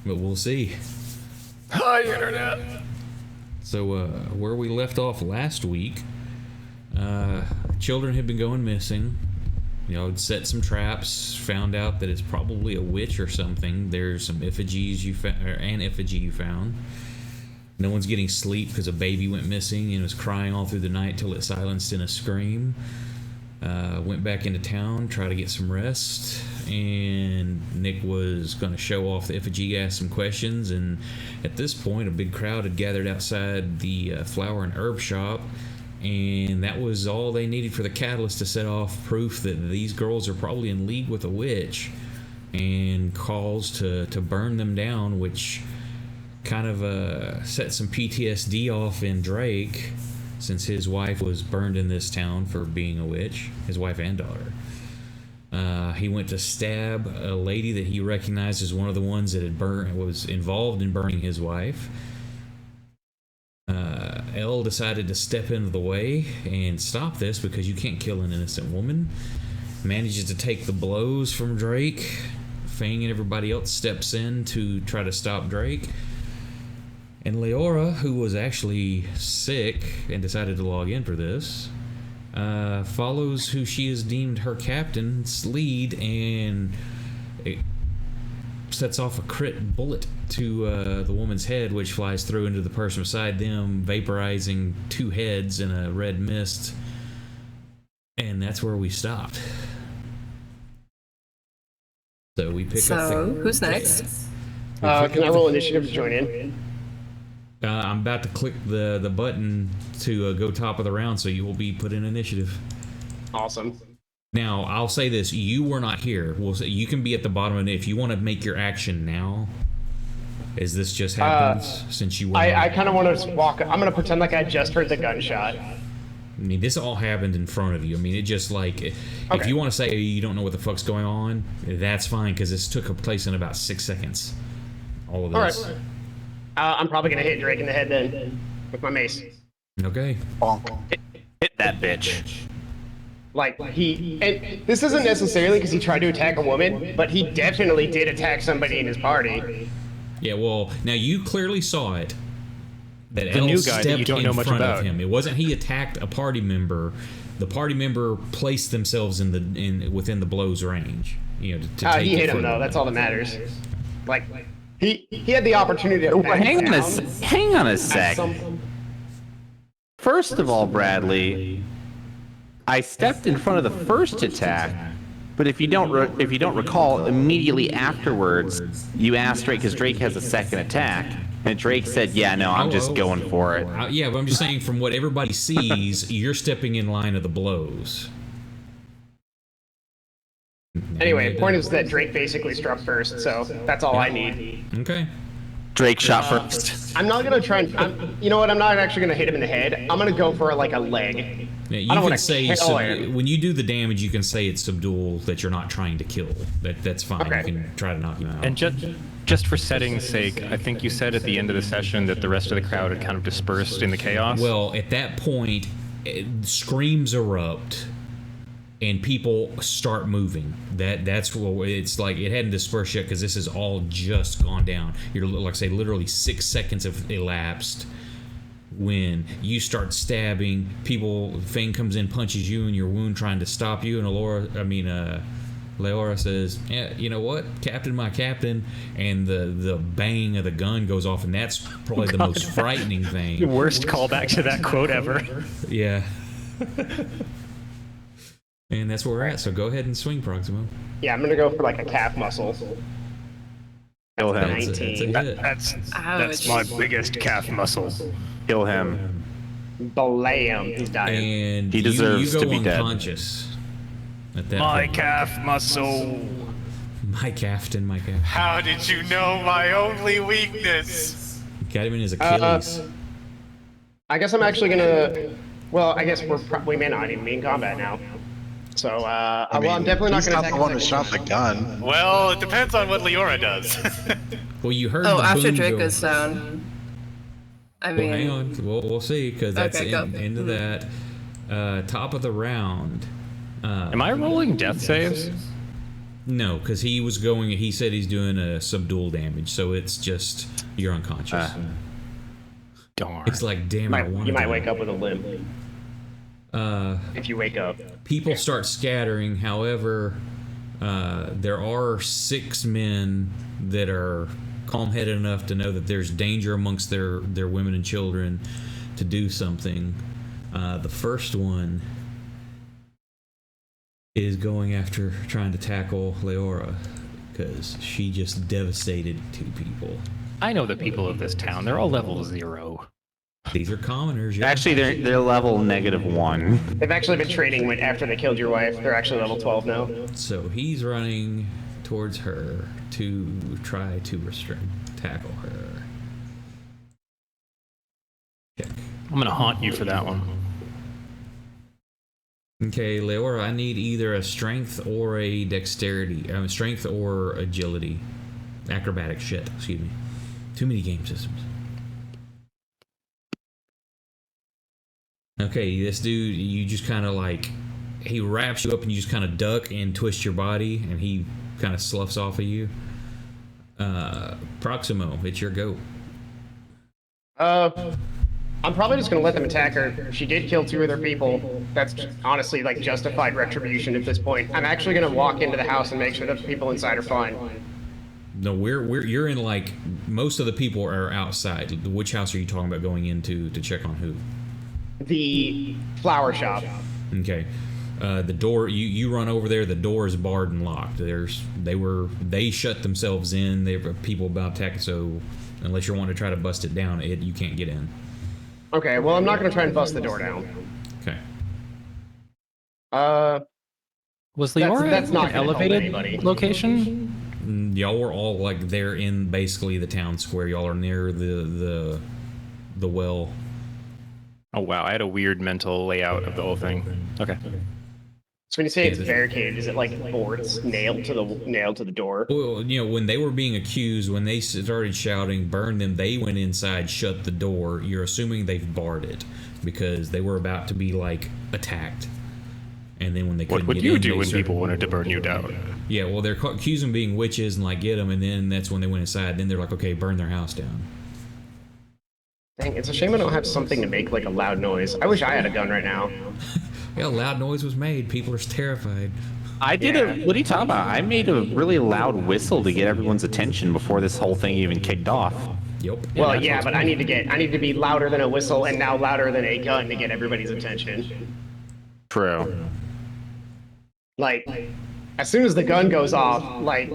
but we'll see. Hi, Internet! So, where we left off last week, children had been going missing. You know, set some traps, found out that it's probably a witch or something. There's some effigies an effigy you found. No one's getting sleep because a baby went missing and was crying all through the night till it silenced in a scream. Went back into town, tried to get some rest, and Nick was going to show off the effigy, ask some questions, and at this point a big crowd had gathered outside the flower and herb shop, and that was all they needed for the catalyst to set off proof that these girls are probably in league with a witch, and calls to burn them down, which kind of set some PTSD off in Drake, since his wife was burned in this town for being a witch, his wife and daughter. He went to stab a lady that he recognized as one of the ones that was involved in burning his wife. Elle decided to step into the way and stop this because you can't kill an innocent woman. Manages to take the blows from Drake. Fang and everybody else steps in to try to stop Drake. And Leora, who was actually sick and decided to log in for this, follows who she has deemed her captain's lead, and it sets off a crit bullet to the woman's head, which flies through into the person beside them, vaporizing two heads in a red mist. And that's where we stopped. So we pick up the... who's next? Can I roll initiative to join in? I'm about to click the button to go top of the round, so you will be put in initiative. Awesome. Now, I'll say this. You were not here. We'll say you can be at the bottom of it if you want to make your action now. As this just happens, since you were I kind of want to walk. I'm going to pretend like I just heard the gunshot. I mean, this all happened in front of you. I mean, it just like... If you want to say you don't know what the fuck's going on, that's fine, because this took place in about 6 seconds. All of this. All right. I'm probably going to hit Drake in the head then, with my mace. Okay. Hit that bitch. Like, and this isn't necessarily because he tried to attack a woman, but he definitely did attack somebody in his party. Yeah, well, now you clearly saw it. That The Elle new guy that you stepped don't know in much front about. of him. It wasn't he attacked a party member. The party member placed themselves within the blow's range. You know, to take He hit it him further. though. That's all that matters. Like, he had the opportunity to back Hang on down hang on a at sec. some- First of all, Bradley, I stepped in front of the first attack, but if you don't recall, immediately afterwards, you asked Drake because Drake has a second attack, and Drake said, "Yeah, no, I'm just going for it." Yeah, but I'm just saying, from what everybody sees, you're stepping in line of the blows. Anyway, point is that Drake basically struck first, so that's all I need. Okay. Drake shot first. I'm not gonna try and. You know what? I'm not actually gonna hit him in the head. I'm gonna go for like a leg. Now, you I don't can wanna say kill him. when you do the damage, you can say it's subdual, that you're not trying to kill. That's fine. Okay. You can try to knock him out. And just for setting's sake, I think you said at the end of the session that the rest of the crowd had kind of dispersed in the chaos. Well, at that point, screams erupt, and people start moving. That's what it's like. It hadn't dispersed yet because this has all just gone down. You're, like I say, literally 6 seconds have elapsed when you start stabbing people. Fang comes in, punches you in your wound, trying to stop you, and Leora says, "Yeah, you know what, Captain, my captain," and the bang of the gun goes off, and that's probably the most frightening the thing. worst callback to that quote ever. Yeah. And that's where we're at, so go ahead and swing, Proximo. Yeah, I'm gonna go for like a calf muscle. Kill him. That's a hit. That's my biggest calf muscle. Kill him. Blam! He's dying. And He deserves you go to be dead. unconscious. At that My point. calf muscle. My captain, my captain. How did you know my only weakness? Got him in his Achilles. I guess I'm actually gonna. Well, I guess we may not even be in combat now. So, I'm definitely not he's gonna not attack the one a who second shot the gun. Well, it depends on what Leora does. Well, you heard Oh, the after boom Drake go. goes down. I Well, mean, hang on. We'll see, because that's Okay, go. into that. Top of the round. Am I rolling death saves? No, because he was going. He said he's doing a subdual damage, so it's just you're unconscious. Darn. It's like damn. You might wake up with a limp. If you wake up. People start scattering. However, there are 6 men that are calm-headed enough to know that there's danger amongst their women and children to do something. The first one is going after trying to tackle Leora because she just devastated 2 people. I know the people of this town. They're all level 0. These are commoners. Yeah. Actually, they're level -1. They've actually been training after they killed your wife. They're actually level 12 now. So he's running towards her to try to tackle her. Check. I'm gonna haunt you for that one. Okay, Leora, I need either a strength or a dexterity. Strength or agility. Acrobatic shit, excuse me. Too many game systems. Okay, this dude, you just kind of like, he wraps you up and you just kind of duck and twist your body and he kind of sloughs off of you. Proximo, it's your go. I'm probably just gonna let them attack her. She did kill 2 other people. That's honestly like justified retribution at this point. I'm actually gonna walk into the house and make sure that the people inside are fine. No, you're in like, most of the people are outside. Which house are you talking about going into to check on who? The flower shop. Okay. The door, you run over there, the door is barred and locked. They shut themselves in. There were people about to attack, so unless you're wanting to try to bust it down, you can't get in. Okay, well I'm not gonna try and bust the door down. Okay. Was Leora that's not an gonna help elevated anybody. location? Y'all were all like there in basically the town square. Y'all are near the well. Oh wow, I had a weird mental layout of the whole thing. Okay. So when you say it's barricaded, is it like boards nailed to the door? Well, when they were being accused, when they started shouting, burn them, they went inside, shut the door. You're assuming they've barred it because they were about to be like attacked. And then when they couldn't What would get you in, do they when started- people wanted to burn you down? Yeah, well, they're accusing them of being witches and like get them, and then that's when they went inside. Then they're like, okay, burn their house down. Dang, it's a shame I don't have something to make like a loud noise. I wish I had a gun right now. Yeah, loud noise was made. People are terrified. I did what are you talking about? I made a really loud whistle to get everyone's attention before this whole thing even kicked off. Yep. Well, yeah, but I need to be louder than a whistle and now louder than a gun to get everybody's attention. True. Like, as soon as the gun goes off, like,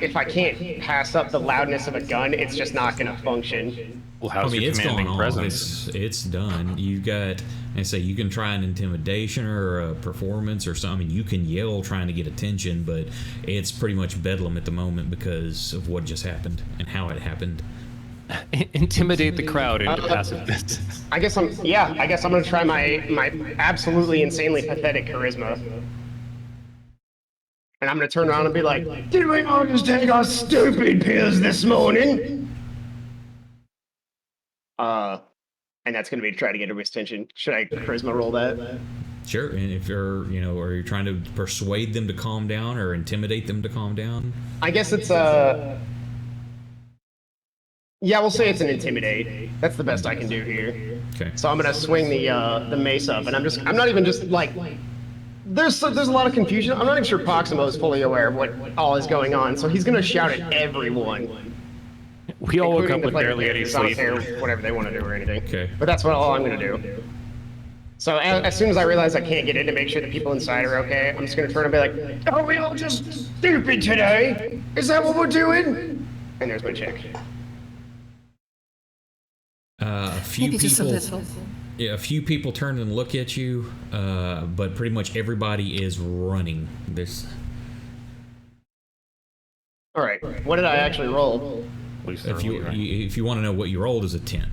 if I can't pass up the loudness of a gun, it's just not gonna function. Well, I how's mean, your it's commanding gone on. presence? It's done. You've got, I say, you can try an intimidation or a performance or something. You can yell trying to get attention, but it's pretty much bedlam at the moment because of what just happened and how it happened. Intimidate the crowd into passiveness. I guess I'm gonna try my absolutely insanely pathetic charisma. And I'm gonna turn around and be like, did we all just take our stupid pills this morning? And that's gonna be to try to get everybody's attention. Should I charisma roll that? Sure, and if you're, or you're trying to persuade them to calm down or intimidate them to calm down. I guess it's yeah, we'll say it's an intimidate. That's the best I can do here. Okay. So I'm gonna swing the mace up, and I'm not even just like, there's a lot of confusion. I'm not even sure Proximo is fully aware of what all is going on, so he's gonna shout at everyone. We all woke up including the with player barely any characters. I don't sleep. care whatever they want to do or anything. Okay. But that's all I'm gonna do. So as soon as I realize I can't get in to make sure the people inside are okay, I'm just gonna turn and be like, "Are we all just stupid today? Is that what we're doing?" And there's my check. A few Maybe just a people. little. Yeah, a few people turn and look at you, but pretty much everybody is running. All right. What did I actually roll? If you want to know what you rolled, is a 10.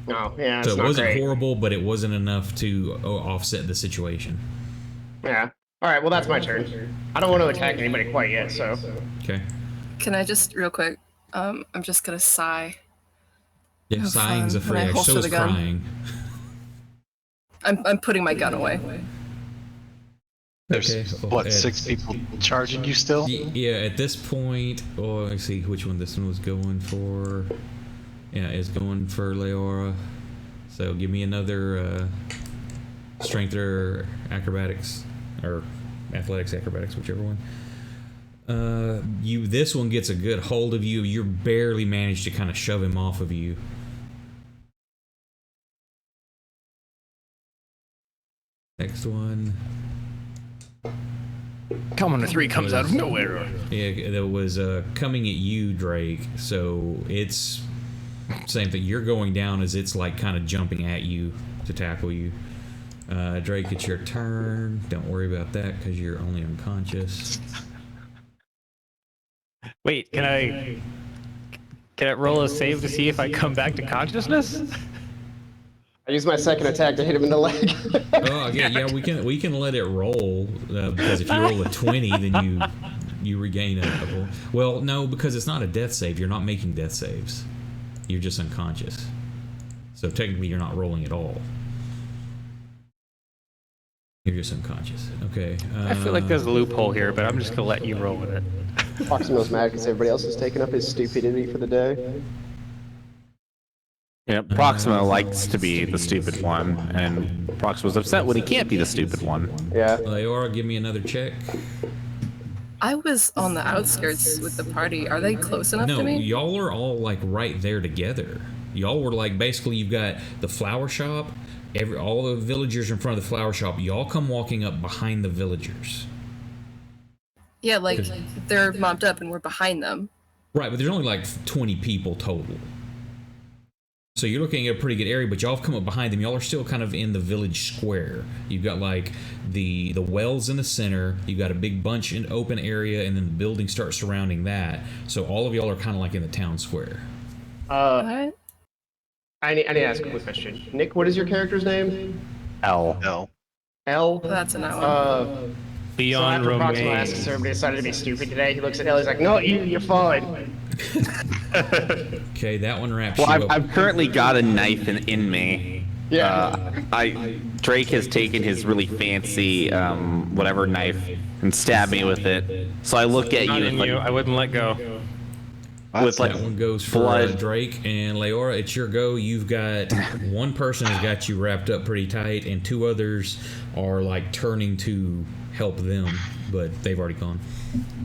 Oh, yeah, So it's it not wasn't great. horrible, but it wasn't enough to offset the situation. Yeah. All right. Well, that's my turn. I don't want to attack anybody quite yet, so. Okay. Can I just real quick? I'm just gonna sigh. Yeah, Have sighing's fun. a And I phrase. holster So is the gun. crying. I'm putting my gun away. There's Okay, what, at- 6 people charging you still? Yeah, at this point, let's see which one this one was going for. Yeah, it's going for Leora. So give me another strength or acrobatics, or athletics, acrobatics, whichever one. This one gets a good hold of you. You barely managed to kind of shove him off of you. Next one. Commoner 3 comes out of nowhere. Yeah, that was coming at you, Drake. So it's same thing. You're going down as it's like kind of jumping at you to tackle you. Drake, it's your turn. Don't worry about that because you're only unconscious. Wait, can I roll a save to see if I come back to consciousness? I use my second attack to hit him in the leg. Oh yeah, we can let it roll because if you roll a 20, then you regain a couple. Well, no, because it's not a death save. You're not making death saves. You're just unconscious. So technically, you're not rolling at all. You're just unconscious. Okay. I feel like there's a loophole here, but I'm just gonna let you roll with it. Proximo's mad because everybody else has taken up his stupidity for the day. Yeah, Proxima likes to be the stupid one, and Proxima's upset when he can't be the stupid one. Yeah. Leora, give me another check. I was on the outskirts with the party. Are they close enough No, to me? y'all are all like right there together. Y'all were like basically you've got the flower shop, all the villagers in front of the flower shop. Y'all come walking up behind the villagers. Yeah, like they're mobbed up and we're behind them. Right, but there's only like 20 people total. So you're looking at a pretty good area, but y'all have come up behind them. Y'all are still kind of in the village square. You've got like the wells in the center. You've got a big bunch in open area, and then the buildings start surrounding that. So all of y'all are kind of like in the town square. What? I need to ask a quick question. Nick, what is your character's name? L. No. L? That's a no one. So Leon after Proximo Romaine. asks if everybody decided to be stupid today, he looks at L, he's like, no, you're fine. Okay, that one wraps Well, you I've, up. I've currently got a knife in me. Yeah. Drake has taken his really fancy whatever knife and stabbed me with it. So I look at Not you in and like, you. I wouldn't let go. with like That one goes for blood. Drake and Leora. It's your go. You've got one person has got you wrapped up pretty tight, and two others are like turning to help them, but they've already gone.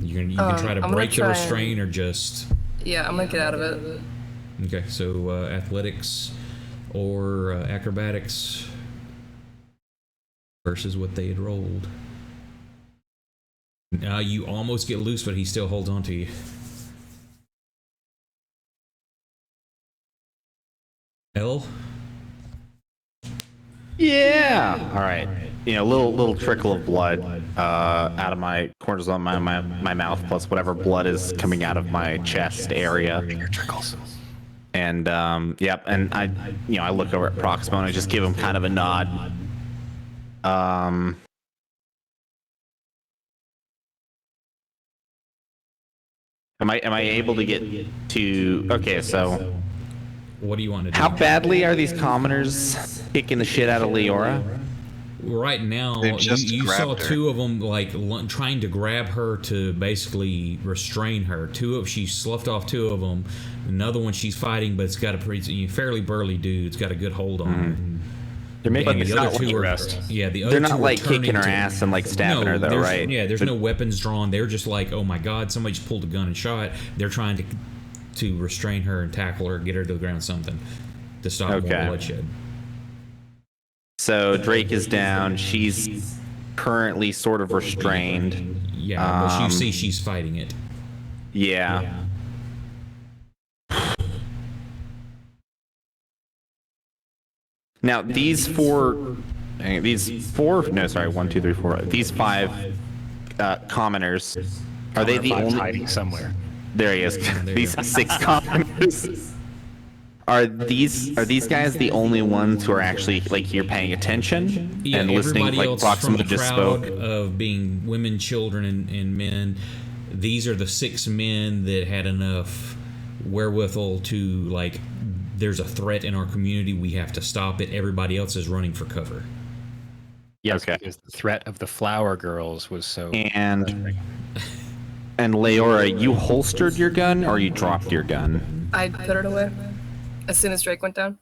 You can try to I'm gonna break the try restraint or just Yeah, I'm gonna get out of it. okay. So athletics or acrobatics versus what they had rolled. You almost get loose, but he still holds on to you. L. Yeah. All right. You know, little trickle of blood out of my corners of my mouth, plus whatever blood is coming out of my chest area. Trickles. And yep. And I look over at Proximo and I just give him kind of a nod. Am I able to get to? Okay, so What do you want to do? how badly are these commoners kicking the shit out of Leora? Right now, They just you saw grabbed her. two of them like trying to grab her to basically restrain her. She sloughed off two of them. Another one she's fighting, but it's got a pretty fairly burly dude. It's got a good hold on her. They're making And it the not other two like are rest. yeah. The other They're two not are like turning kicking her to- ass and like stabbing her though, there's- right? Yeah, there's no weapons drawn. They're just like, oh my god, somebody just pulled a gun and shot. They're trying to restrain her and tackle her, get her to the ground, something to stop more Okay. bloodshed. So Drake is down. She's currently sort of restrained. Yeah, but you see she's fighting it. Yeah. Now these four, no, sorry, 1, 2, 3, 4. These 5 commoners, are they the Five's only? hiding somewhere? There he is. there These you 6 commoners. Are these guys the only ones who are actually like you're paying attention Yeah, and listening? everybody Like else Proxima from the just crowd spoke. of being women, children, and men. These are the 6 men that had enough wherewithal to like. There's a threat in our community. We have to stop it. Everybody else is running for cover. Yes, Okay. because the threat of the flower girls was so. And Leora, you holstered your gun or you dropped your gun? I put it away as soon as Drake went down.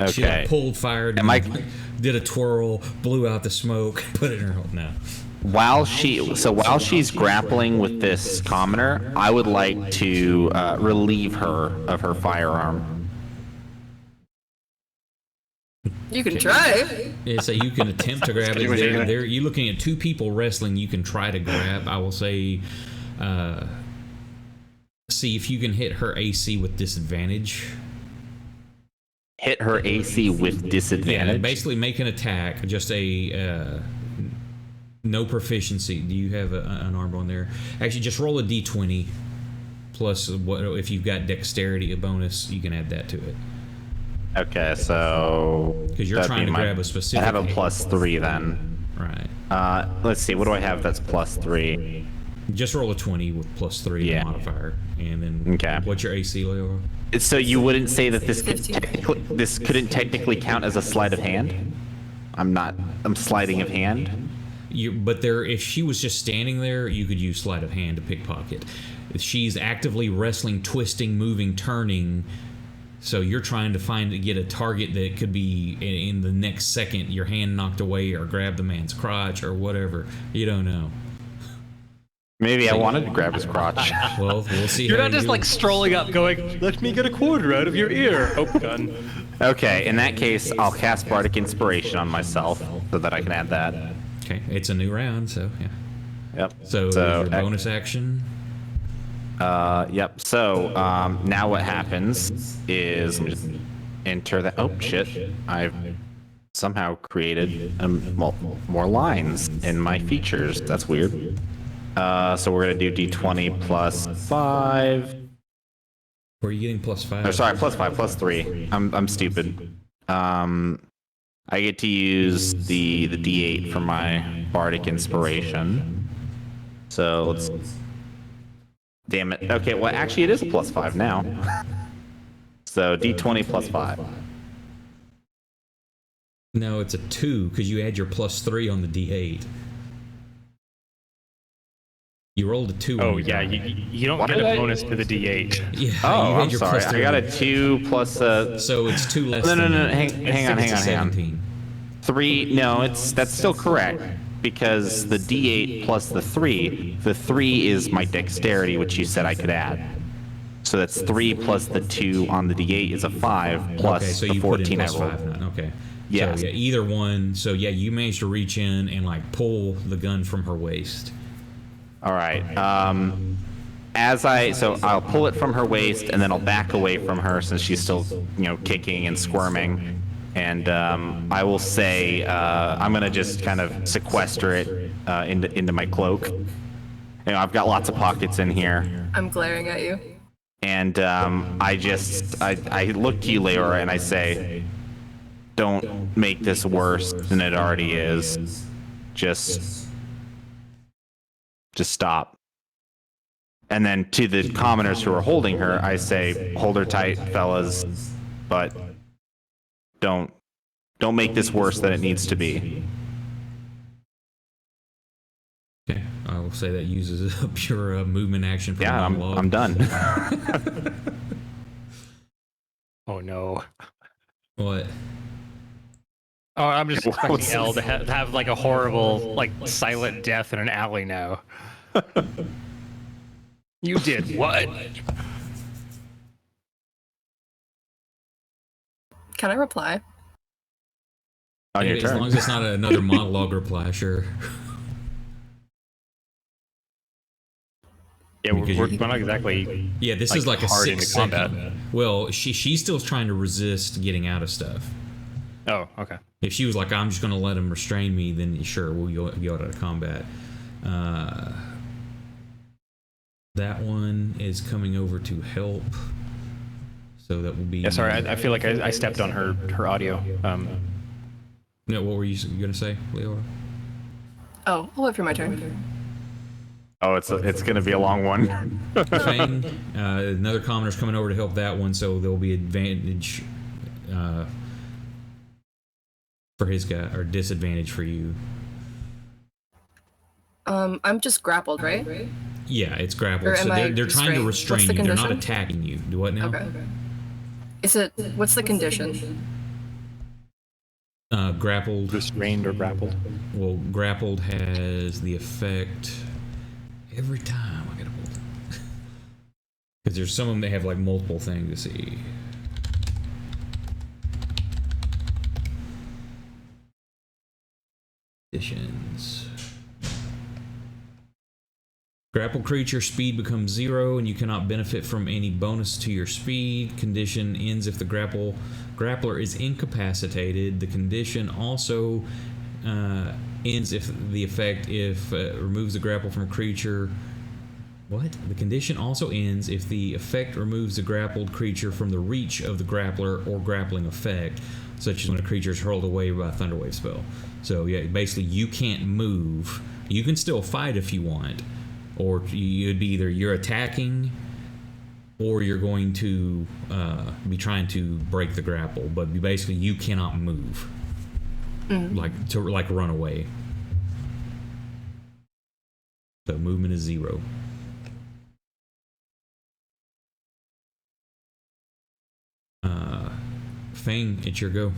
She like Okay. pulled, fired, Am I- did a twirl, blew out the smoke, put it in her hole. No. While she's grappling with this commoner, I would like to relieve her of her firearm. You can try. Yeah, so you can attempt to grab it. You're looking at two people wrestling. You can try to grab. I will say, see if you can hit her AC with disadvantage. Hit her AC with Yeah, disadvantage. basically make an attack. Just a no proficiency. Do you have an arm on there? Actually, just roll a d20 plus what if you've got dexterity, a bonus. You can add that to it. Okay, so Because you're that'd trying be to grab a specific. I have a +3 then. Right. Let's see, what do I have that's +3? Just roll a 20 with +3 Yeah. modifier, and then Okay. what's your AC, Leo? So you wouldn't say that this Fifteen. this couldn't technically count as a sleight of hand? I'm sleighting of hand. But if she was just standing there, you could use sleight of hand to pickpocket. If she's actively wrestling, twisting, moving, turning, so you're trying to get a target that could be in the next second, your hand knocked away or grab the man's crotch or whatever. You don't know. Maybe I wanted to grab his crotch. Well, we'll see. You're how not you just do. like strolling up, going, "Let me get a quarter out of your ear." Oh, gun. Okay, in that case, I'll cast Bardic Inspiration on myself so that I can add that. Okay, it's a new round, so yeah. Yep. So your bonus action. Yep. So now what happens is let me just enter that. Oh shit! I've somehow created more lines in my features. That's weird. So we're gonna do D20 plus 5. Where are you getting +5? Oh, sorry, plus 5, plus 3. I'm stupid. I get to use the D8 for my Bardic Inspiration. So let's. Damn it. Okay, well actually it is a +5 now. So D20 plus 5. No, it's a 2 because you add your +3 on the D8. You rolled a 2. Oh on your yeah, die. you don't Why get did a I- bonus to the D8. Yeah, you Oh, had I'm your sorry. +3 I got on a 2 plus a So it's 2 less. No, no, than no, that. hang on, It's a hang on. 17. 3. No, that's still correct because the D8 plus the 3 is my dexterity, which you said I could add. So that's 3 plus the 2 on the D8 is a 5 plus Okay, so the you put in 14 I +5 rolled. now. Okay. Yes. So yeah, either one. So yeah, you managed to reach in and like pull the gun from her waist. All right. I'll pull it from her waist and then I'll back away from her since she's still, kicking and squirming. And I will say I'm gonna just kind of sequester it into my cloak. I've got lots of pockets in here, I'm glaring at you. and I look to you, Leora, and I say, "Don't make this worse than it already is. Just stop." And then to the commoners who are holding her, I say, "Hold her tight, fellas, but don't make this worse than it needs to be." Okay. I will say that uses up your movement action for Yeah, the I'm monologue. done. Oh no. What? Oh, I'm just What's- expecting Elle to have like a horrible, like silent death in an alley now. You did what? Can I reply? On your As turn. long as it's not another monologue reply, sure. Yeah, Because we're you- not exactly. Yeah, this Like, is like a hard 6 into combat. second. Well, she's still trying to resist getting out of stuff. Oh, okay. If she was like, I'm just going to let him restrain me, then sure, we'll go out of combat. That one is coming over to help. So that will be. Yeah, sorry, I feel like I stepped on her audio. No, what were you going to say, Leo? Oh, I'll wait for my turn. Oh, it's gonna be a long one. Fang, another commoner's coming over to help that one, so there'll be advantage. for his guy, or disadvantage for you. I'm just grappled, right? Yeah, it's grappled. Or So am I they're trying to restrained? restrain What's the you. They're not condition? attacking you. Do what now? Okay. Is it? What's the condition? Grappled. Restrained or grappled. Well, grappled has the effect every time I get a pull. Because there's some of them that have like multiple things to see. Conditions. Grapple creature speed becomes 0 and you cannot benefit from any bonus to your speed. Condition ends if the grappler is incapacitated. The condition also ends if the effect removes the grapple from a creature. What? The condition also ends if the effect removes the grappled creature from the reach of the grappler or grappling effect, such as when a creature is hurled away by a Thunderwave spell. So yeah, basically you can't move. You can still fight if you want. Or you'd be either you're attacking or you're going to be trying to break the grapple, but basically you cannot move, like run away. So movement is 0. Fang, it's your go.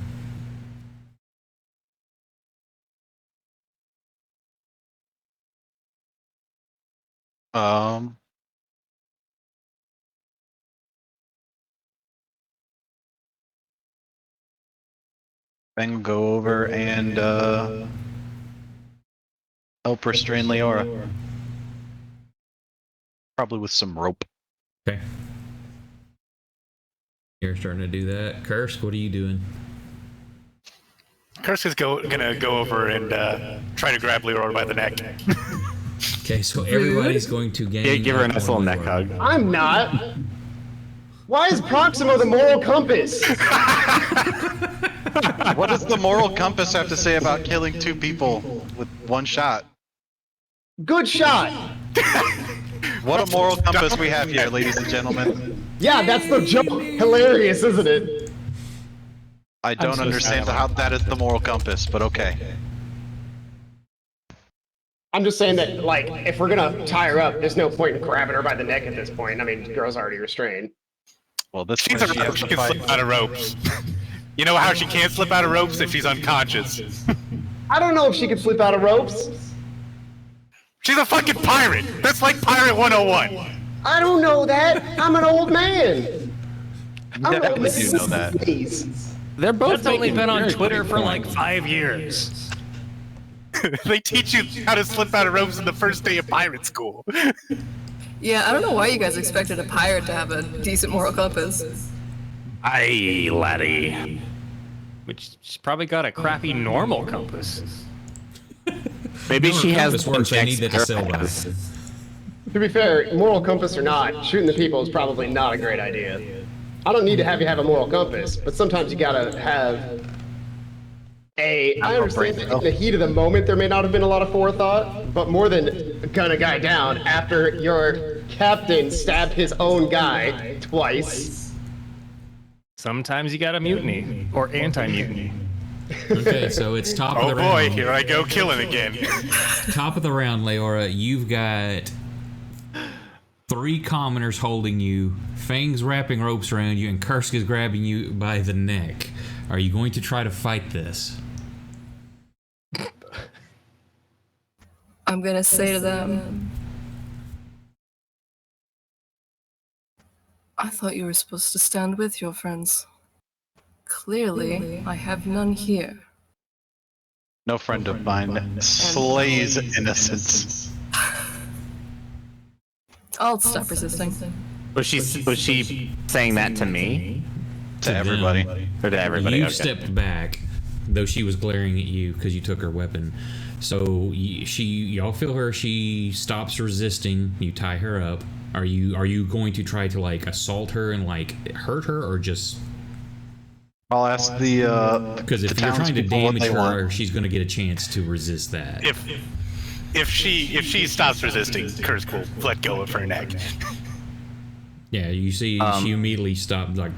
Then go over and help restrain Leora. Probably with some rope. Okay. You're starting to do that. Curse, what are you doing? Kursk is gonna go over and try to grab Leroy by the neck. Okay, so everybody's going to gain. Yeah, give her a nice little neck hug. I'm not. Why is Proximo the moral compass? What does the moral compass have to say about killing 2 people with 1 shot? Good shot. What a moral compass we have here, ladies and gentlemen. Yeah, that's the joke. Hilarious, isn't it? I don't understand how that is the moral compass, but okay. I'm just saying that, like, if we're gonna tie her up, there's no point in grabbing her by the neck at this point. I mean, the girl's already restrained. Well, this She's one a she rope. has She to can fight. slip out of ropes. You know how she can't slip out of ropes if she's unconscious. I don't know if she can flip out of ropes. She's a fucking pirate. That's like Pirate 101. I don't know that. I'm an old man. I'm Definitely do know that. Please. They're both That's only making been on very Twitter good for points. like 5 years. They teach you how to slip out of ropes in the first day of pirate school. Yeah, I don't know why you guys expected a pirate to have a decent moral compass. Aye, laddie. Which she's probably got a crappy normal compass. Maybe Moral she has compass more works, they need checks that to sell than by. us. To be fair, moral compass or not, shooting the people is probably not a great idea. I don't need to have you have a moral compass, but sometimes you gotta have a. I understand that in the heat of the moment there may not have been a lot of forethought, but more than gun a guy down after your captain stabbed his own guy twice. Sometimes you got a mutiny or anti-mutiny. Okay, so it's top of Oh the boy, round. here I go killing again. Top of the round, Leora. You've got 3 commoners holding you. Fang's wrapping ropes around you, and Kursk is grabbing you by the neck. Are you going to try to fight this? I'm gonna say to them, I thought you were supposed to stand with your friends. Clearly, I have none here. No friend of mine slays innocence. I'll stop resisting. Was she saying that to me To everybody. or to everybody? You Okay. stepped back, though she was glaring at you because you took her weapon. So y'all feel her. She stops resisting. You tie her up. Are you going to try to like assault her and like hurt her, or just I'll ask the because if the you're trying to townspeople what damage they her, want. she's going to get a chance to resist that. If she stops resisting, Kursk will let go of her neck. Yeah, you see, she immediately stopped, like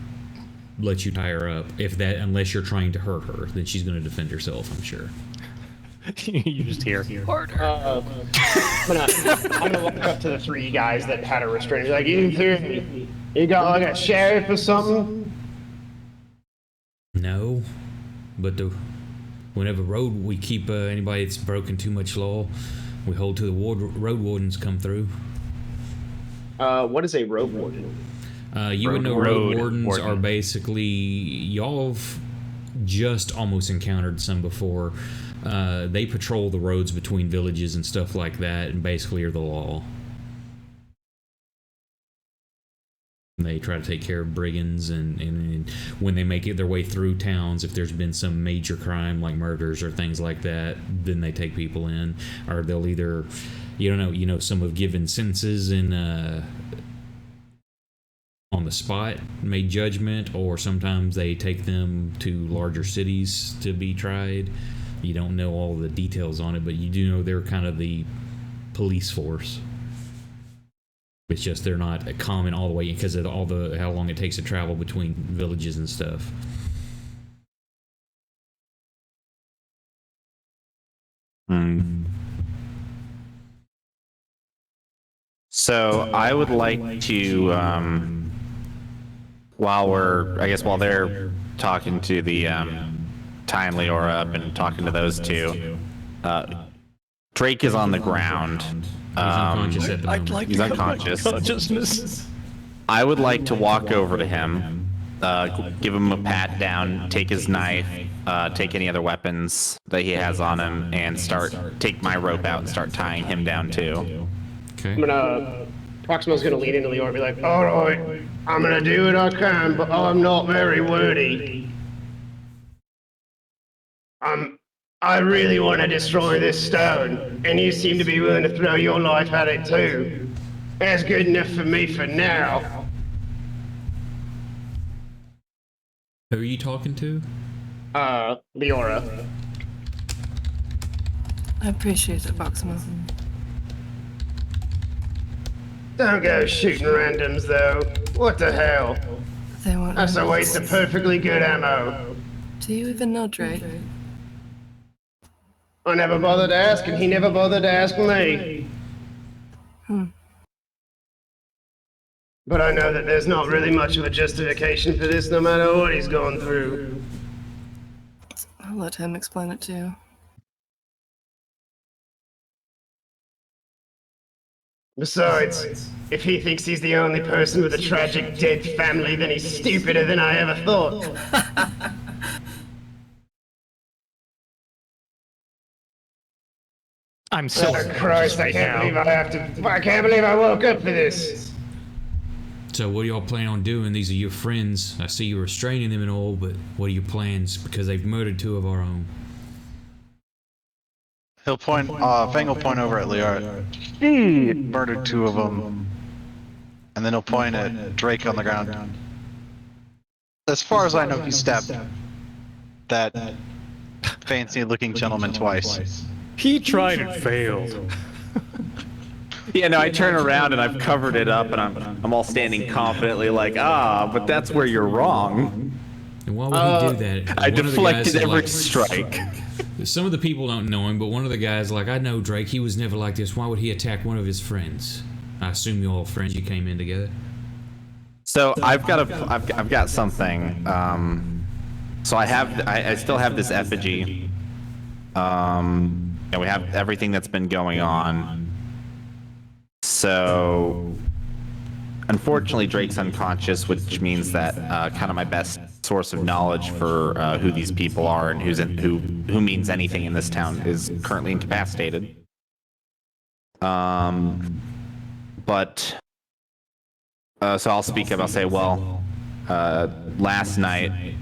let you tie her up. Unless you're trying to hurt her, then she's going to defend herself, I'm sure. You just hear. I'm gonna walk up to the three guys that had a restraint. Like, you three, you got like a sheriff or something? No, but whenever we keep anybody that's broken too much law, we hold till the road wardens come through. What is a road warden? You would know road road wardens warden. are basically, y'all have just almost encountered some before. They patrol the roads between villages and stuff like that, and basically are the law. They try to take care of brigands, and when they make it their way through towns, if there's been some major crime like murders or things like that, then they take people in, or they'll either, some have given sentences and on the spot made judgment, or sometimes they take them to larger cities to be tried. You don't know all the details on it, but you do know they're kind of the police force. It's just they're not common all the way because of how long it takes to travel between villages and stuff. So I would like to, while they're talking to the Ty and Leora up and talking to those two, Drake is on the ground. He's unconscious at the moment. He's unconscious. I would like to walk over to him, give him a pat down, take his knife, take any other weapons that he has on him, and take my rope out and start tying him down too. Okay. Proximo's gonna lean into Leora and be like, alright, I'm gonna do what I can, but I'm not very wordy. I really want to destroy this stone, and you seem to be willing to throw your life at it too. That's good enough for me for now. Who are you talking to? Leora. I appreciate it, Proximo. Don't go shooting randoms though. What the hell? They won't. That's a waste of perfectly good ammo. Do you even know Drake? I never bothered to ask, and he never bothered to ask me. But I know that there's not really much of a justification for this, no matter what he's gone through. I'll let him explain it to you. Besides, if he thinks he's the only person with a tragic dead family, then he's stupider than I ever thought. I'm so Oh Christ, I can't believe I woke up for this. So what do y'all plan on doing? These are your friends. I see you're restraining them and all, but what are your plans? Because they've murdered two of our own. He'll point, Fang will point over at Leora. He murdered two of them. And then he'll point at Drake on the ground. As far as I know, he stabbed that fancy-looking gentleman twice. He tried and failed. Yeah, no, I turn around and I've covered it up, and I'm all standing confidently like, but that's where you're wrong. And why would he do that? I One of the deflected guys, every like, strike. Some of the people don't know him, but one of the guys, like, I know Drake. He was never like this. Why would he attack one of his friends? I assume you're all friends. You came in together. So I've got something. So I still have this effigy. And we have everything that's been going on. So, unfortunately, Drake's unconscious, which means that kind of my best source of knowledge for who these people are and who means anything in this town is currently incapacitated. So I'll speak up. I'll say, well, last night,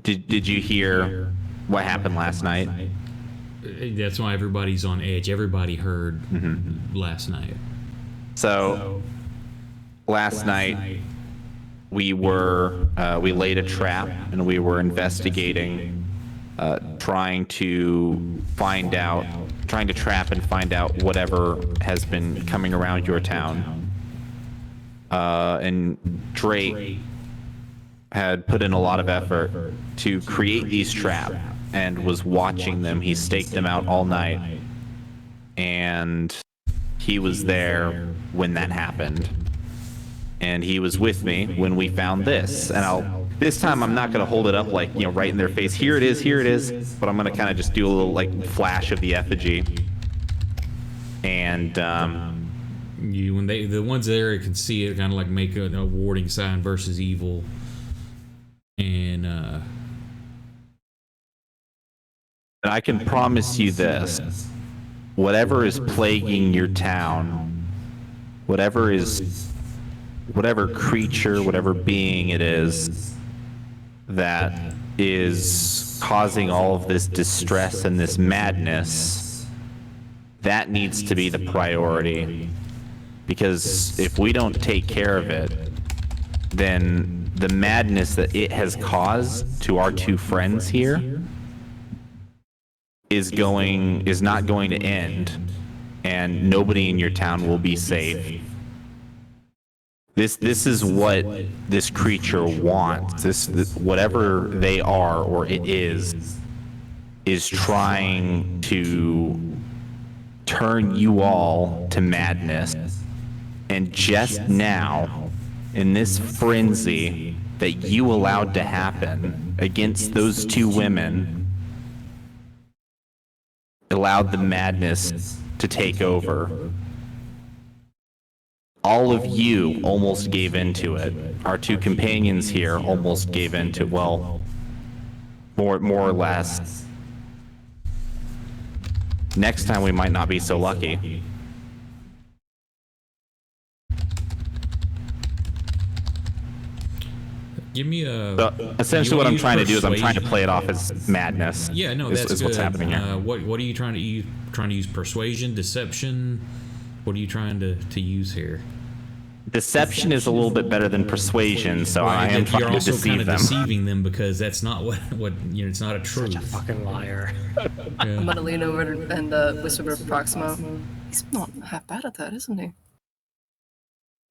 did you hear what happened last night? That's why everybody's on edge. Everybody heard last night. So last night we laid a trap and we were investigating, trying to trap and find out whatever has been coming around your town. And Drake had put in a lot of effort to create these traps and was watching them. He staked them out all night, and he was there when that happened. And he was with me when we found this. And this time I'm not going to hold it up like, right in their face. Here it is. But I'm going to kind of just do a little like flash of the effigy. And when the ones there can see it, kind of like make a warding sign versus evil. And I can promise you this: whatever is plaguing your town, whatever creature, whatever being it is that is causing all of this distress and this madness, that needs to be the priority. Because if we don't take care of it, then the madness that it has caused to our two friends here is not going to end, and nobody in your town will be safe. This is what this creature wants. This whatever they are or it is trying to turn you all to madness. And just now, in this frenzy that you allowed to happen against those two women, allowed the madness to take over. All of you almost gave into it. Our two companions here almost gave into it. Well, more or less. Next time we might not be so lucky. give me a. Essentially, what I'm trying to do is I'm trying to play it off as madness. Yeah, no, is, that's is good. what's happening here. What are you trying to use? Trying to use persuasion, deception? What are you trying to use here? Deception is a little bit better than persuasion, so Right, I am but you're trying to also deceive kind of them. deceiving them because that's not what it's not a truth. Such a fucking liar. I'm gonna lean over and whisper to Proximo. He's not half bad at that, isn't he?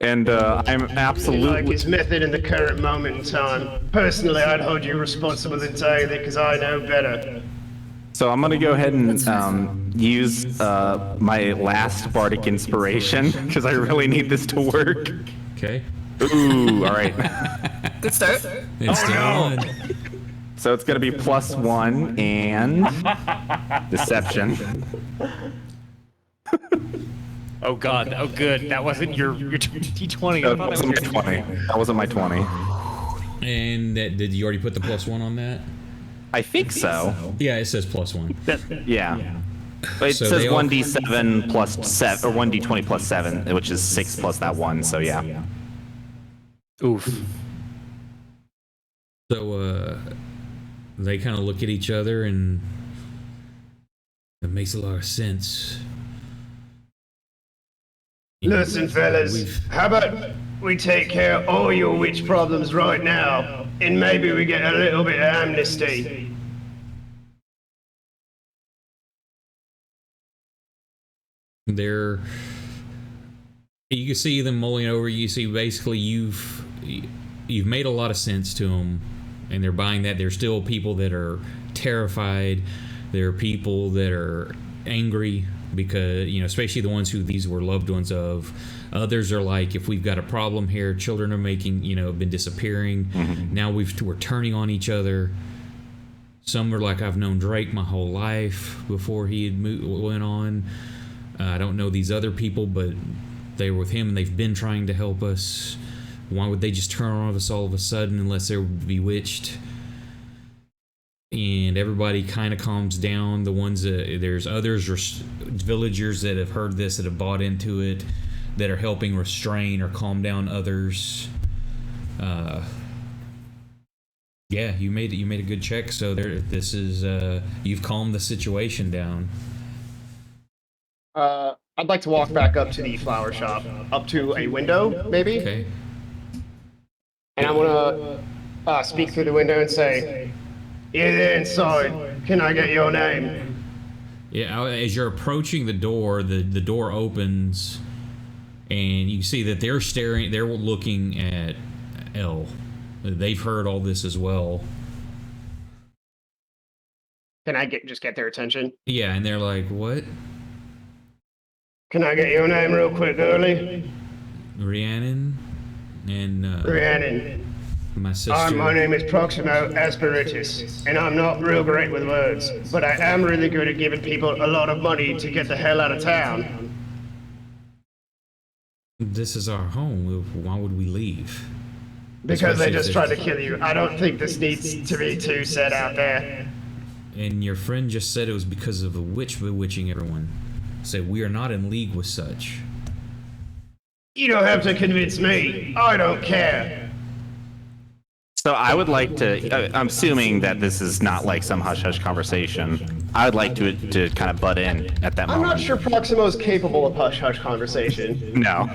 And I'm Like absolutely. his method in the current moment in time. Personally, I'd hold you responsible entirely because I know better. So I'm gonna go ahead and use my last bardic inspiration because I really need this to work. Okay. Ooh, all right. Good start. It's still on. So it's gonna be +1 and deception. Oh god, oh good. That wasn't your D20. That wasn't my 20. That wasn't my 20. And did you already put the +1 on that? I think so. Yeah, it says +1. Yeah. But it So says they all- 1d7 plus 7, or 1d20 plus 7, which is 6 plus that 1, so yeah. Oof. So they kind of look at each other, and it makes a lot of sense. You know, Listen, fellas, we've- how about we take care of all your witch problems right now, and maybe we get a little bit of amnesty. They're, you can see them mulling over. You see basically you've made a lot of sense to them, and they're buying that. There's still people that are terrified. There are people that are angry because, you know, especially the ones who these were loved ones of. Others are like, if we've got a problem here, children are making, you know, been disappearing. Now we're turning on each other. Some are like, I've known Drake my whole life before he had went on. I don't know these other people, but they were with him and they've been trying to help us. Why would they just turn on us all of a sudden unless they're bewitched? And everybody kind of calms down. The ones that there's others, villagers that have heard this, that have bought into it, that are helping restrain or calm down others. Yeah, you made a good check. So this is you've calmed the situation down. I'd like to walk back up to the flower shop, up to a window, maybe, Okay. and I want to speak through the window and say, "You there inside? Can I get your name?" Yeah, as you're approaching the door opens, and you see that they're looking at Elle, They've heard all this as well. Can I just get their attention? Yeah, and they're like, what? Can I get your name real quick, Early? Rhiannon? And Rhiannon. my sister. My name is Proximo Asperitus, and I'm not real great with words, but I am really good at giving people a lot of money to get the hell out of town. This is our home. Why would we leave? Because they just tried to kill you. I don't think this needs to be too said out there. And your friend just said it was because of the witch bewitching everyone. Said we are not in league with such. You don't have to convince me. I don't care. So I would like to, I'm assuming that this is not like some hush-hush conversation. I would like to kind of butt in at that I'm moment. not sure Proximo's capable of hush-hush conversation. No.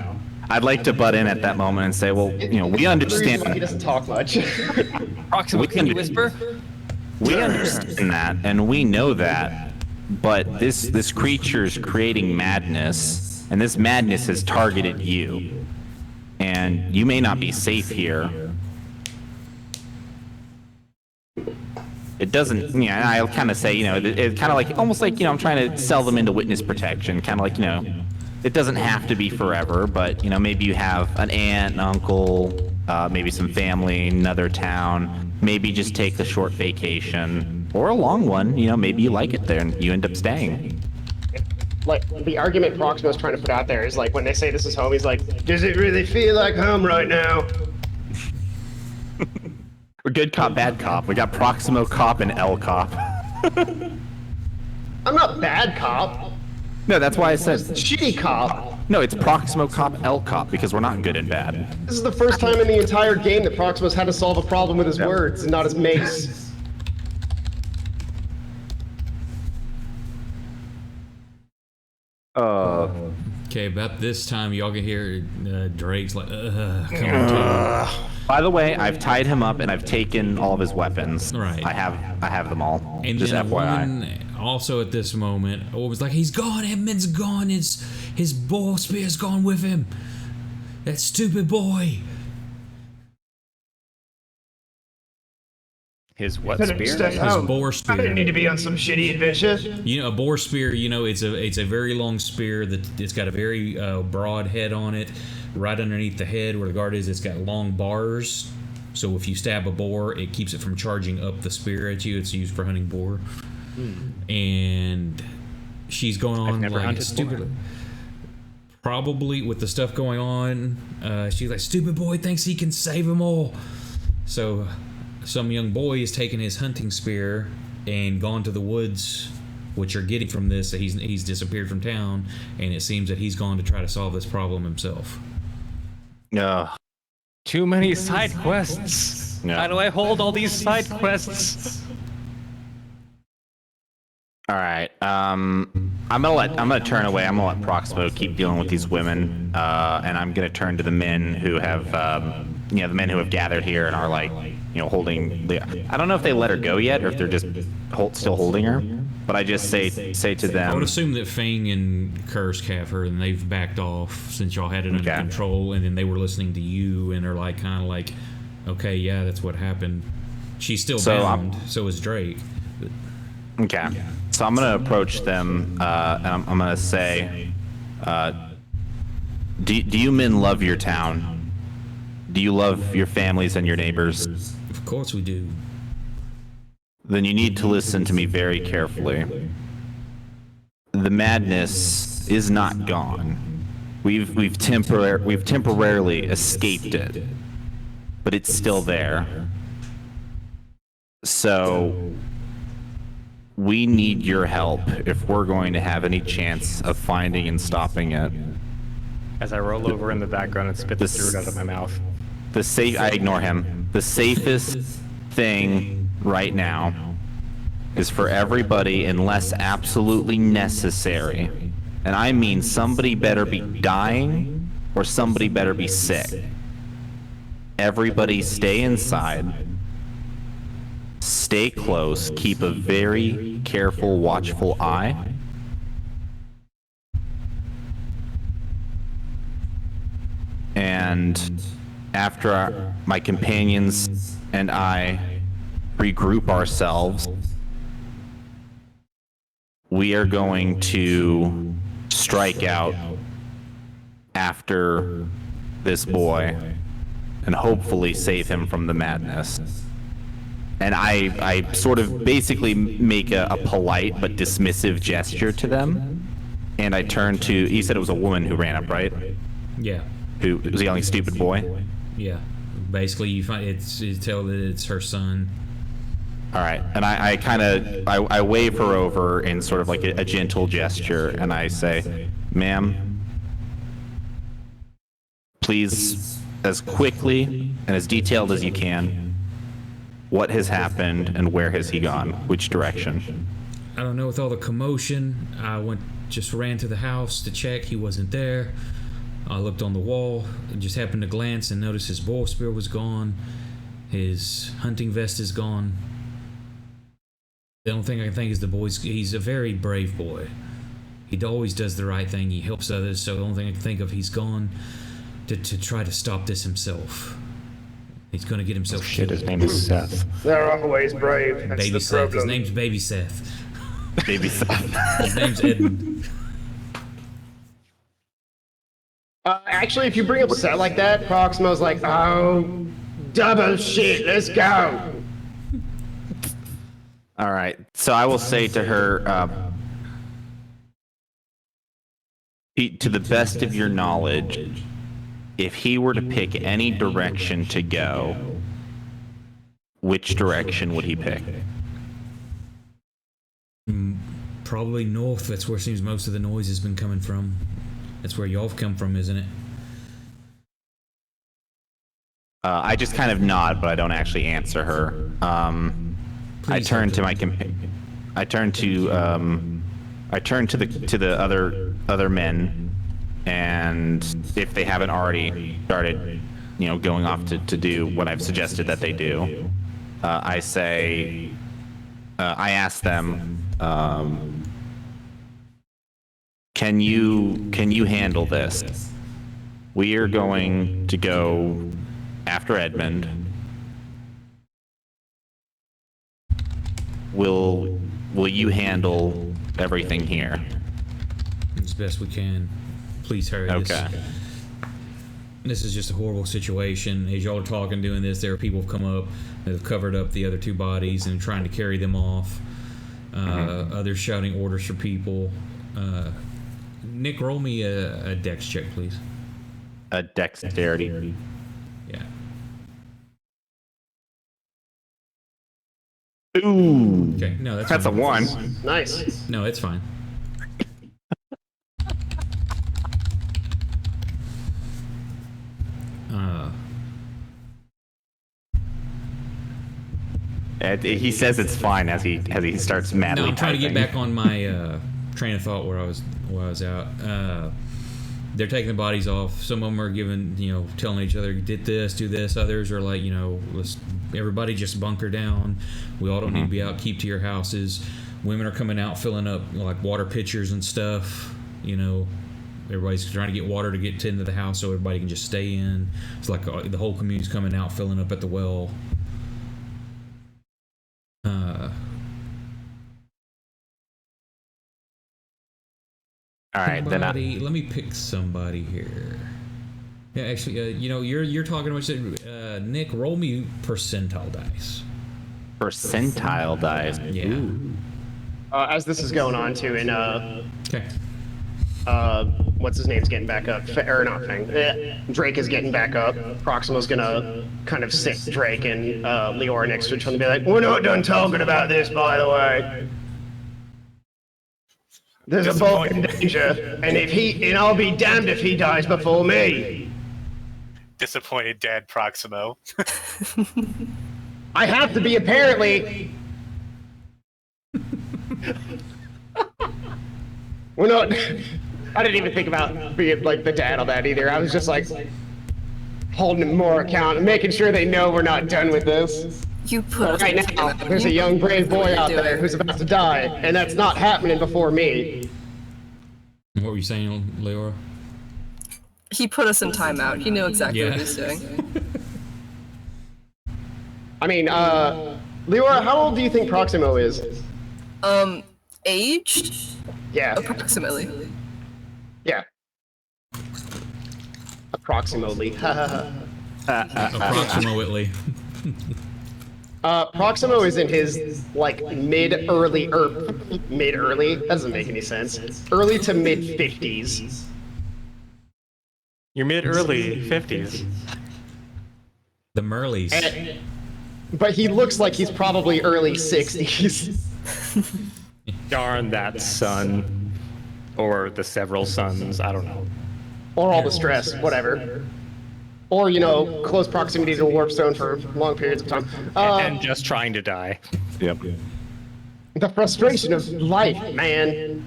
I'd like to butt in at that moment and say, well, you know, we understand. He doesn't talk much. Proximo, can you whisper? We understand that, and we know that, but this creature's creating madness, and this madness has targeted you, and you may not be safe here. It doesn't, you know, I'll kind of say, you know, it's kind of like, almost like, you know, I'm trying to sell them into witness protection, kind of like, you know, it doesn't have to be forever, but, you know, maybe you have an aunt, an uncle, maybe some family, another town, maybe just take a short vacation, or a long one, you know, maybe you like it there and you end up staying. Like, the argument Proximo's trying to put out there is like, when they say this is home, he's like, does it really feel like home right now? We're good cop, bad cop. We got Proximo cop and L cop. I'm not bad cop. No, that's why I said, Shitty cop. no, it's Proximo cop, L cop, because we're not good and bad. This is the first time in the entire game that Proximo's had to solve a problem with his words and not his mace. Okay, about this time, y'all can hear Drake's like, coming to. By the way, I've tied him up and I've taken all of his weapons. Right. I have them all. And Just then a FYI. woman also at this moment was like, he's gone, Edmund's gone, his bow spear's gone with him. That stupid boy. His what Couldn't spear? stay His home. boar I didn't spear. need to be on some shitty adventure. You know, a boar spear, you know, it's a very long spear that it's got a very broad head on it. Right underneath the head where the guard is, it's got long bars. So if you stab a boar, it keeps it from charging up the spear at you. It's used for hunting boar. And she's going on never like hunted stupid. Probably with the stuff going on, she's like, stupid boy thinks he can save them all. So some young boy is taking his hunting spear and gone to the woods, which are getting from this that he's disappeared from town, and it seems that he's gone to try to solve this problem himself. Too many side quests. No. How do I hold all these side quests? All right. I'm gonna turn away. I'm gonna let Proximo keep dealing with these women, and I'm gonna turn to the men who have, the men who have gathered here and are like, holding. I don't know if they let her go yet or if they're just still holding her. But I just say to them. I would assume that Fang and Kursk have her, and they've backed off since y'all had it under control, and then they were listening to you, and they're like, kind of like, okay, yeah, that's what happened. She's still bound. So is Drake. Okay. So I'm gonna approach them, and I'm gonna say, do you men love your town? Do you love your families and your neighbors? Of course we do. Then you need to listen to me very carefully. The madness is not gone. We've temporarily escaped it, but it's still there. So we need your help if we're going to have any chance of finding and stopping it. As I roll over in the background and spit the dirt out of my mouth. I ignore him. The safest thing right now is for everybody, unless absolutely necessary. And I mean somebody better be dying or somebody better be sick. Everybody stay inside. Stay close. Keep a very careful, watchful eye. And after my companions and I regroup ourselves, we are going to strike out after this boy and hopefully save him from the madness. And I sort of basically make a polite but dismissive gesture to them. And I turn to, you said it was a woman who ran up, right? Yeah. Who was a young stupid boy? Yeah. Basically, you tell that it's her son. All right. And I kind of, I wave her over in sort of like a gentle gesture. And I say, ma'am, please, as quickly and as detailed as you can, what has happened and where has he gone? Which direction? I don't know. With all the commotion, I just ran to the house to check. He wasn't there. I looked on the wall and just happened to glance and notice his bow spear was gone. His hunting vest is gone. The only thing I can think is he's a very brave boy. He always does the right thing. He helps others. So the only thing I can think of, he's gone to try to stop this himself. He's going to get himself Shit, killed. his name is Seth. They're always brave. That's Baby the Seth. problem. His name's Baby Seth. Baby Seth. His name's Edmund. Actually, if you bring up a set like that, Proximo's like, oh, double shit, let's go. All right. So I will say to her, Pete, to the best of your knowledge, if he were to pick any direction to go, which direction would he pick? Probably north. That's where it seems most of the noise has been coming from. That's where y'all have come from, isn't it? I just kind of nod, but I don't actually answer her. I turn to my I turn to the other men, and if they haven't already started, going off to do what I've suggested that they do, I say, I ask them, can you handle this? We are going to go after Edmund. Will you handle everything here? As best we can. Please hurry. Okay. This is just a horrible situation. As y'all are talking, doing this, there are people who've come up that have covered up the other two bodies and trying to carry them off. Others shouting orders for people. Nick, roll me a dex check, please. A dexterity. Yeah. Ooh. Okay. No, that's That's a fine. 1. Nice. No, it's fine. He says it's fine as he starts madly No, I'm trying to get typing. back on my train of thought where I was out. They're taking the bodies off. Some of them are telling each other, did this, do this. Others are like, let's everybody just bunker down. We all don't need to be out. Keep to your houses. Women are coming out filling up like water pitchers and stuff. Everybody's trying to get water to get into the house so everybody can just stay in. It's like the whole community's coming out filling up at the well. All right, then let me pick somebody here. Yeah, actually, you're talking about Nick. Roll me percentile dice. percentile dice. Yeah. Ooh. As this is going on too, and Okay. what's his name's getting back up, or not Fang. Drake is getting back up. Proximo's gonna kind of sit Drake and Leora next to each other and be like, "We're not done talking about this, by the way. There's a boy in danger, and I'll be damned if he dies before me. Disappointed Dad Proximo. I have to be, apparently." We're not. I didn't even think about being like the dad on that either. I was just like holding more account and making sure they know we're not done with this. You put Right now, there's a young brave boy out there who's about to die, and that's not happening before me. What were you saying, Leora? He put us in timeout. He knew exactly Yeah. what he was doing. I mean, Leora, how old do you think Proximo is? Aged? Yeah. Approximately. Yeah. Approximately. Approximately. Proximo is in his, like, mid-early. That doesn't make any sense. Early to mid-50s. You're mid-early 50s. The Merleys. But he looks like he's probably early 60s. Darn that son. Or the several sons, I don't know. Or all the stress, whatever. Or, you know, close proximity to a warp stone for long periods of time. And just trying to die. Yep. The frustration of life, man.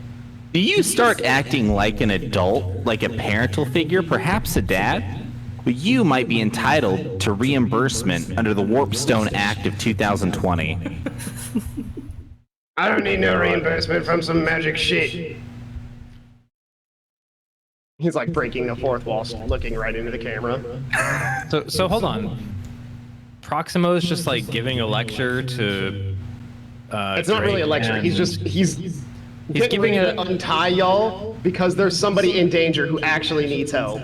Do you start acting like an adult, like a parental figure, perhaps a dad? But you might be entitled to reimbursement under the Warpstone Act of 2020. I don't need no reimbursement from some magic shit. He's like breaking the fourth wall, looking right into the camera. So hold on. Proximo's just like giving a lecture to. It's not really a lecture. and- He's getting ready to untie y'all because there's somebody in danger who actually needs help.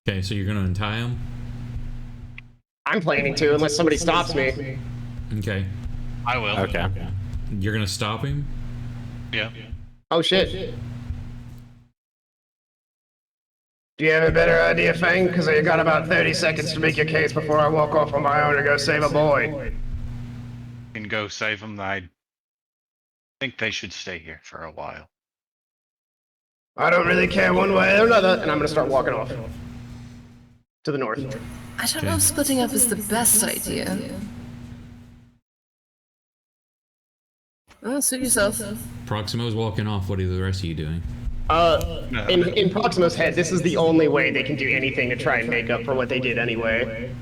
Okay, so you're gonna untie him? I'm planning to, unless somebody stops me. Okay. I will. Okay. You're gonna stop him? Yeah. Oh shit. Do you have a better idea, Fang? Because you got about 30 seconds to make your case before I walk off on my own to go save a boy. Can go save them. I think they should stay here for a while. I don't really care one way or another, and I'm gonna start walking off. To the north. I don't know if splitting up is the best idea. Oh, suit yourself. Proximo's walking off. What are the rest of you doing? In Proximo's head, this is the only way they can do anything to try and make up for what they did anyway.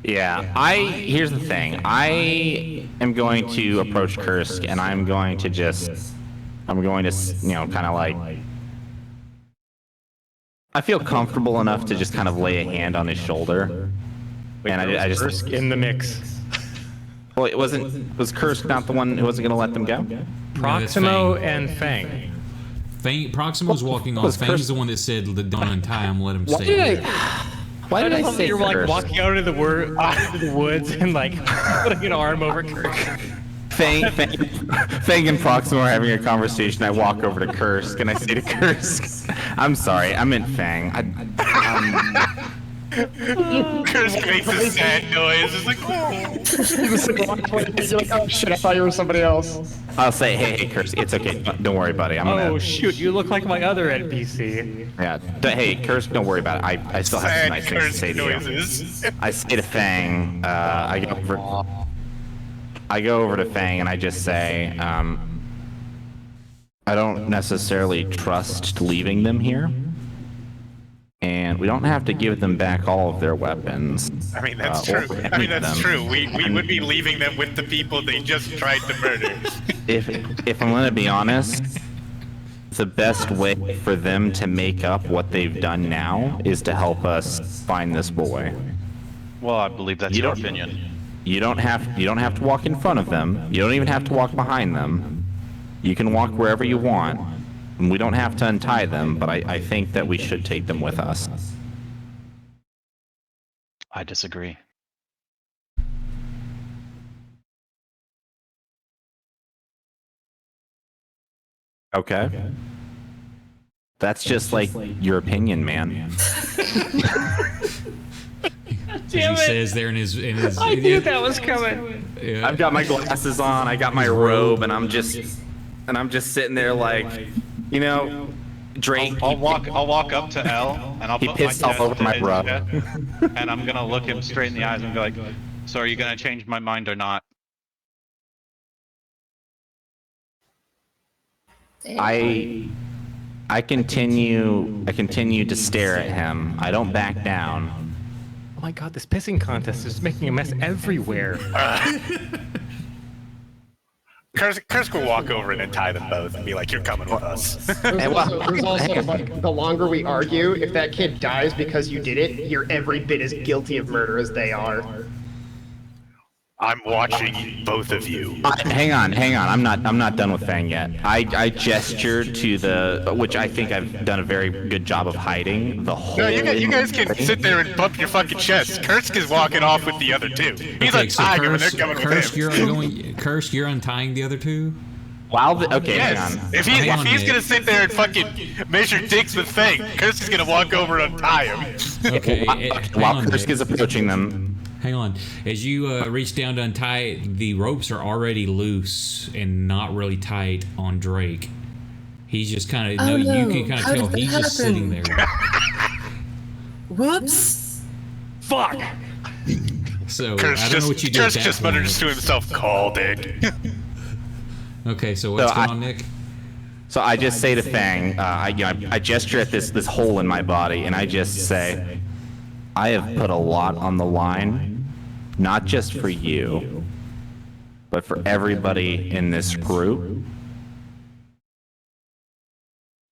Yeah, here's the thing. I am going to approach Kursk, and I'm going to, you know, kind of like, I feel comfortable enough to just kind of lay a hand on his shoulder. And I just, Kursk in the mix. well, was Kursk not the one who wasn't going to let them go? Proximo Fang. and Fang. Proximo's walking off. was Fang's the one that said, "Don't untie him. Let him Why stay." did here." Why did I love that say you're like Kursk? walking out into the woods and like putting an arm over Kirk. Fang and Proximo are having a conversation. I walk over to Kursk and I say to Kursk, "I'm sorry, I meant Fang." Kursk makes a sad noise. It's like, oh. You're like, oh shit, I thought you were somebody else. I'll say, "Hey, Kursk, it's okay. Don't worry, buddy. I'm gonna." Oh shoot, you look like my other NPC. Yeah. Hey, Kursk, don't worry about it. I still have some Sad nice things to say to you. noises. I say to Fang, I go over to Fang and I just say, I don't necessarily trust leaving them here. And we don't have to give them back all of their weapons. I mean, that's or true. I any mean, of that's them. true. We would be leaving them with the people they just tried to murder. If I'm gonna be honest, the best way for them to make up what they've done now is to help us find this boy. Well, I believe that's You your don't- opinion. You don't have to walk in front of them. You don't even have to walk behind them. You can walk wherever you want. And we don't have to untie them, but I think that we should take them with us. I disagree. Okay. That's just like your opinion, man. As he says there in his I knew that was coming. yeah. I've got my glasses on, I got my robe, and I'm just sitting there like, you know, Drake. I'll walk up to L and I'll He put my pissed all chest over to my his bra. chest, and I'm gonna look him straight in the eyes and be like, "So are you gonna change my mind or not?" I continue to stare at him. I don't back down. Oh my god, this pissing contest is making a mess everywhere. Kursk will walk over and untie them both and be like, "You're coming with us." There's also like, the longer we argue, if that kid dies because you did it, you're every bit as guilty of murder as they are. I'm watching both of you. Hang on. I'm not done with Fang yet. I gestured to the, which I think I've done a very good job of hiding, the hole. No, you guys can sit there and bump your fucking chest. Kursk is walking off with the other two. He's untying them and they're coming with him. Kursk, you're untying the other two? Okay, Yes. hang on. If he's gonna sit there and fucking measure dicks with Fang, Kursk is gonna walk over and untie him. Okay. While Kursk is approaching them. Hang on. As you reach down to untie it, the ropes are already loose and not really tight on Drake. He's just kind of, you can kind of tell he's just sitting there. Whoops. Fuck. So, I don't know what you did. Kursk just mutters to himself, "Called it." Okay, so what's going on, Nick? So I just say to Fang, I gesture at this hole in my body, and I just say, I have put a lot on the line, not just for you, but for everybody in this group.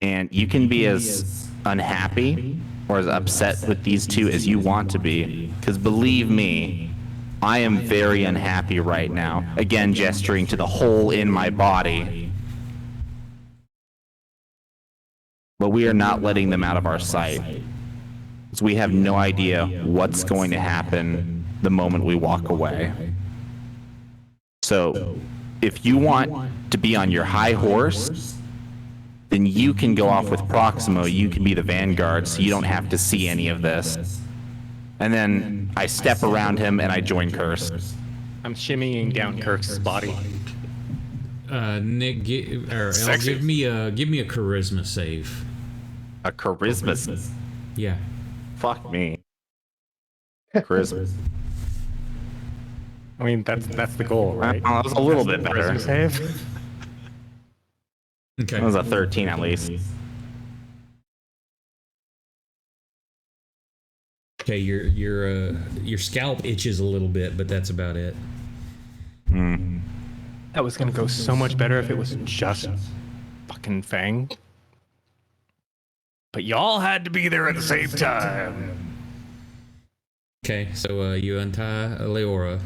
And you can be as unhappy or as upset with these two as you want to be, because believe me, I am very unhappy right now. Again, gesturing to the hole in my body. But we are not letting them out of our sight. So we have no idea what's going to happen the moment we walk away. So if you want to be on your high horse, then you can go off with Proximo. You can be the vanguard, so you don't have to see any of this. And then I step around him and I join Kursk. I'm shimmying down Kursk's body. Nick, Elle, give me a charisma save. A charisma? Yeah. Fuck me. Charisma. I mean, that's the goal, right? That was a little bit better. Charisma save. Okay. That was a 13 at least. Okay, your scalp itches a little bit, but that's about it. That was gonna go so much better if it was just fucking Fang. But y'all had to be there at the same time. Okay, so you untie Leora.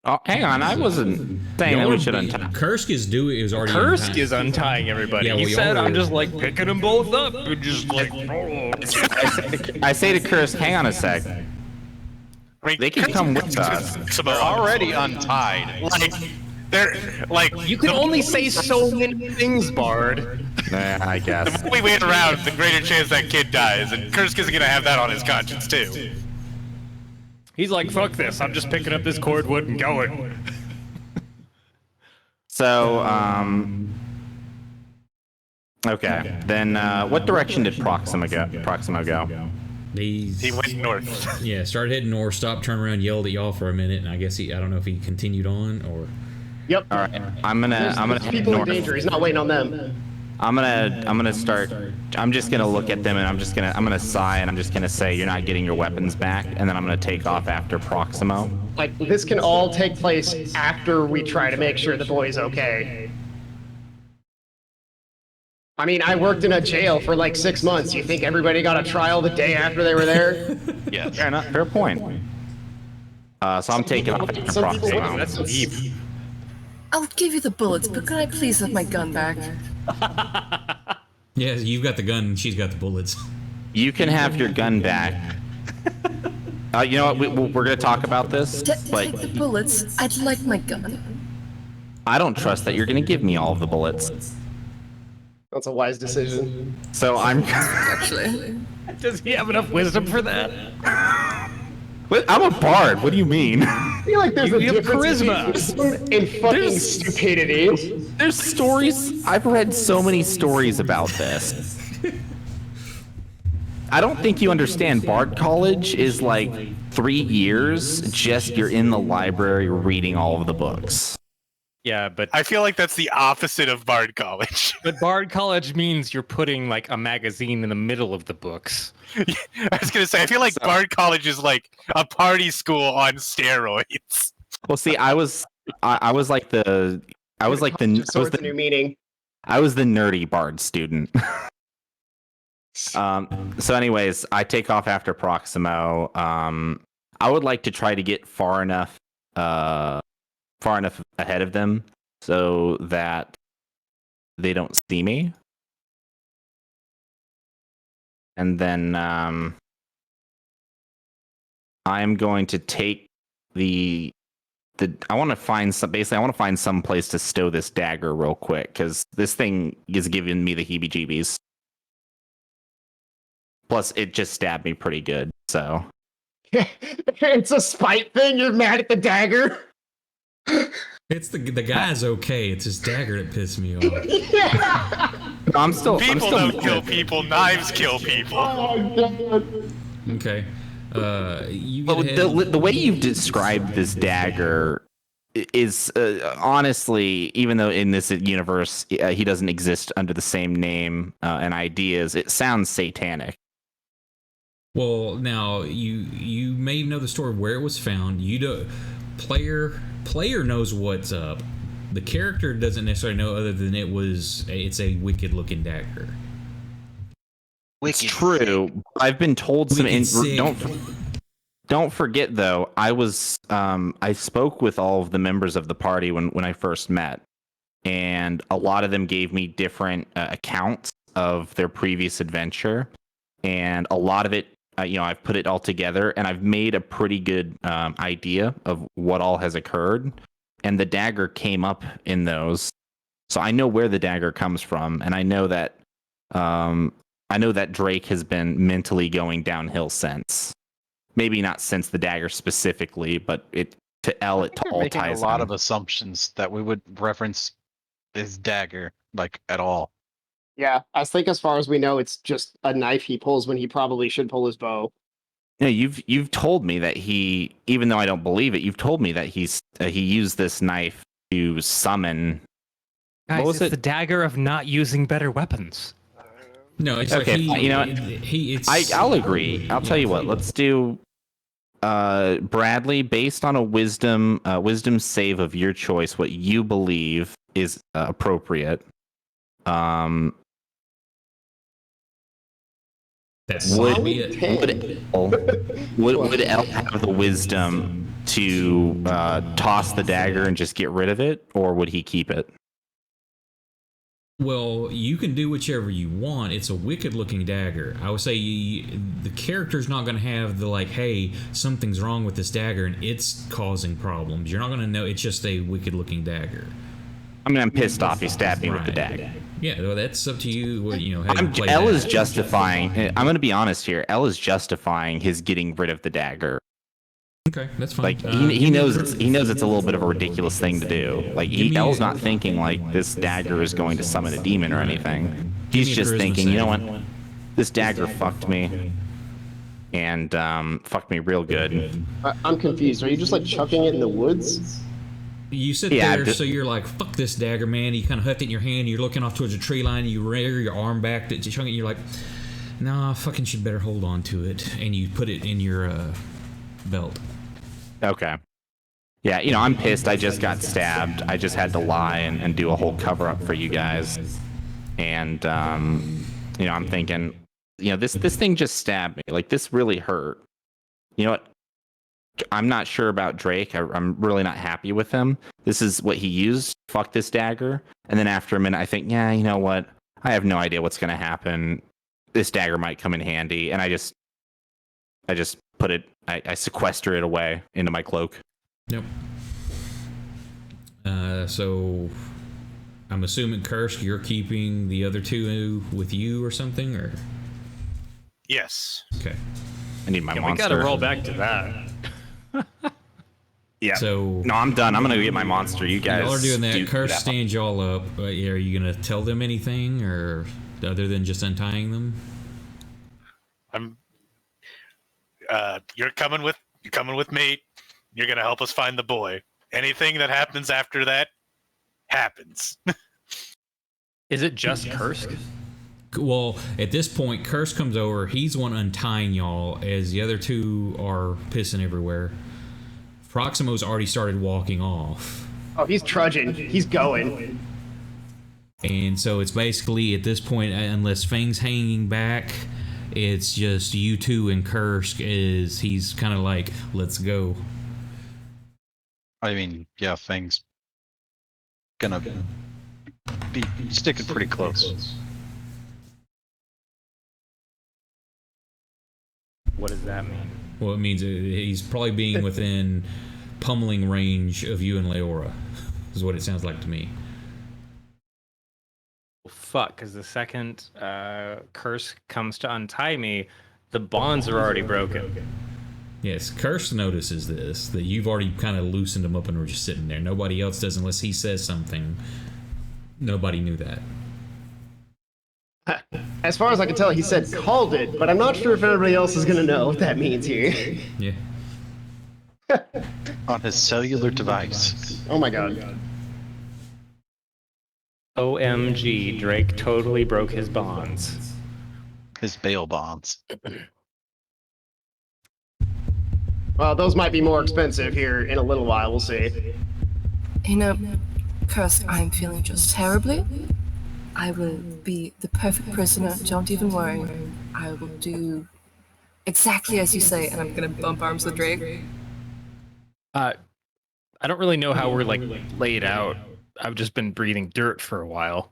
Oh, hang on, I wasn't saying that we should untie. Kursk is already Kursk untying. is untying everybody. Yeah, He we said, all "I'm were. just like picking them both up and just like." I say to Kursk, hang on a sec. They can come with us. They're already untied. Like, they're like. You can only say so many things, Bard. Nah, I guess. The more we wait around, the greater chance that kid dies, and Kursk is gonna have that on his conscience too. He's like, "Fuck this! I'm just picking up this cordwood and going." So, okay. Then, what direction did Proximo go? He went north. Yeah, started heading north, stopped, turned around, yelled at y'all for a minute, and I guess I don't know if he continued on or. Yep. All right, I'm gonna There's head people north. in danger. He's not waiting on them. I'm gonna start. I'm just gonna look at them and I'm gonna sigh and I'm just gonna say, "You're not getting your weapons back," and then I'm gonna take off after Proximo. Like, this can all take place after we try to make sure the boy's okay. I mean, I worked in a jail for like 6 months. You think everybody got a trial the day after they were there? Yes. Fair enough. Fair point. So I'm taking off after some people- Proximo. That's deep. I'll give you the bullets, but can I please have my gun back? Yeah, you've got the gun, she's got the bullets. You can have your gun back. You know what? We're gonna talk about this, but Take the bullets. I'd like my gun. I don't trust that you're gonna give me all of the bullets. That's a wise decision. So I'm. Actually, Does he have enough wisdom for that? I'm a bard. What do you mean? I feel like there's a You have difference charisma. between wisdom and fucking stupidity. There's stories. I've read so many stories about this. I don't think you understand. Bard College is like 3 years. Just you're in the library reading all of the books. Yeah, but I feel like that's the opposite of Bard College. But Bard College means you're putting like a magazine in the middle of the books. I was gonna say, I feel like Bard College is like a party school on steroids. Well, see, I was like the I was like Swords a new meaning. I was the nerdy bard student. So anyways, I take off after Proximo. I would like to try to get far enough ahead of them so that they don't see me. And then I'm going to take I want to find some place to stow this dagger real quick, because this thing is giving me the heebie-jeebies. Plus, it just stabbed me pretty good, so. It's a spite thing. You're mad at the dagger. It's the guy's okay. It's his dagger that pissed me off. Yeah. I'm still don't kill people. Knives kill people. Oh, God. Okay. You Well, get ahead. the way you've described this dagger is honestly, even though in this universe he doesn't exist under the same name and ideas, it sounds satanic. Well, now you may know the story of where it was found. You do player knows what's up. The character doesn't necessarily know, other than it's a wicked looking dagger. It's true. I've been told some. Don't forget though. I spoke with all of the members of the party when I first met, and a lot of them gave me different accounts of their previous adventure, and a lot of it, I've put it all together, and I've made a pretty good idea of what all has occurred, and the dagger came up in those, so I know where the dagger comes from, and I know that Drake has been mentally going downhill since. Maybe not since the dagger specifically, but it all Making ties a lot in. of assumptions that we would reference his dagger like at all. Yeah, I think as far as we know, it's just a knife he pulls when he probably should pull his bow. No, you've told me that he, even though I don't believe it, you've told me that he used this knife to summon. Guys, What was it's it? the dagger of not using better weapons. No, it's Okay, like you know what? it's. I'll agree. I'll tell you what. Let's do Bradley, based on a wisdom save of your choice, what you believe is appropriate. That's Would it. would Elle have the wisdom to toss the dagger and just get rid of it, or would he keep it? Well, you can do whichever you want. It's a wicked-looking dagger. I would say the character's not going to have the hey, something's wrong with this dagger and it's causing problems. You're not going to know. It's just a wicked-looking dagger. I mean, I'm pissed off. He stabbed me with the dagger. Yeah, well, that's up to you. How you play Elle that. is justifying. I'm going to be honest here. Elle is justifying his getting rid of the dagger. Okay, that's fine. Like he knows it's a little bit of a ridiculous thing to do. Like Elle's not thinking like this dagger is going to summon a demon or anything. He's just thinking, you know what, this dagger fucked me, and fucked me real good. I'm confused. Are you just chucking it in the woods? You sit there, so you're like, fuck this dagger, man. You kind of heft it in your hand. You're looking off towards a tree line. You rear your arm back to chunk it. You're like, nah, fucking should better hold on to it. And you put it in your belt. Okay. Yeah, I'm pissed. I just got stabbed. I just had to lie and do a whole cover up for you guys. And I'm thinking, this thing just stabbed me. Like, this really hurt. You know what? I'm not sure about Drake. I'm really not happy with him. This is what he used. Fuck this dagger. And then after a minute, I think, yeah, you know what? I have no idea what's going to happen. This dagger might come in handy. And I just put it, I sequester it away into my cloak. Yep. So I'm assuming, Kursk, you're keeping the other two with you or something, or? Yes. Okay. I need my monster. We gotta roll back to that. Yeah. So no, I'm done. I'm gonna go get my monster. You guys. Y'all are doing that. Kursk that. stands y'all up. Are you gonna tell them anything, or other than just untying them? You're coming with me. You're gonna help us find the boy. Anything that happens after that happens. Is it just Kursk? Well, at this point, Kursk comes over. He's the one untying y'all as the other two are pissing everywhere. Proximo's already started walking off. Oh, he's trudging. He's going. And so it's basically at this point, unless Fang's hanging back, it's just you two and Kursk. He's kind of like, let's go. I mean, yeah, Fang's gonna be sticking pretty close. What does that mean? Well, it means he's probably being within pummeling range of you and Leora, is what it sounds like to me. Well, fuck, because the second Curse comes to untie me, the bonds are already broken. Yes, Kursk notices this, that you've already kind of loosened him up and we're just sitting there. Nobody else does unless he says something. Nobody knew that. As far as I can tell, he said called it, but I'm not sure if everybody else is going to know what that means here. Yeah. On his cellular device. Oh my god. OMG, Drake totally broke his bonds. His bail bonds. Well, those might be more expensive here in a little while, we'll see. You know, Kursk, I'm feeling just terribly. I will be the perfect prisoner, don't even worry. I will do exactly as you say, and I'm gonna bump arms with Drake. I don't really know how we're like laid out. I've just been breathing dirt for a while.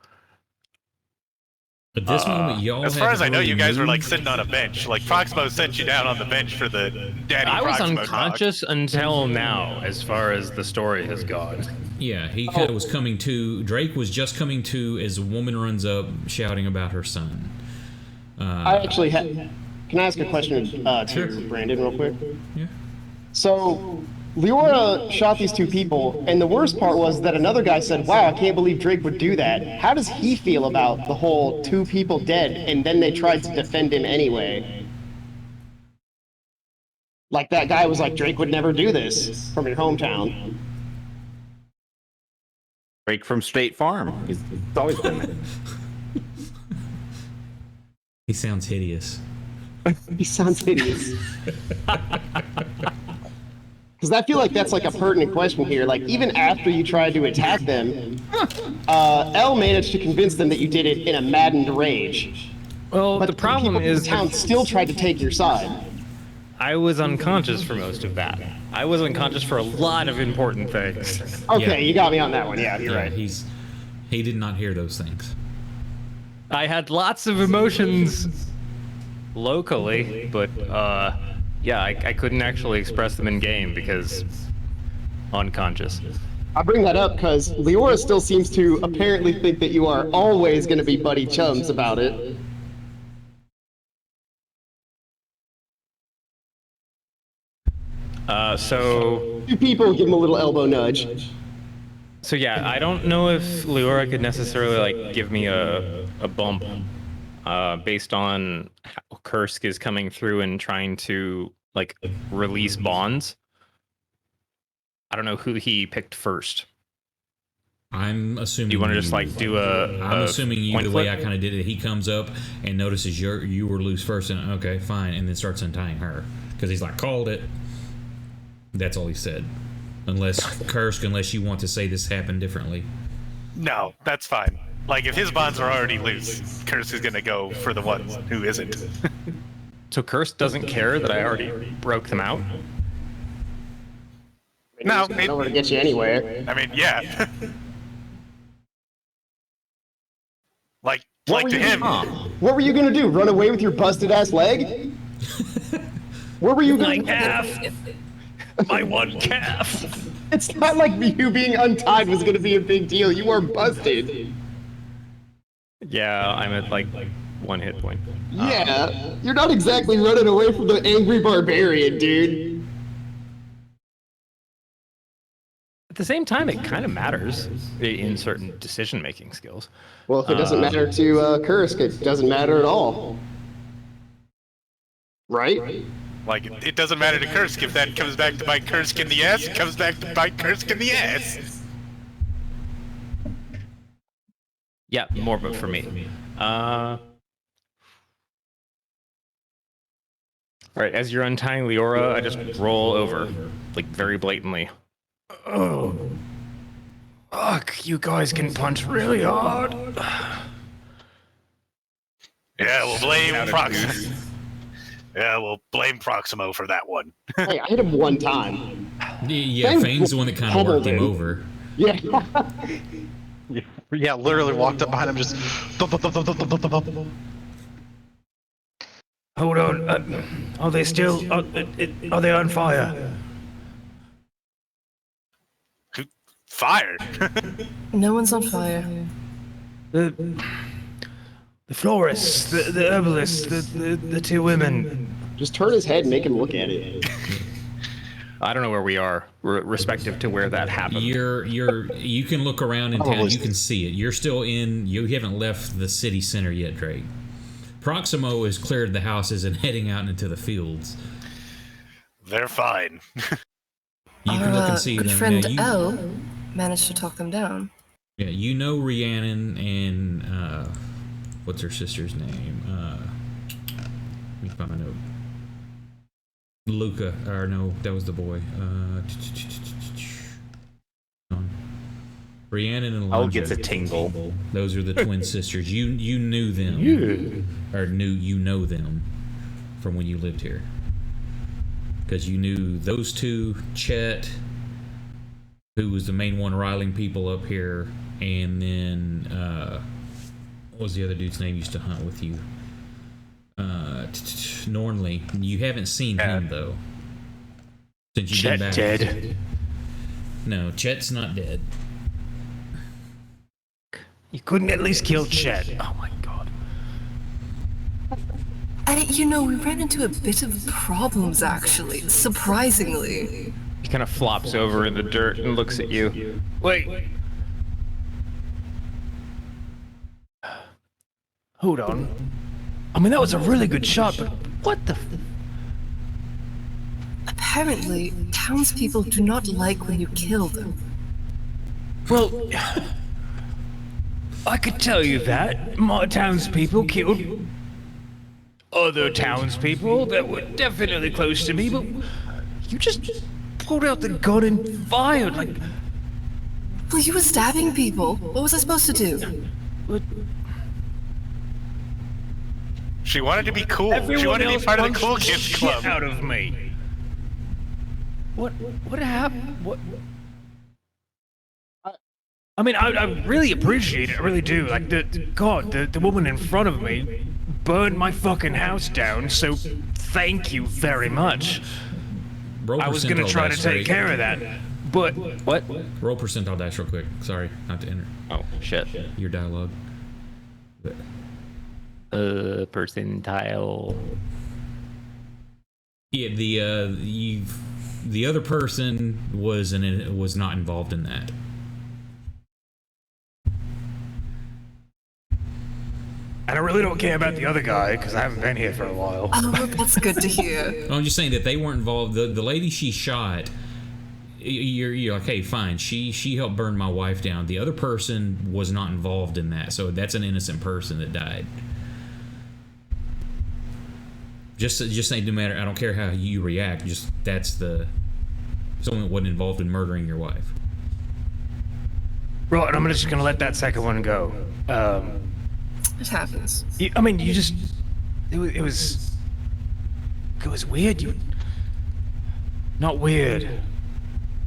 At this moment, y'all As far as I know, haven't you really guys were like moved. sitting on a bench. Like Proximo sent you down on the bench for the Daddy I was Proximo unconscious until now, as far as the story has gone. Yeah, he was coming to. Drake was just coming to as a woman runs up shouting about her son. I actually had. Can I ask a question Sure. to Brandon real quick? Yeah. So, Leora shot these two people, and the worst part was that another guy said, wow, I can't believe Drake would do that. How does he feel about the whole two people dead, and then they tried to defend him anyway? Like, that guy was like, Drake would never do this from your hometown. Drake from State Farm. He's always been there. He sounds hideous. He sounds hideous. Because I feel like that's like a pertinent question here. Like, even after you tried to attack them, Elle managed to convince them that you did it in a maddened rage. Well, But the problem people in is the town still tried to take your side. I was unconscious for most of that. I was unconscious for a lot of important things. Okay, Yeah. you got me on that one. Yeah, you're right. He did not hear those things. I had lots of emotions locally, but yeah, I couldn't actually express them in game because unconscious. I bring that up because Leora still seems to apparently think that you are always going to be buddy chums about it. So Two people give him a little elbow nudge. So yeah, I don't know if Leora could necessarily like give me a bump based on how Kursk is coming through and trying to like release bonds. I don't know who he picked first. I'm assuming. Do you want to just like do I'm assuming you point the way I flip? kind of did it. He comes up and notices you were loose first, and okay, fine, and then starts untying her because he's like called it. That's all he said. Unless Kursk, unless you want to say this happened differently. No, that's fine. Like, if his bonds are already loose, Kursk is gonna go for the one who isn't. So Kursk doesn't care that I already broke them out. No, I know where to get you anywhere. I mean, yeah. like What were to you- him. What were you going to do? Run away with your busted ass leg? What were you My going to calf! My one calf! It's not like you being untied was going to be a big deal. You are busted. Yeah, I'm at like 1 hit point. Yeah, you're not exactly running away from the angry barbarian, dude. At the same time, it kind of matters in certain decision-making skills. Well, if it doesn't matter to Kursk, it doesn't matter at all. Right? Like, it doesn't matter to Kursk if that comes back to bite Kursk in the ass, it comes back to bite Kursk in the ass. Yeah, more but for me. All right, as you're untying Leora, I just roll over, like very blatantly. Oh. Fuck, you guys can punch really hard. Yeah, we'll blame Out of Proximo. juice. Yeah, we'll blame Proximo for that one. Hey, I hit him one time. Yeah, Fang Fane's the one that kind of pummeled worked him him. over. Yeah. Yeah, literally walked up behind him, just. Hold on. Are they still? Are they on fire? Fire. No one's on fire. The florists, the herbalists, the two women. Just turn his head and make him look at it. I don't know where we are, respective to where that happened. You can look around in town. Probably. You can see it. You're still in. You haven't left the city center yet, Drake. Proximo has cleared the houses and heading out into the fields. They're fine. You can look and see good them. friend Now, you, Elle managed to talk them down. yeah, you know Rhiannon and what's her sister's name? Let me find my note. Luca, or no, that was the boy. Rhiannon and Oh, Alondra. gets a tingle. Those are the twin sisters. You knew them, or you know them from when you lived here, because you knew those two, Chet, who was the main one riling people up here, and then what was the other dude's name used to hunt with you? Nornley. You haven't seen him though since you've been back. Dead. No, Chet's not dead. You couldn't at least kill Chet. Oh my god. We ran into a bit of problems, actually. Surprisingly. He kind of flops over in the dirt and looks at you. Wait. Hold on. I mean, that was a really good shot, but what the? Apparently, townspeople do not like when you kill them. Well, I could tell you that. My townspeople killed other townspeople that were definitely close to me, but you just pulled out the gun and fired, like... Well, you were stabbing people. What was I supposed to do? But She wanted to be cool. She everyone wanted to be else part of the punched cool the kids shit club. out of me. What happened? What? I mean, I really appreciate it. I really do. Like, the woman in front of me burned my fucking house down, so thank you very much. Roll I was gonna percentile try to dice, take Drake. care of that, but... What? Roll percentile dice real quick. Sorry, not to enter Oh, shit. your dialogue. But Percentile... yeah, the other person was not involved in that. And I really don't care about the other guy, because I haven't been here for a while. Oh, that's good to hear. I'm just saying that they weren't involved. The lady she shot, you're like, hey, fine. She helped burn my wife down. The other person was not involved in that, so that's an innocent person that died. Just saying, no matter. I don't care how you react. Just that's someone that wasn't involved in murdering your wife. Right, I'm just gonna let that second one go. It happens. You just... It was weird. Not weird.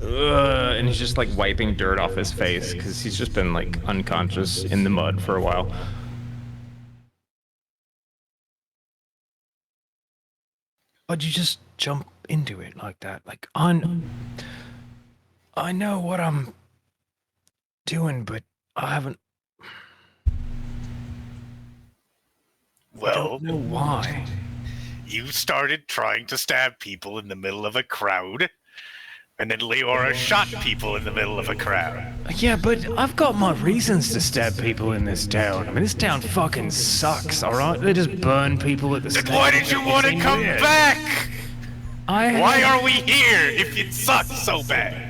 And he's just like wiping dirt off his face because he's just been like unconscious in the mud for a while. Why'd you just jump into it like that? Like, I know what I'm doing, but I haven't... I Well, don't know why. you started trying to stab people in the middle of a crowd, and then Leora shot people in the middle of a crowd. Yeah, but I've got my reasons to stab people in this town. I mean, this town fucking sucks, alright? They just burn people at the Then stake. why did you want to It's come weird. back? I Why are we here if it sucks so bad?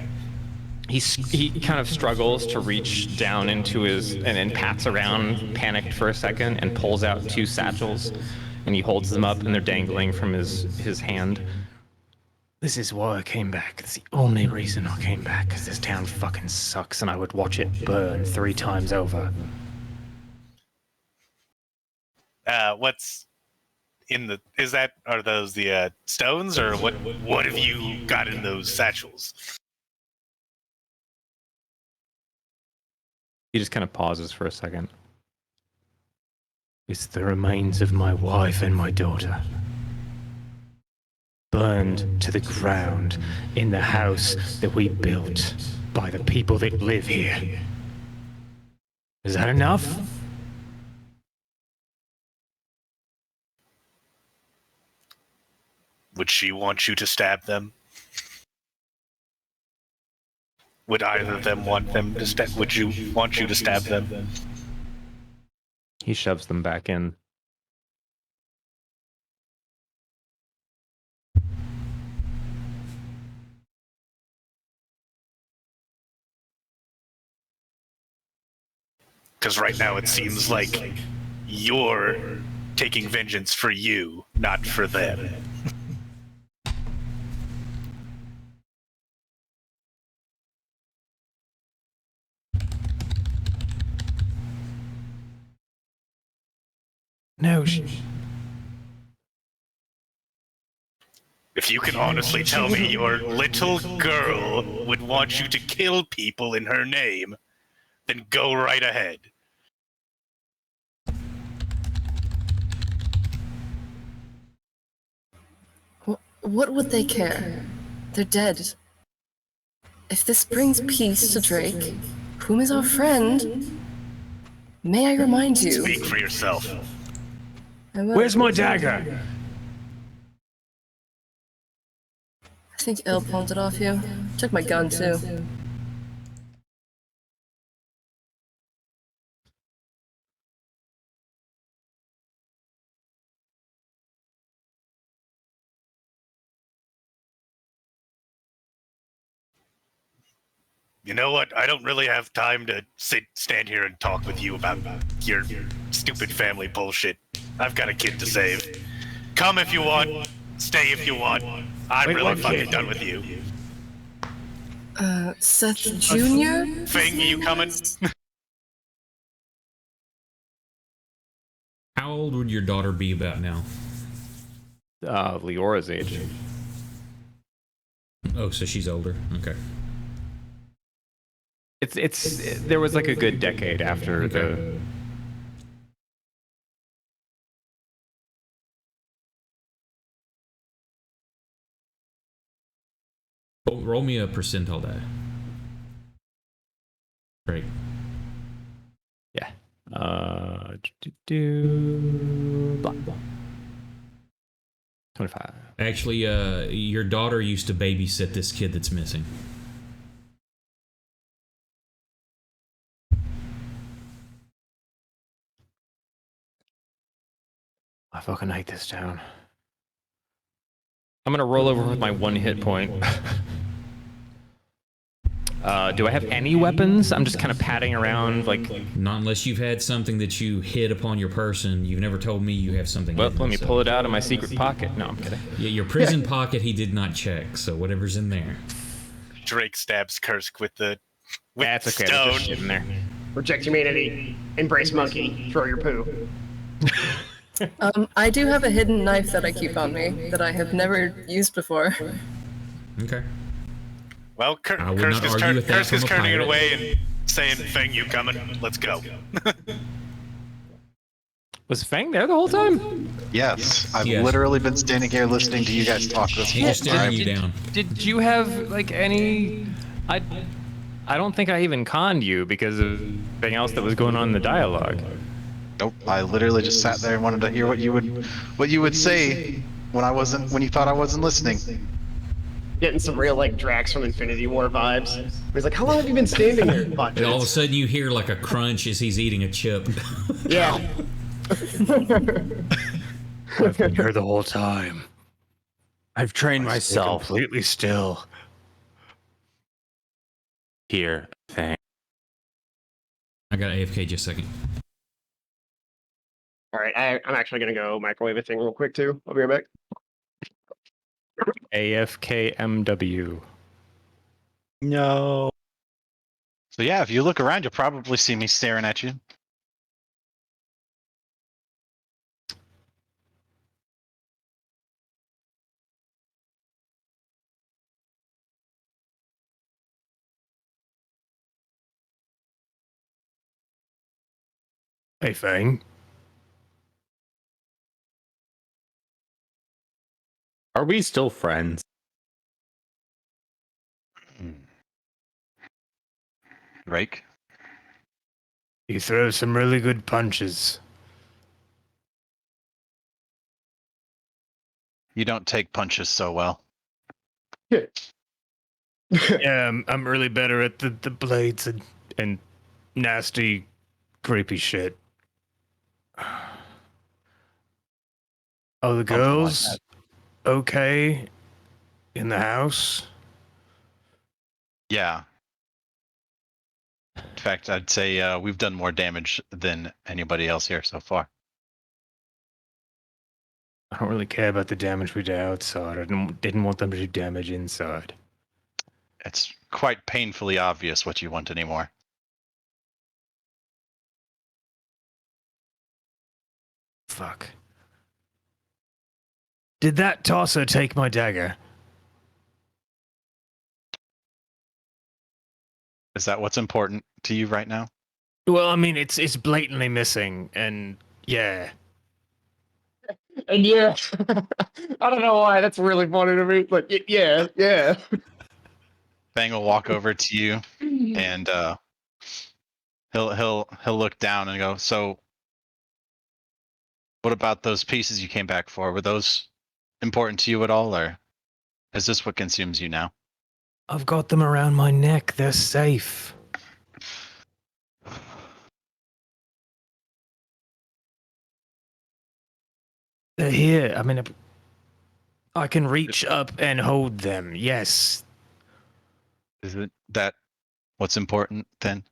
He kind of struggles to reach down into his, and then pats around, panicked for a second, and pulls out two satchels, and he holds them up, and they're dangling from his hand. This is why I came back. It's the only reason I came back, because this town fucking sucks and I would watch it burn 3 times over. What's in the? Are those the stones, or what have you got in those satchels? He just kind of pauses for a second. It's the remains of my wife and my daughter. Burned to the ground in the house that we built by the people that live here. Is that enough? Would she want you to stab them? Would either of them want them to stab? Would you want you to stab them? He shoves them back in. Because right now it seems like you're taking vengeance for you, not for them. No, If you can honestly tell me your little girl would want you to kill people in her name, then go right ahead. What would they care? They're dead. If this brings peace to Drake, whom is our friend, may I remind you... Speak for yourself. Where's my dagger? I think Il pawned it off you. Took my gun, too. You know what? I don't really have time to stand here and talk with you about your stupid family bullshit. I've got a kid to save. Come if you want. Stay if you want. I'm really fucking done with you. Seth Jr.? Fing, you coming? How old would your daughter be about now? Leora's age. Oh, so she's older. Okay. There was like a good decade after the... Roll me a percentile die. Great. Yeah. Blah, blah. 25. Actually, your daughter used to babysit this kid that's missing. I fucking hate this town. I'm gonna roll over with my 1 hit point. Do I have any weapons? I'm just kind of patting around, like... Not unless you've had something that you hid upon your person. You've never told me you have something. Well, hidden, let me so. pull it out of my secret pocket. No, I'm kidding. Yeah, your prison pocket he did not check, so whatever's in there. Drake stabs Kursk with the That's okay. stone. There's just shit in there. Reject humanity. Embrace monkey. Throw your poo. I do have a hidden knife that I keep on me that I have never used before. Okay. Well, I would not argue with that Kursk is from a turning it pirate. away and saying, Fang, you coming? Let's go. Was Fang there the whole time? Yes, I've Yes. literally been standing here listening to you guys talk this He whole was staring time. you down. Did you have, like, any... I don't think I even conned you because of anything else that was going on in the dialogue. Nope, I literally just sat there and wanted to hear what you would say when you thought I wasn't listening. Getting some real, like, Drax from Infinity War vibes. He's like, how long have you been standing here? 5 And all of a minutes. sudden you hear like a crunch as he's eating a chip. Yeah. I've been here the whole time. I've trained Stay myself completely still. here. Thing. I got AFK just a second. All right, I'm actually gonna go microwave a thing real quick too. I'll be right back. AFKMW. No. So yeah, if you look around, you'll probably see me staring at you. Hey, Fang. Are we still friends? Rake. You throw some really good punches. You don't take punches so well. Yeah, I'm really better at the blades and nasty, creepy shit. Oh, the Something like girls okay in the house? Yeah. In fact, I'd say we've done more damage than anybody else here so far. I don't really care about the damage we did outside. I didn't want them to do damage inside. It's quite painfully obvious what you want anymore. Fuck. Did that tosser take my dagger? Is that what's important to you right now? Well, I mean, it's blatantly missing, and yeah. And yeah, I don't know why. That's really funny to me. Like, yeah. Fang will walk over to you and he'll look down and go, so what about those pieces you came back for? Were those important to you at all, or is this what consumes you now? I've got them around my neck. They're safe. They're here. I mean, I can reach up and hold them. Yes. Is it that what's important then?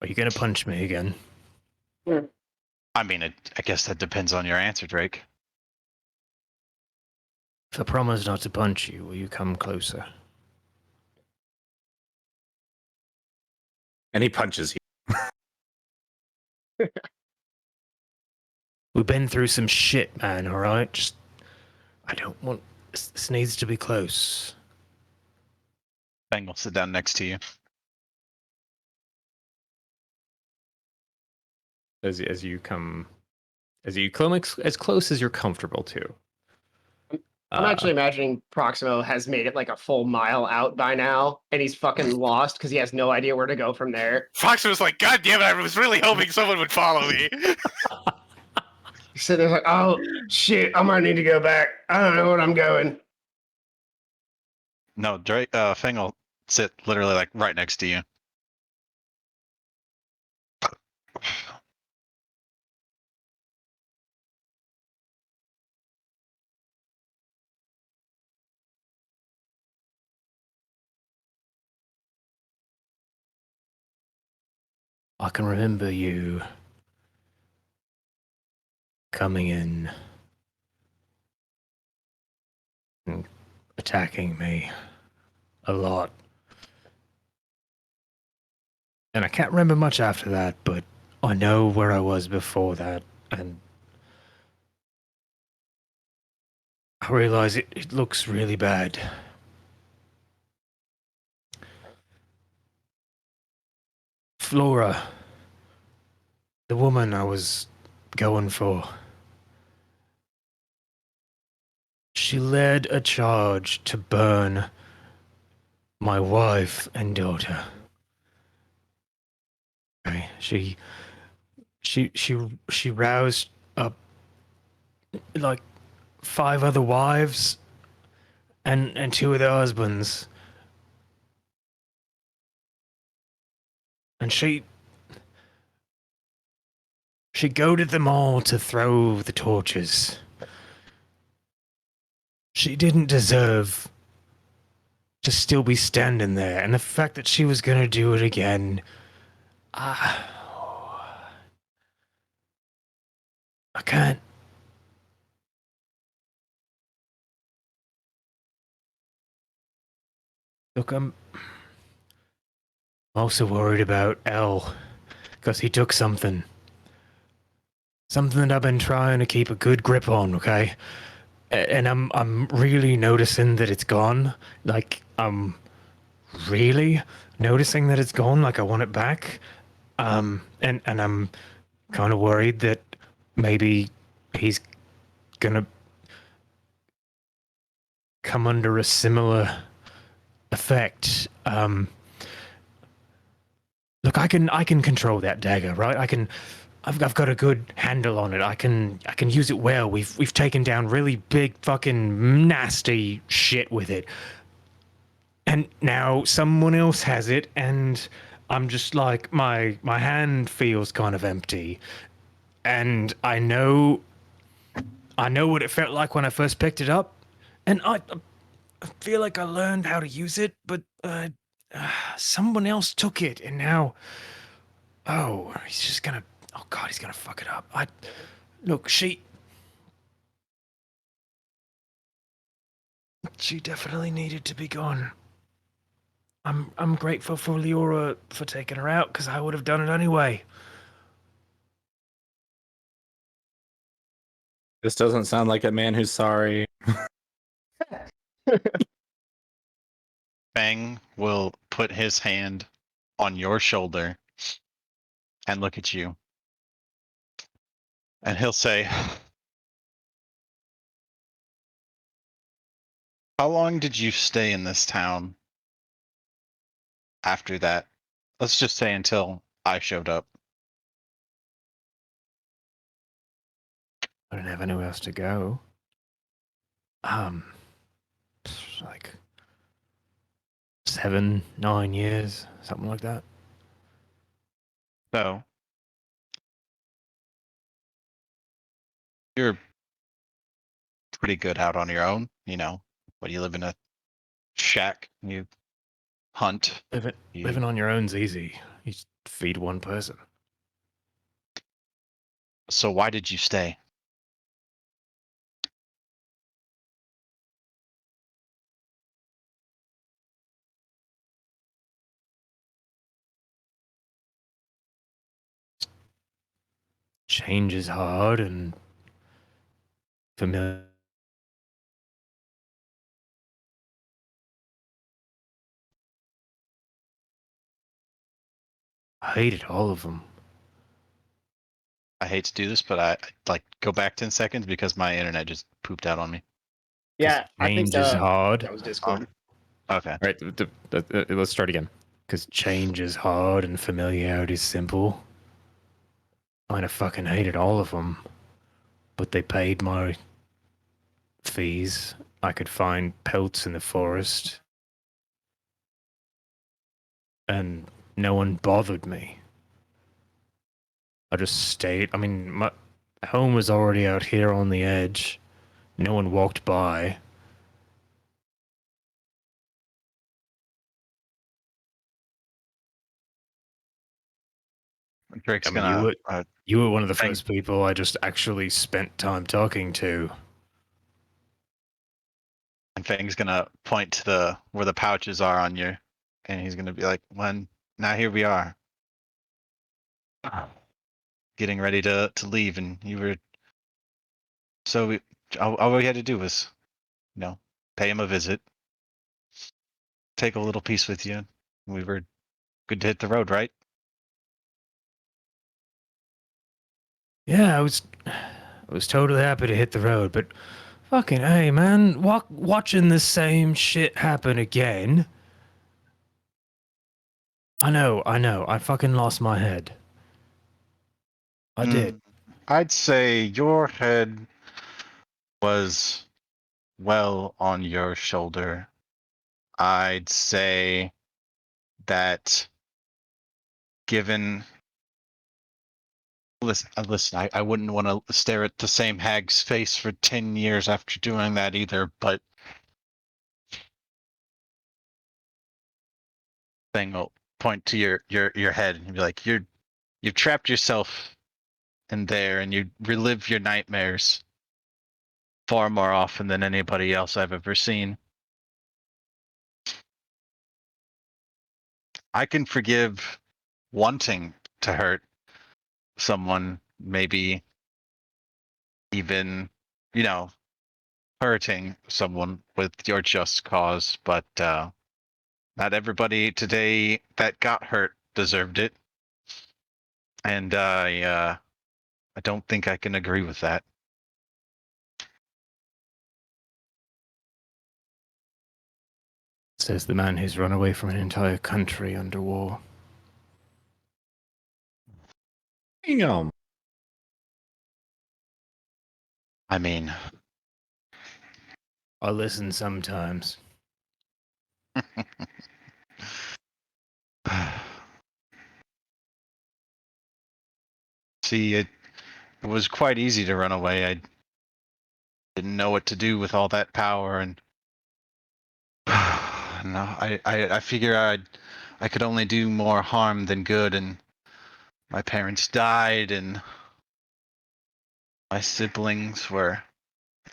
Are you gonna punch me again? I mean, I guess that depends on your answer, Drake. If I promise not to punch you, will you come closer? And he punches you. We've been through some shit, man, alright? Just, I don't want, this needs to be close. Fang will sit down next to you. As you come as close as you're comfortable to. I'm actually imagining Proximo has made it like a full mile out by now, and he's fucking lost because he has no idea where to go from there. Fox was like, God damn it, I was really hoping someone would follow me. He's sitting there like, oh shit, I might need to go back. I don't know where I'm going. No, Drake, Fang will sit literally like right next to you. I can remember you coming in and attacking me a lot. And I can't remember much after that, but I know where I was before that, and I realize it looks really bad. Flora, the woman I was going for, she led a charge to burn my wife and daughter. Okay, she roused up like 5 other wives and 2 of their husbands. And she goaded them all to throw the torches. She didn't deserve to still be standing there, and the fact that she was gonna do it again, I can't. Look, I'm also worried about L, because he took something. Something that I've been trying to keep a good grip on, okay? And I'm really noticing that it's gone. Like, I'm really noticing that it's gone, like I want it back. And I'm kind of worried that maybe he's gonna come under a similar effect. Look, I can control that dagger, right? I've got a good handle on it. I can use it well. We've taken down really big fucking nasty shit with it. And now someone else has it, and I'm just like my hand feels kind of empty. And I know what it felt like when I first picked it up, and I feel like I learned how to use it, but someone else took it, and now, oh, he's just gonna, oh god, he's gonna fuck it up. Look, she definitely needed to be gone. I'm grateful for Leora for taking her out, because I would have done it anyway. This doesn't sound like a man who's sorry. Fang will put his hand on your shoulder and look at you. And he'll say, how long did you stay in this town after that? Let's just say until I showed up. I don't have anywhere else to go. Like 7, 9 years, something like that. So, you're pretty good out on your own, you know. But you live in a shack, you hunt. Living on your own's easy. You just feed one person. So why did you stay? Change is hard and familiar. I hated all of them. I hate to do this, but I like go back 10 seconds because my internet just pooped out on me. Yeah, I think Change is hard. that was Discord. Okay. All right, let's start again. Because change is hard and familiarity is simple. I fucking hated all of them, but they paid my fees. I could find pelts in the forest, and no one bothered me. I just stayed. I mean, my home was already out here on the edge. No one walked by. Drake's I mean, gonna you were one of the Fang- first people I just actually spent time talking to. and Fang's gonna point to the where the pouches are on you, and he's gonna be like, "When now here we are, getting ready to leave, and you were so we all we had to do was, you know, pay him a visit, take a little piece with you. We were good to hit the road, right?" Yeah, I was totally happy to hit the road, but fucking hey, man, watching the same shit happen again. I know. I fucking lost my head. I did. I'd say your head was well on your shoulder. I'd say that given listen, I wouldn't want to stare at the same hag's face for 10 years after doing that either, but thing will point to your head and be like, you've trapped yourself in there, and you relive your nightmares far more often than anybody else I've ever seen. I can forgive wanting to hurt someone, maybe even, hurting someone with your just cause, but not everybody today that got hurt deserved it. And I don't think I can agree with that. Says the man who's run away from an entire country under war. Damn. I mean, I listen sometimes. see, it was quite easy to run away. I didn't know what to do with all that power, and no, I figure I could only do more harm than good, and my parents died, and my siblings were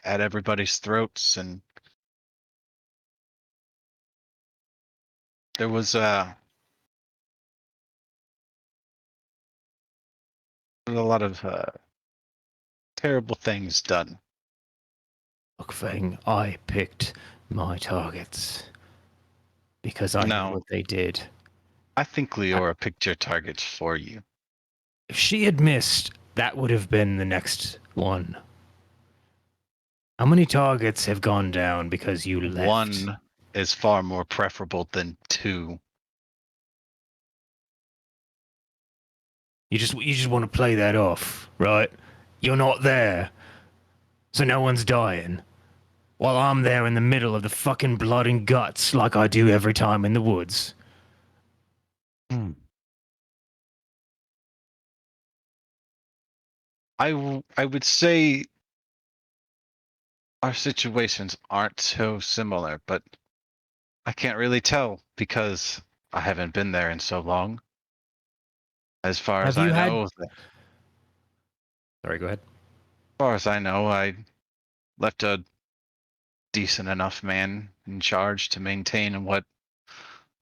at everybody's throats, and there was a lot of terrible things done. Look, Fang, I picked my targets because I No. knew what they did. I think Leora picked your targets for you. If she had missed, that would have been the next one. How many targets have gone down because you left? One is far more preferable than two. You just want to play that off, right? You're not there, so no one's dying. While I'm there in the middle of the fucking blood and guts like I do every time in the woods. I would say our situations aren't so similar, but I can't really tell because I haven't been there in so long. As far as Have you I had- know, Sorry, go ahead. as far as I know, I left a decent enough man in charge to maintain what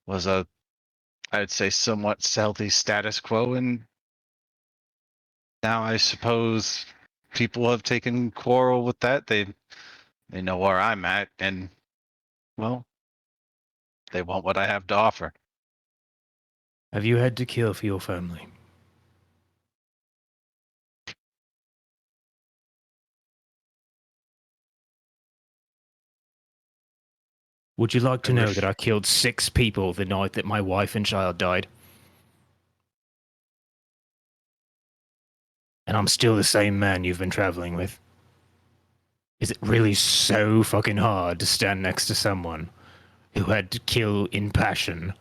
was I'd say, somewhat healthy status quo, and now I suppose people have taken quarrel with that. They know where I'm at, and well, they want what I have to offer. Have you had to kill for your family? Would you like to know that I killed 6 people the night that my wife and child died? And I'm still the same man you've been traveling with. Is it really so fucking hard to stand next to someone who had to kill in passion?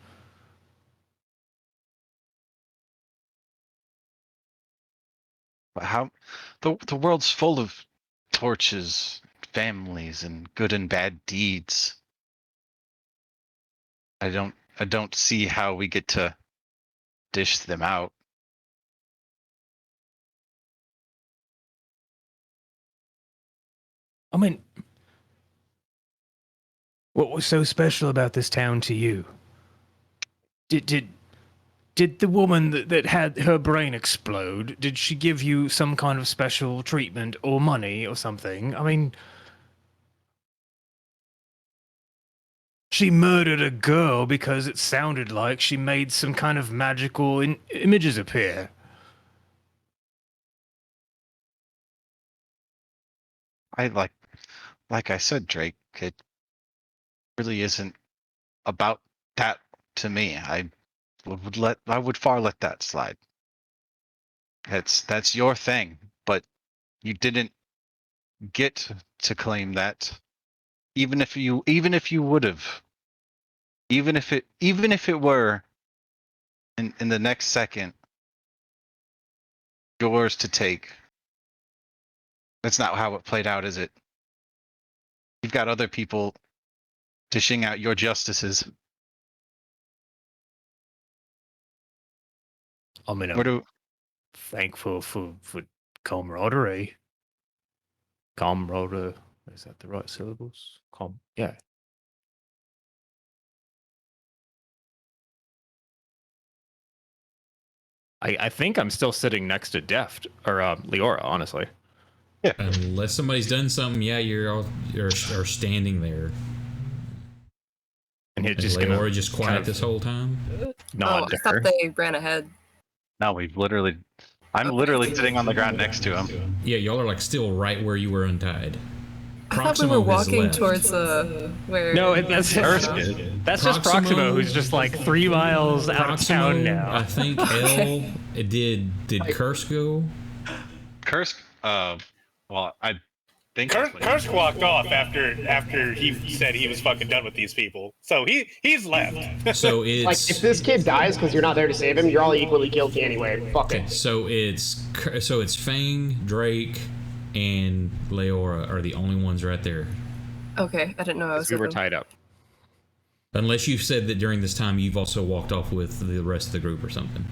But how the world's full of torches, families, and good and bad deeds. I don't see how we get to dish them out. I mean, what was so special about this town to you? Did the woman that had her brain explode, did she give you some kind of special treatment or money or something? I mean, she murdered a girl because it sounded like she made some kind of magical images appear. I like I said, Drake, it really isn't about that to me. I would far let that slide. That's your thing, but you didn't get to claim that. Even if you would have, even if it were in the next second yours to take. That's not how it played out, is it? You've got other people dishing out your justices. I mean, Where I'm do thankful for camaraderie. Camaraderie. Is that the right syllables? Yeah. I think I'm still sitting next to Deft or Leora, honestly. Unless somebody's done something, yeah, you're standing there. And he's just Leora gonna just quiet this whole time. nod Oh, to I thought her. they ran ahead. No, I'm literally sitting on the ground next to him. Yeah, y'all are like still right where you were untied. I thought we Proximo were has walking left. towards where. No, that's just Proximo, who's just like 3 miles out of town now. I think L did Kursk go? Kursk, well, I think Kursk walked off after he said he was fucking done with these people. So he's left. So it's Like, if this kid dies because you're not there to save him, you're all equally guilty anyway. Fuck okay. it. So it's Fang, Drake, and Leora are the only ones right there. Okay, I didn't know I was. We were with them. tied up. Unless you've said that during this time you've also walked off with the rest of the group or something.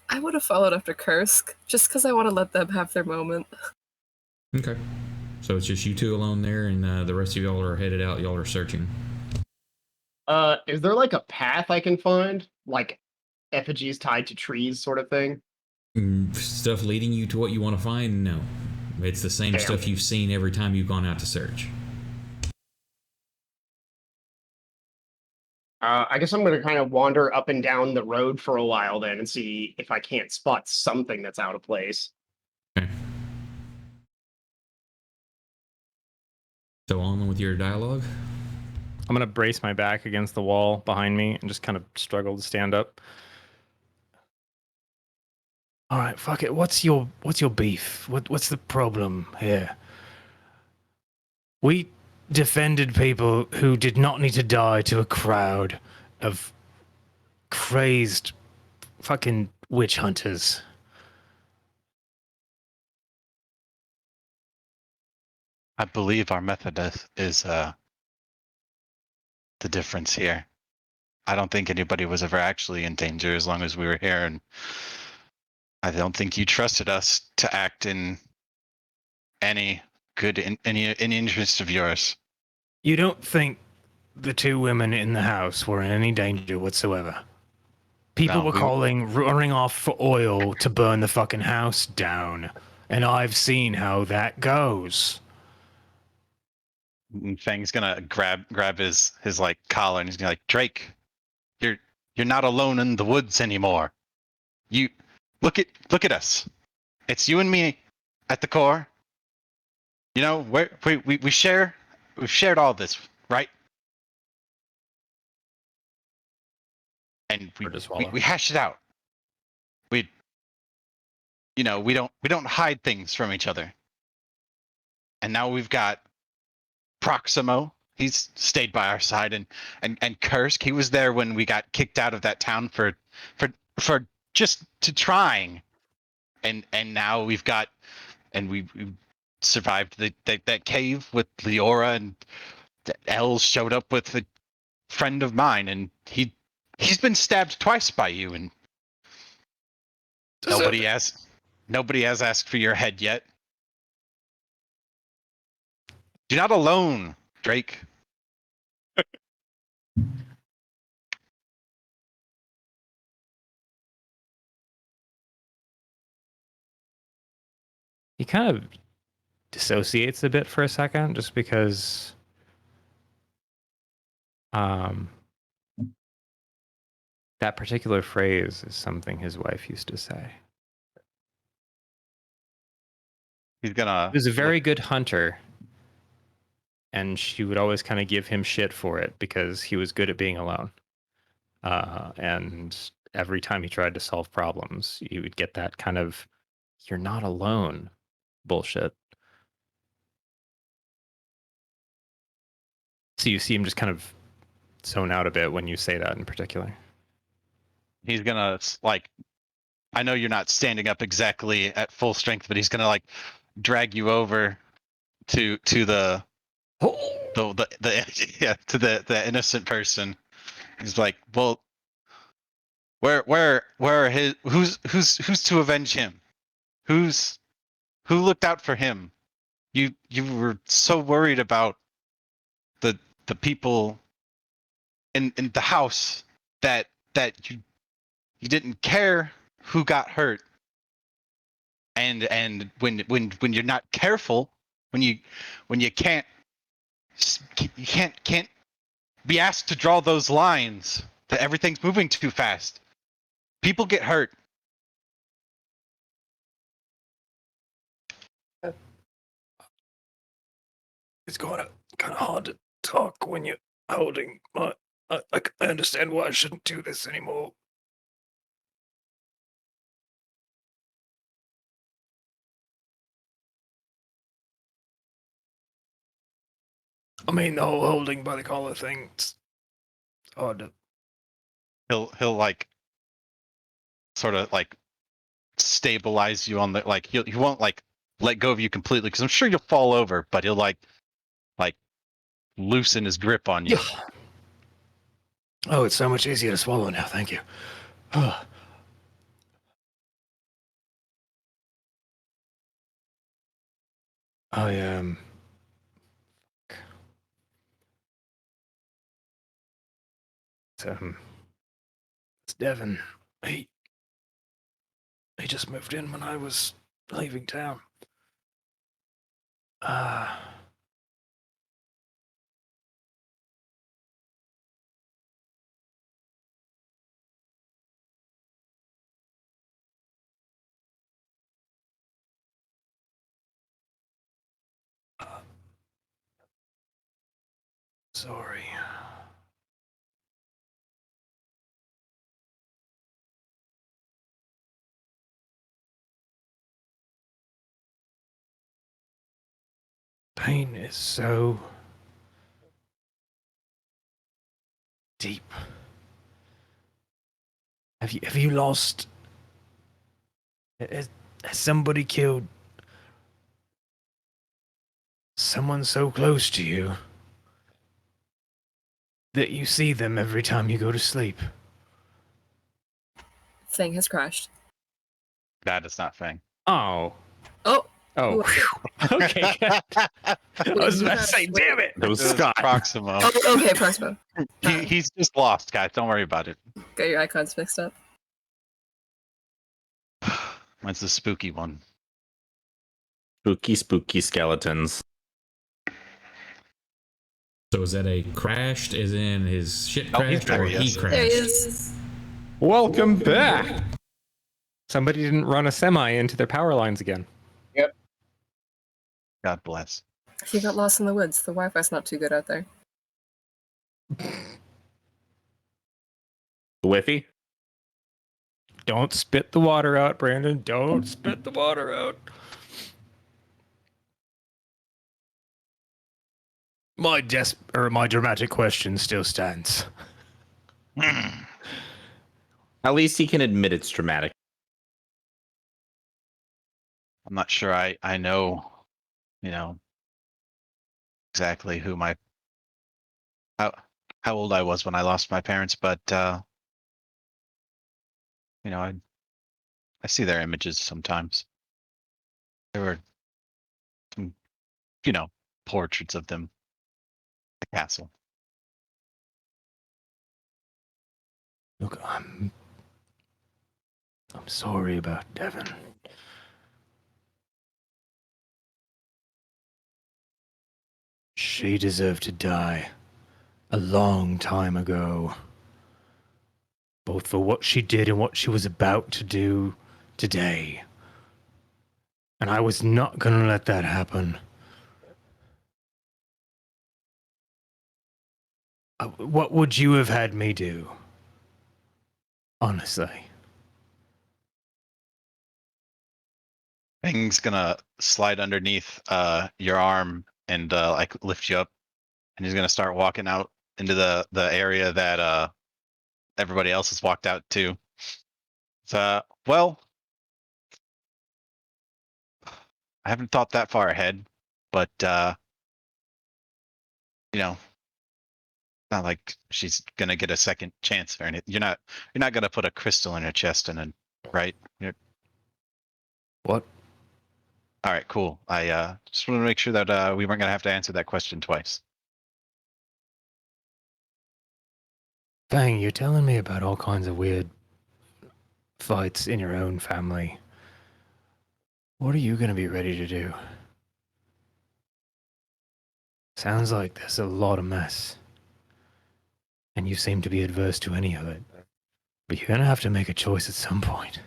I would have followed after Kursk just because I want to let them have their moment. Okay. So it's just you two alone there, and the rest of y'all are headed out. Y'all are searching. Is there like a path I can find? Like effigies tied to trees sort of thing? Stuff leading you to what you want to find? No. It's the same Damn. stuff you've seen every time you've gone out to search. I guess I'm going to kind of wander up and down the road for a while then and see if I can't spot something that's out of place. Okay. So on with your dialogue. I'm gonna brace my back against the wall behind me and just kind of struggle to stand up. All right, fuck it. What's your beef? What's the problem here? We defended people who did not need to die to a crowd of crazed fucking witch hunters. I believe our method is the difference here. I don't think anybody was ever actually in danger as long as we were here, and I don't think you trusted us to act in any good in any interest of yours. You don't think the 2 women in the house were in any danger whatsoever? People No, were running off for oil to burn the fucking house down, and I've seen how that goes. And Fang's gonna grab his like collar, and he's gonna like, Drake, you're not alone in the woods anymore. You look at us. It's you and me at the core. You know, we've shared all this, right? And we hash it out. We don't hide things from each other. And now we've got Proximo. He's stayed by our side, and Kursk, he was there when we got kicked out of that town for just to trying. And now we've got, and we survived that cave with Leora, and Elle showed up with a friend of mine, and he's been stabbed twice by you, and nobody has asked for your head yet. You're not alone, Drake. He kind of dissociates a bit for a second, just because that particular phrase is something his wife used to say. He's gonna. He was a very good hunter, and she would always kind of give him shit for it because he was good at being alone. And every time he tried to solve problems, you would get that kind of "you're not alone" bullshit. So you see him just kind of zone out a bit when you say that in particular. He's gonna like. I know you're not standing up exactly at full strength, but he's gonna like drag you over to the yeah, to the innocent person. He's like, well, Where are his? Who's to avenge him? Who looked out for him? You were so worried about the people in the house that you didn't care who got hurt. And when you're not careful, when you can't be asked to draw those lines, that everything's moving too fast. People get hurt. It's kind of hard to talk when you're holding my. I understand why I shouldn't do this anymore. I mean, the whole holding by the collar thing. It's hard to. He'll like sort of like stabilize you on the like he won't like let go of you completely because I'm sure you'll fall over, but he'll like loosen his grip on you. Yeah. Oh, it's so much easier to swallow now. Thank you. I it's Devin. He just moved in when I was leaving town. Sorry. Pain is so deep. Have you lost? Has somebody killed someone so close to you that you see them every time you go to sleep? Thing has crashed. That is not Fang. Oh. Oh. Oh. Okay. I was about to say, damn it. That was It was Scott. Proximo. Oh, okay, Proximo. He's just lost, guys. Don't worry about it. Got your icons mixed up. Mine's the spooky one. Spooky skeletons. So is that a crashed, as in his shit Oh, he's crashed, there, or yes. he crashed? There he is. Welcome back. Somebody didn't run a semi into their power lines again. God bless. He got lost in the woods. The Wi-Fi's not too good out there. Whiffy? Don't spit the water out, Brandon. Don't spit the water out. My dramatic question still stands. At least he can admit it's dramatic. I'm not sure I know, exactly who how old I was when I lost my parents, but I see their images sometimes. There were some, portraits of them at the castle. Look, I'm sorry about Devin. She deserved to die a long time ago. Both for what she did and what she was about to do today. And I was not gonna let that happen. What would you have had me do? Honestly. Thing's gonna slide underneath your arm and like lift you up, and he's gonna start walking out into the area that everybody else has walked out to. So, well, I haven't thought that far ahead, but not not like she's gonna get a second chance or anything. You're not gonna put a crystal in her chest and then, right? What? All right, cool. I just want to make sure that we weren't gonna have to answer that question twice. Fang, you're telling me about all kinds of weird fights in your own family. What are you going to be ready to do? Sounds like there's a lot of mess. And you seem to be adverse to any of it. But you're going to have to make a choice at some point.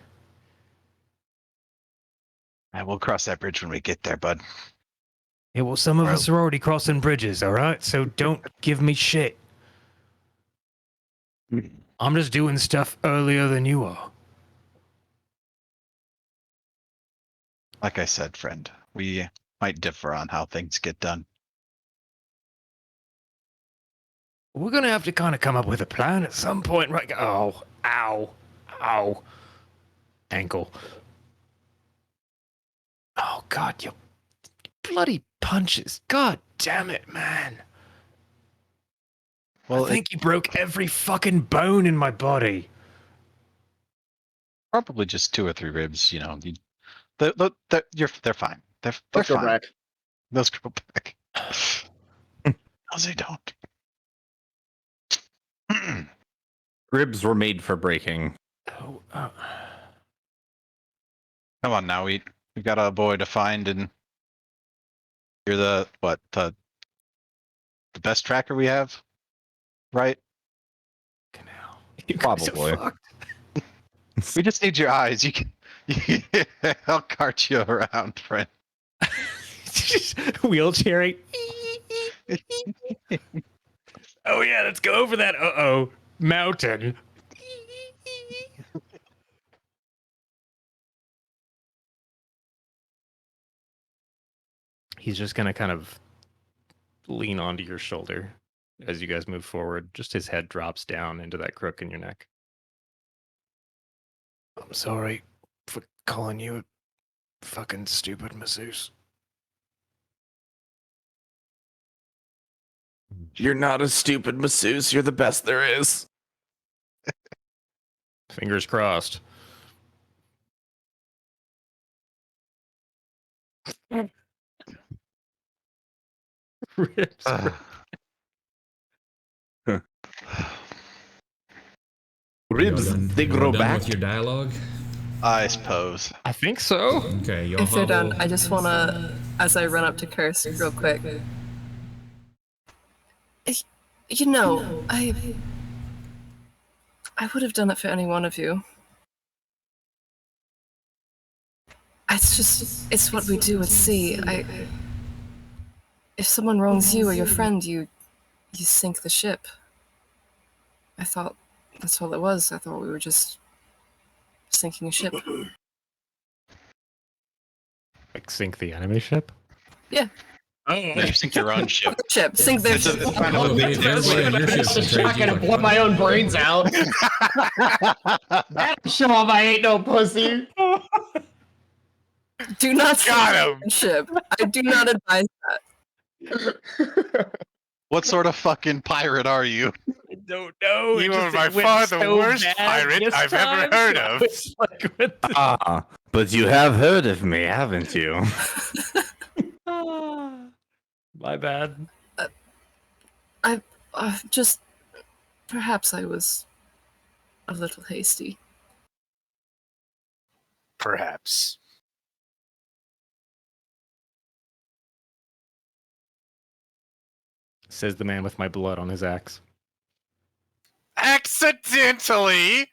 And we'll cross that bridge when we get there, bud. Yeah, well, some of us are already crossing bridges, all right? So don't give me shit. I'm just doing stuff earlier than you are. Like I said, friend, we might differ on how things get done. We're going to have to kind of come up with a plan at some point, right? Oh, ow, ow. Ankle. Oh, God, you bloody punches. God damn it, man. Well, I think you broke every fucking bone in my body. probably just 2 or 3 ribs. You know, they're fine. They're Let's go fine. back. Those go back. No, they don't. Ribs were made for breaking. Oh, Come on now, we got a boy to find, and you're the best tracker we have, right? you guys are Probably. fucked. We just need your eyes. You can. I'll cart you around, friend. Just wheelchairing. Oh yeah, let's go over that mountain. He's just gonna kind of lean onto your shoulder as you guys move forward. Just his head drops down into that crook in your neck. I'm sorry for calling you a fucking stupid masseuse. You're not a stupid masseuse. You're the best there is. Fingers crossed. Ribs. Ribs, they Y'all grow done back. with your dialogue? I suppose. I think so. Okay, y'all If you're hobble. done, I just want to, as I run up to Curse real quick. You know, I would have done it for any one of you. It's what we do at sea. If someone wrongs you or your friend, you sink the ship. I thought that's all it was. I thought we were just sinking a ship. Like sink the enemy ship? Yeah. No, you sink your own ship. Ship, sink their ship. Oh, everybody on your ship's I'm betrayed not you. gonna blow my own brains out. That'll show off I ain't no pussy. Do not sink Got your him. own ship. I do not advise that. What sort of fucking pirate are you? I don't know. You are by far the worst pirate I've ever heard of. But you have heard of me, haven't you? My bad. Just perhaps I was a little hasty. Perhaps. Says the man with my blood on his axe. Accidentally.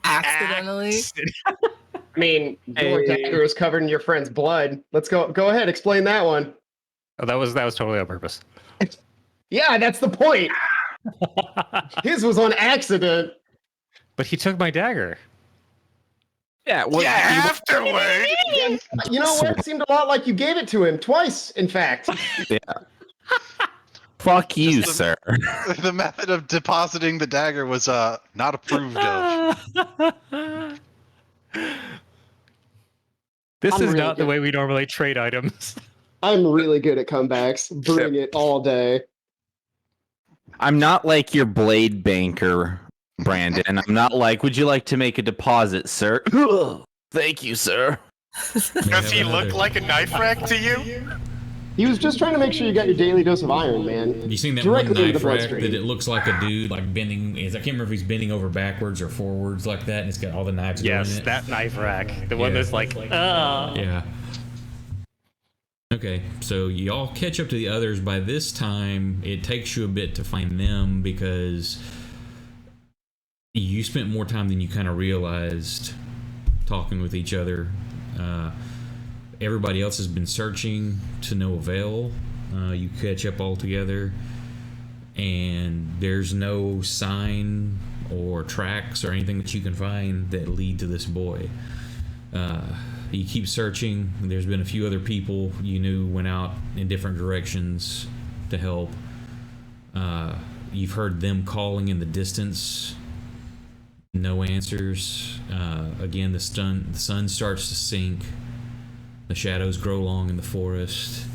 Accidentally? I mean, your dagger is covered in your friend's blood. Let's go. Go ahead, explain that one. Oh, that was totally on purpose. Yeah, that's the point. His was on accident. But he took my dagger. Yeah, well, Yeah, afterward. You know what? It seemed a lot like you gave it to him twice, in fact. yeah. Fuck you, Just sir. The method of depositing the dagger was not approved of. This I'm is really not the good. way we normally trade items. I'm really good at comebacks. Bring it all day. I'm not like your blade banker, Brandon. I'm not like, would you like to make a deposit, sir? Thank you, sir. Does he look like a knife rack to you? He was just trying to make sure you got your daily dose of iron, man. You seen that Directly one into the knife rack bloodstream. that it looks like a dude like bending? I can't remember if he's bending over backwards or forwards like that, and it's got all the knives going in Yes, it. that knife rack. The one Yeah. that's like, Yeah. Okay, so y'all catch up to the others. By this time, it takes you a bit to find them because you spent more time than you kind of realized talking with each other. Everybody else has been searching to no avail. You catch up all together, and there's no sign or tracks or anything that you can find that lead to this boy. You keep searching. There's been a few other people you knew went out in different directions to help. You've heard them calling in the distance. No answers. Again, the sun starts to sink. The shadows grow long in the forest.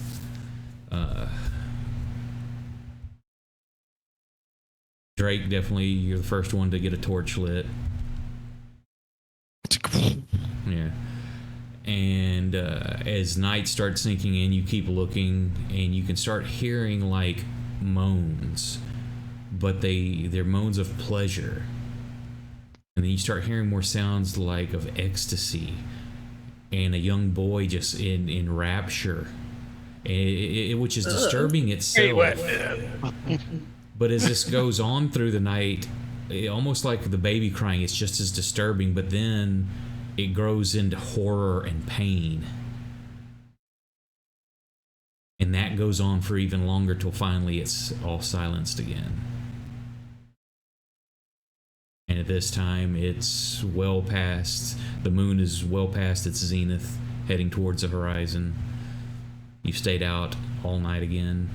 Drake, definitely, you're the first one to get a torch lit. Yeah. And as night starts sinking in, you keep looking, and you can start hearing like moans, but they're moans of pleasure. And then you start hearing more sounds like of ecstasy, and a young boy just in rapture, which is disturbing itself. But as this goes on through the night, almost like the baby crying, it's just as disturbing, but then it grows into horror and pain. And that goes on for even longer till finally it's all silenced again. And at this time, it's well past, the moon is well past its zenith, heading towards the horizon. You've stayed out all night again.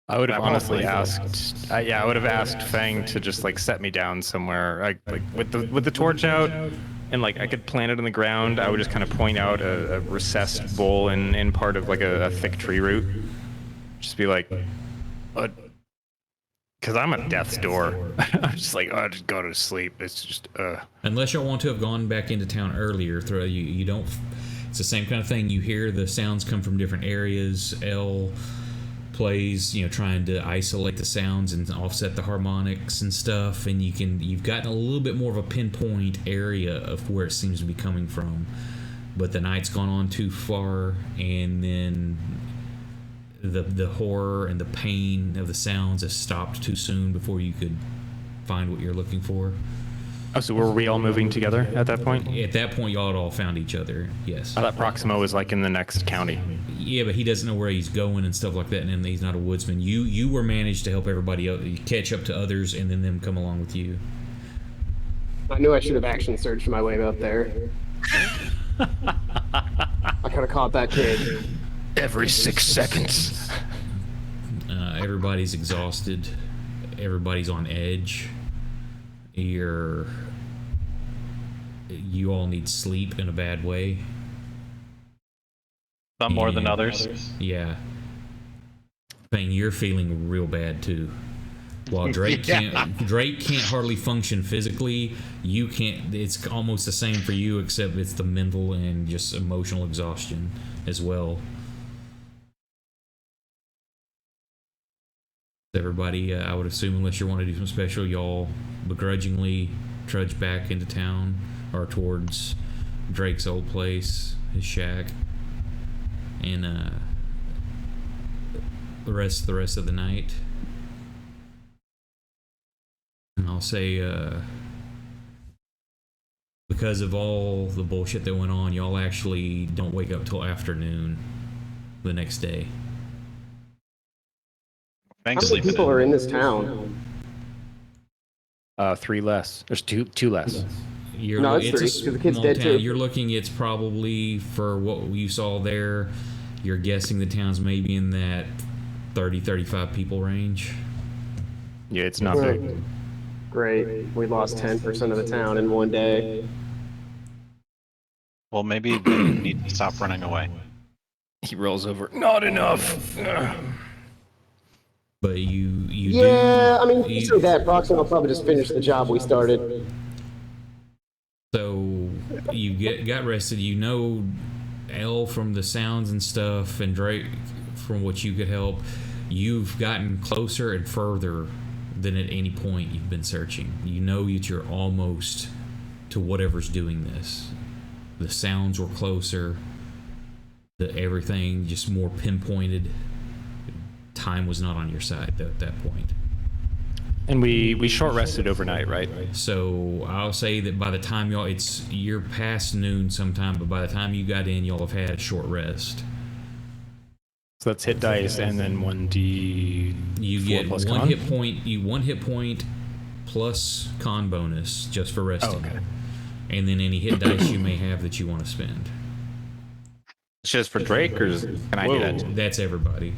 I would have honestly asked. I would have asked Fang to just like set me down somewhere, like with the torch out, and like I could plant it in the ground. I would just kind of point out a recessed bowl in part of like a thick tree root. Just be like, because I'm at death's door. I'm just like, just go to sleep. It's just Unless y'all want to have gone back into town earlier, you don't. It's the same kind of thing. You hear the sounds come from different areas. L plays, trying to isolate the sounds and offset the harmonics and stuff, and you've gotten a little bit more of a pinpoint area of where it seems to be coming from. But the night's gone on too far, and then the horror and the pain of the sounds has stopped too soon before you could find what you're looking for. Oh, so were we all moving together at that point? At that point, y'all had all found each other, yes. I thought Proximo was like in the next county. Yeah, but he doesn't know where he's going and stuff like that, and he's not a woodsman. You were managed to help everybody else, catch up to others, and then them come along with you. I knew I should have action searched my way up there. I could have caught that kid. Every 6 seconds. Everybody's exhausted. Everybody's on edge. You all need sleep in a bad way. Some more than others. Yeah. Bang, you're feeling real bad too. While Drake can't hardly function physically, you can't. It's almost the same for you, except it's the mental and just emotional exhaustion as well. Everybody, I would assume, unless you want to do something special, y'all begrudgingly trudge back into town or towards Drake's old place, his shack, and the rest of the night. And I'll say, because of all the bullshit that went on, y'all actually don't wake up till afternoon the next day. How many people are in this town? 3 less. There's two less. No, it's 3, because the kid's small dead town. too. You're looking, it's probably, for what you saw there, you're guessing the town's maybe in that 35 people range. Yeah, it's not big. Great. We lost 10% of the town in one day. Well, maybe they need to stop running away. He rolls over. Not enough. But you Yeah, do, I mean, you, so that Proxima will probably just finish the job we started. so you got rested. You know L from the sounds and stuff, and Drake from what you could help. You've gotten closer and further than at any point you've been searching. You know that you're almost to whatever's doing this. The sounds were closer. Everything just more pinpointed. Time was not on your side though at that point. And we short rested overnight, right? So I'll say that by the time you're past noon sometime, but by the time you got in, y'all have had a short rest. So that's hit dice and then 1d. You get plus one con? hit point. One hit point plus con bonus just for resting, okay. and then any hit dice you may have that you want to spend. It's just for Drake, or can I do that? That's everybody.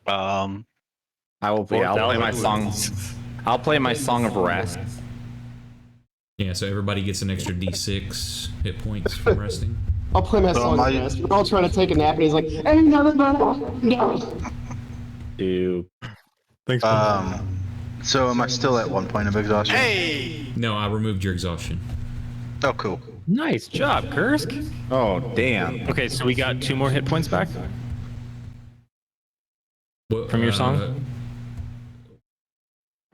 I'll play my song. I'll play my song of rest. Yeah, so everybody gets an extra D6 hit points from resting. I'll play my song of rest. We're all trying to take a nap, and he's like, "Ain't nothing but no." Dude. Thanks. So am I still at 1 point of exhaustion? Hey! No, I removed your exhaustion. Oh, cool. Nice job, Kursk. Oh, damn. Okay, so we got 2 more hit points back Well, from your song.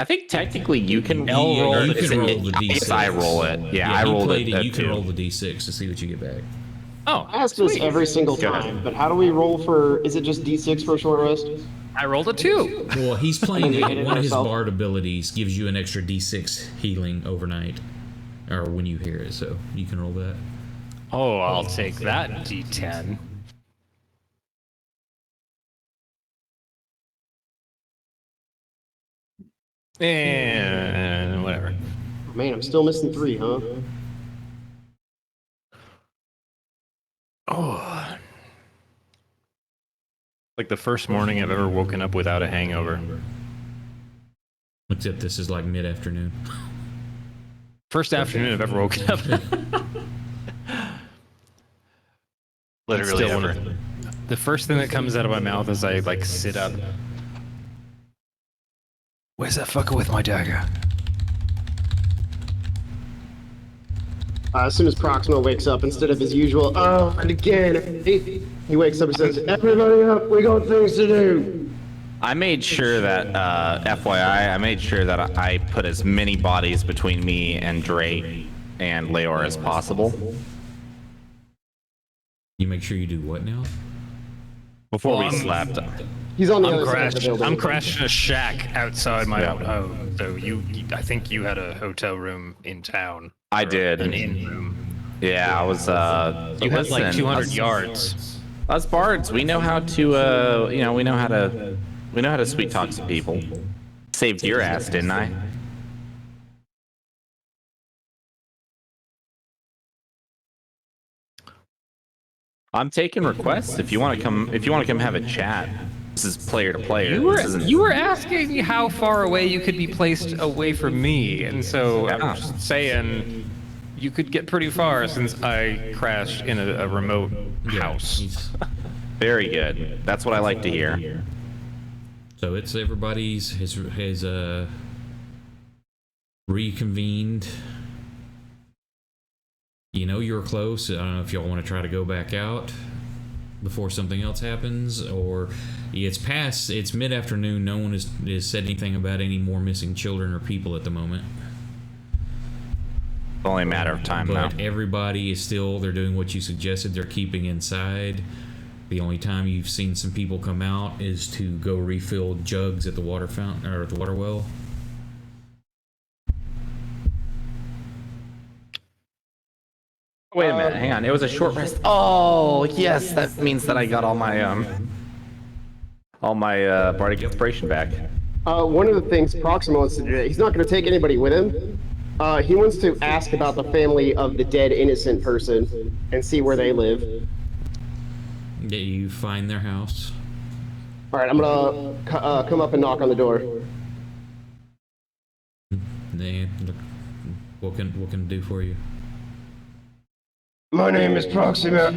I think technically you can L roll or you is can it- roll the D6. Yes, I roll it. Yeah, I he rolled played it. You can too. roll the D6 to see what you get back. Oh, I ask this every single time, but how do we roll for? Is it just D6 for a short rest? I rolled a 2. Well, he's playing You hit it one of his yourself? bard abilities gives you an extra D6 healing overnight, or when you hear it. So you can roll that. Oh, I'll take that D10. And whatever. Man, I'm still missing 3, huh? Oh. Like the first morning I've ever woken up without a hangover. Except this is like mid-afternoon. First afternoon I've ever woken up. Literally Still one ever. of the first thing that comes out of my mouth is I like sit up. Where's that fucker with my dagger? As soon as Proxima wakes up, instead of his usual, "Oh, and again," he wakes up and says, "Everybody up, we got things to do." I made sure that, FYI, I made sure that I put as many bodies between me and Drake and Leor as possible. You make sure you do what now? Before we I'm- slept. He's on the other side of the building. I'm crashing a shack outside my Yeah. own home. So I think you had a hotel room in town. I Or did. An inn room. Yeah, I was, You had like listen, 200 us- yards. Us bards, we know how to, we know how to sweet talk some people. Saved your ass, didn't I? I'm taking requests if you want to come. If you want to come have a chat. This is player to player. This isn't- You were asking how far away you could be placed away from me, and so I'm Yeah. just saying you could get pretty far since I crashed in a remote house. He's- Very good. That's what I like to hear. So it's everybody's his reconvened. You know you're close. I don't know if y'all want to try to go back out before something else happens, or it's mid-afternoon. No one has said anything about any more missing children or people at the moment. It's only a matter of time now. But everybody is still, they're doing what you suggested. They're keeping inside. The only time you've seen some people come out is to go refill jugs at the water fountain or at the water well. Wait a minute. Hang on. It was a short rest. Oh, yes. That means that I got all my bardic inspiration back. One of the things Proxima wants to do, he's not going to take anybody with him. He wants to ask about the family of the dead innocent person and see where they live. Yeah, you find their house. All right, I'm gonna come up and knock on the door. What can I do for you? My name is Proxima.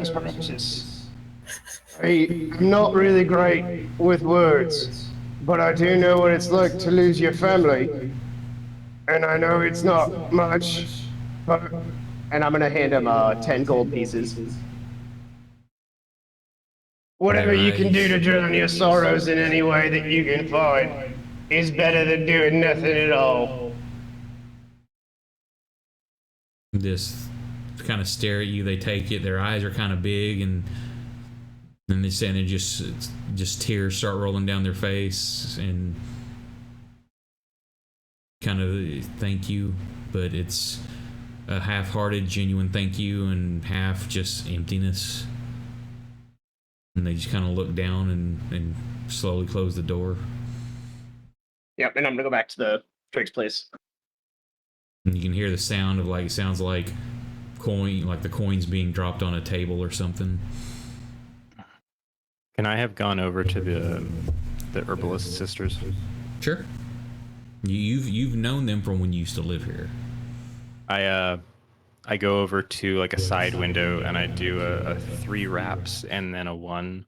I'm not really great with words, but I do know what it's like to lose your family. And I know it's not much, but... And I'm gonna hand him 10 gold pieces. Whatever you can do to drown your sorrows in any way that you can find is better than doing nothing at all. Just kind of stare at you. They take it. Their eyes are kind of big, and then they stand and just tears start rolling down their face, and kind of thank you, but it's a half-hearted, genuine thank you, and half just emptiness. And they just kind of look down and slowly close the door. Yep, and I'm gonna go back to the Drake's place. And you can hear the sound of it sounds like the coins being dropped on a table or something. Can I have gone over to the herbalist sisters? Sure. You've known them from when you used to live here. I go over to like a side window and I do a 3 raps and then a 1,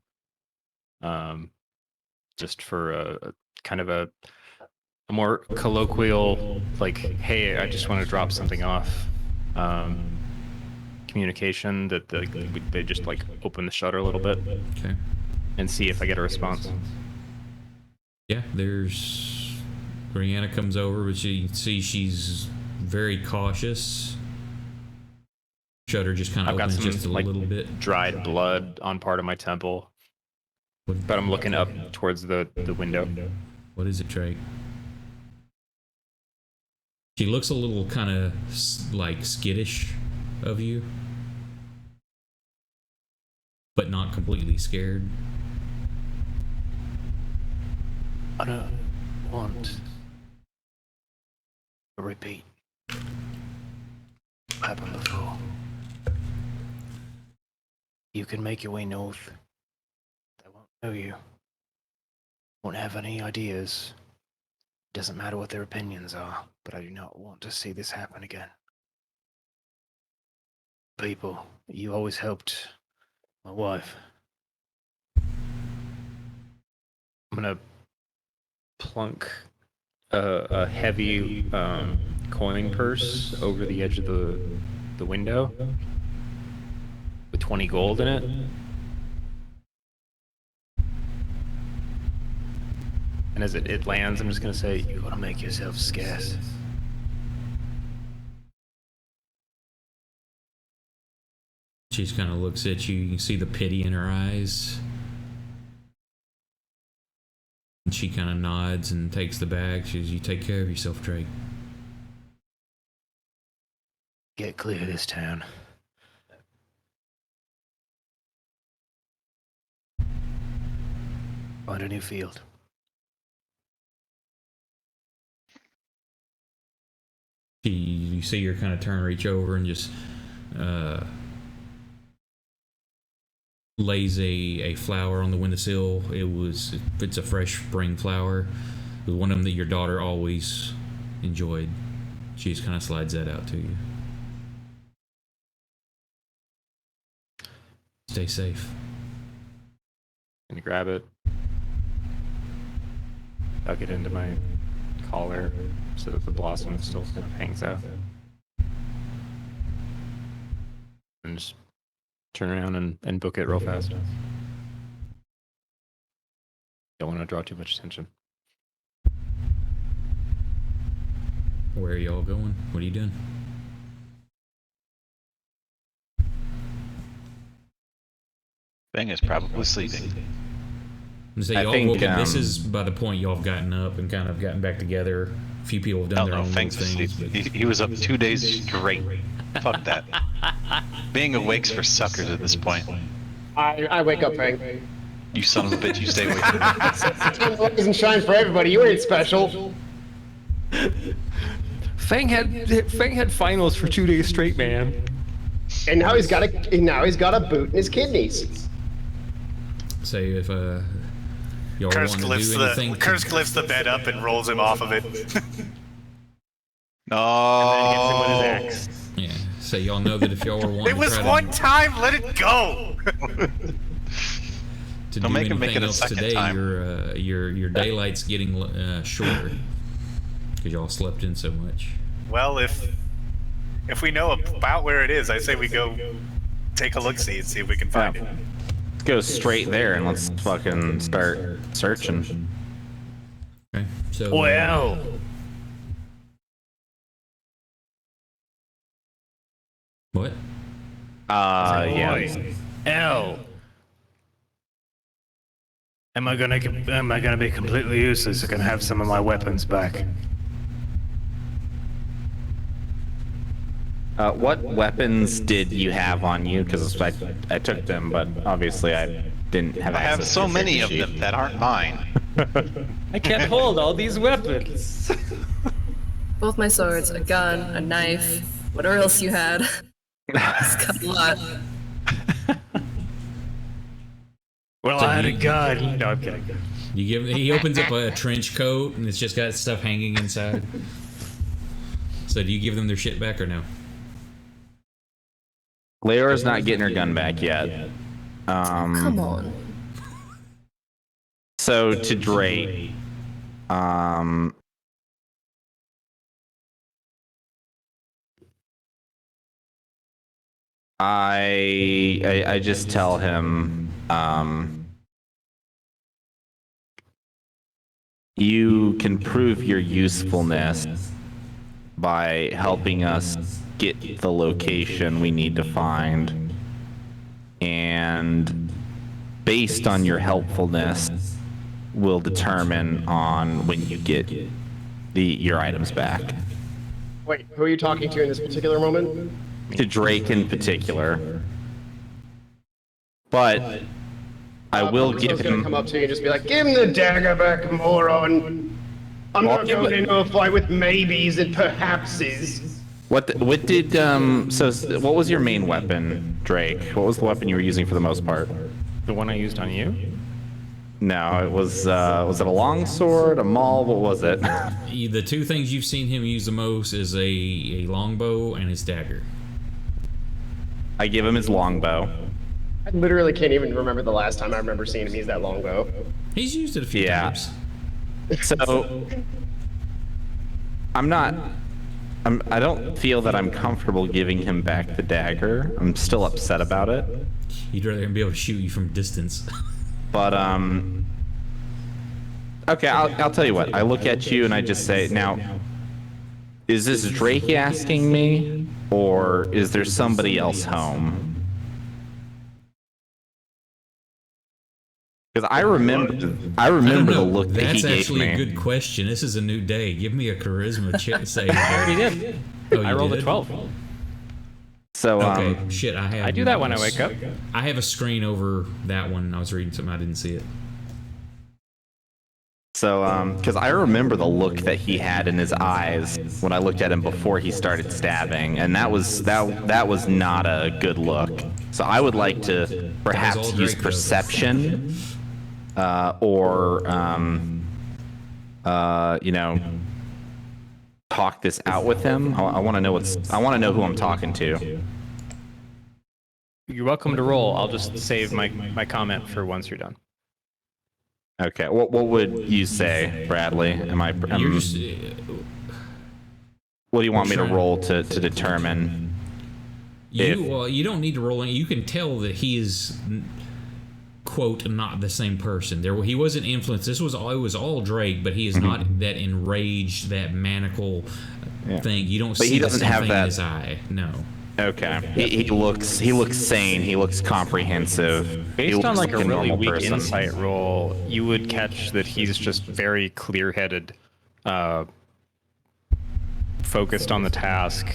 just for a kind of a more colloquial, like, hey, I just want to drop something off, communication that they just like open the shutter a little bit, okay, and see if I get a response. Yeah, there's Brianna comes over, but you can see she's very cautious. Shutter just kind of opens just a little bit. Dried blood on part of my temple, but I'm looking up towards the window. What is it, Drake? She looks a little kind of like skittish of you, but not completely scared. I don't want to repeat what happened before. You can make your way north. They won't know you. Won't have any ideas. Doesn't matter what their opinions are, but I do not want to see this happen again. People, you always helped my wife. I'm gonna plunk a heavy coin purse over the edge of the window with 20 gold in it. And as it lands, I'm just gonna say, You gotta make yourself scarce. She just kind of looks at you. You can see the pity in her eyes. And she kind of nods and takes the bag. She says, "You take care of yourself, Drake." Get clear of this town. Find a new field. You see her kind of turn, reach over, and just lays a flower on the windowsill. It's a fresh spring flower. It was one of them that your daughter always enjoyed. She just kind of slides that out to you. Stay safe. gonna grab it, tuck it into my collar so that the blossom still kind of hangs out, and just turn around and book it real fast. Don't want to draw too much attention. Where are y'all going? What are you doing? Thing is probably sleeping. So y'all this is by the point y'all have gotten up and kind of gotten back together. A few people have done their own Fang's things. asleep. He was up 2 days straight. Fuck that. Being awake's for suckers at this point. I wake up, Fang. You son of a bitch, you stay awake. It shines for everybody. You ain't special. Fang had finals for 2 days straight, man. And now he's got a boot in his kidneys. Say if y'all want Kursk to lifts do anything. Kursk lifts the bed up and rolls him off of it. No. And then hits him with his axe. Yeah. So y'all know that if y'all were wanting It was to try one time. Let it go. to Don't do make him make anything it a else second today. time. Your daylight's getting shorter because y'all slept in so much. Well, if we know about where it is, I say we go take a look-see and see if we can find it. Let's go straight there and let's fucking start searching. Okay, so Well, what? Yeah. L. Am I gonna be completely useless? I can have some of my weapons back. What weapons did you have on you? Because I took them, but obviously I didn't have I access have to so your many character of sheet. them that aren't mine. I can't hold all these weapons. Both my swords, a gun, a knife, whatever else you had. It's got a lot. Well, So I had a you- gun. No, I'm kidding. He opens up a trench coat and it's just got stuff hanging inside. So do you give them their shit back or no? Leora's not getting her gun back yet. Come on. So to Drake, I just tell him, you can prove your usefulness by helping us get the location we need to find. And based on your helpfulness, we'll determine on when you get your items back. Wait, who are you talking to in this particular moment? To Drake in particular. But I will give gonna him. come up to you and just be like, "Give him the dagger back, moron! I'm not Yeah, going into a fight with maybes and perhapses." What did what was your main weapon, Drake? What was the weapon you were using for the most part? The one I used on you? No, it was it a long sword, a maul, what was it? The two things you've seen him use the most is a longbow and his dagger. I give him his longbow. I literally can't even remember the last time I remember seeing him use that longbow. He's used it a few Yeah. times. So I don't feel that I'm comfortable giving him back the dagger. I'm still upset about it. He'd rather be able to shoot you from distance. But okay, I'll tell you what. I look at you and I just say, now, is this Drake asking me, or is there somebody else home? Because I remember I don't the know. look that That's he gave actually me. a good question. This is a new day. Give me a charisma save. I already did. Oh, you I rolled did? a 12. So Okay, shit. I do that when I wake up. I have a screen over that one. I was reading something. I didn't see it. So, because I remember the look that he had in his eyes when I looked at him before he started stabbing, and that was not a good look. So I would like to perhaps all use Drake, though. perception, or talk this out with him. I want to know who I'm talking to. You're welcome to roll. I'll just save my comment for once you're done. Okay, what would you say, Bradley? You're just. What do you want me to trying- roll to determine? You don't need to roll in. You can tell that he is, quote, not the same person. He wasn't influenced. It was all Drake, but he is not that enraged, that maniacal thing. You don't But see he the doesn't same have thing that- in his eye. No. Okay, he looks sane. He looks comprehensive. He Based looks on like a really normal weak person. insight roll, you would catch that he's just very clear-headed, focused on the task,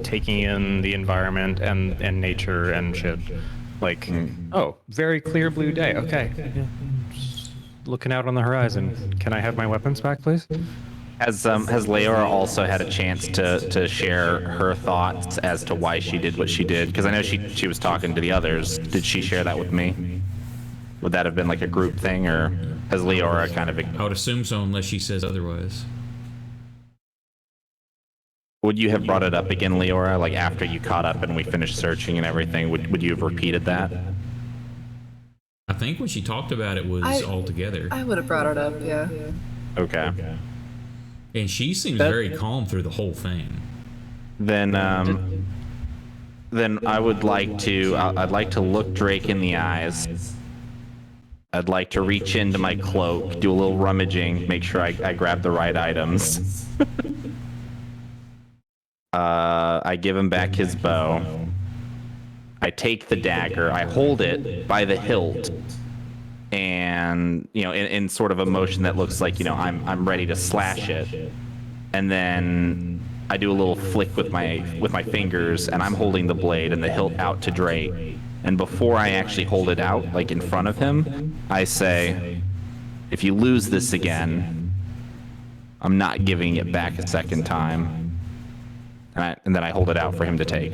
taking in the environment and nature and shit. Like, oh, very clear blue day. Okay. Just looking out on the horizon. Can I have my weapons back, please? Has Leora also had a chance to share her thoughts as to why she did what she did? Because I know she was talking to the others. Did she share that with me? Would that have been like a group thing, or has Leora kind of? I would assume so, unless she says otherwise. Would you have brought it up again, Leora? Like after you caught up and we finished searching and everything, would you have repeated that? think when she talked about it was all together. I would have brought it up, yeah. Okay. And she seems very calm through the whole thing. Then I would like to. I'd like to look Drake in the eyes. I'd like to reach into my cloak, do a little rummaging, make sure I grab the right items. I give him back his bow. I take the dagger. I hold it by the hilt, and in sort of a motion that looks like I'm ready to slash it. And then I do a little flick with my fingers, and I'm holding the blade and the hilt out to Drake. And before I actually hold it out, like in front of him, I say, if you lose this again, I'm not giving it back a second time. And then I hold it out for him to take.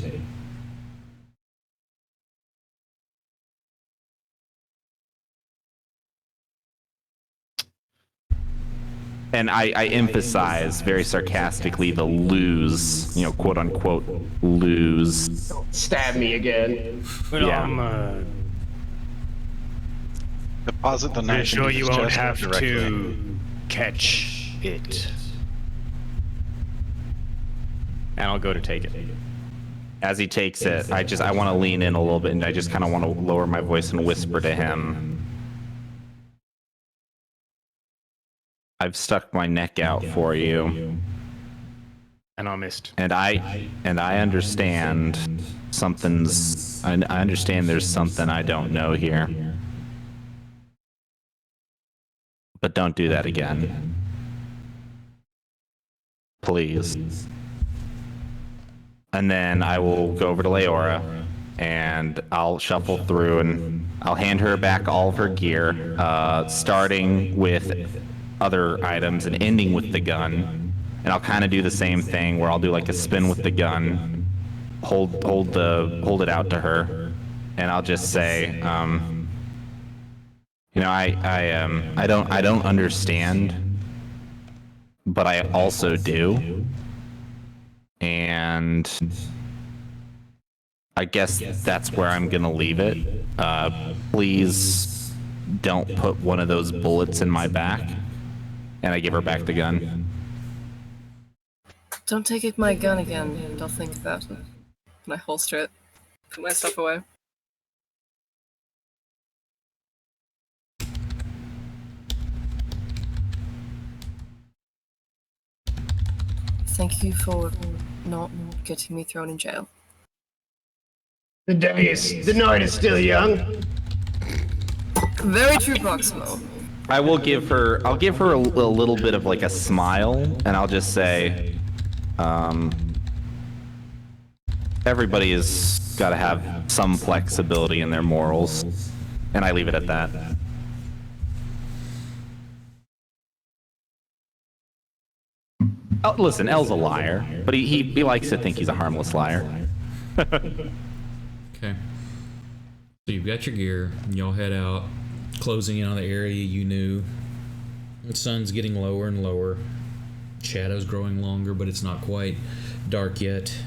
And I emphasize very sarcastically the lose, quote unquote, lose. Stab me again. Well, Yeah. Deposit the I'm knife. sure into you his won't chest have directly. to catch it. And I'll go to take it. As he takes it, I want to lean in a little bit, and I just kind of want to lower my voice and whisper to him. I've stuck my neck out for you, And I missed. and I understand something's. I understand there's something I don't know here, but don't do that again, please. And then I will go over to Leora, and I'll shuffle through, and I'll hand her back all of her gear, starting with other items and ending with the gun. And I'll kind of do the same thing where I'll do like a spin with the gun, hold it out to her, and I'll just say, I don't understand, but I also do. And I guess that's where I'm gonna leave it. Please don't put one of those bullets in my back. And I give her back the gun. Don't take my gun again, and I'll think about it. And I holster it, put my stuff away. Thank you for not getting me thrown in jail. The night is still young. Very true, Proximo. I'll give her a little bit of like a smile, and I'll just say, everybody has got to have some flexibility in their morals, and I leave it at that. Oh, listen, El's a liar, but he likes to think he's a harmless liar. Okay. So you've got your gear, and y'all head out, closing in on the area you knew. The sun's getting lower and lower. Shadow's growing longer, but it's not quite dark yet.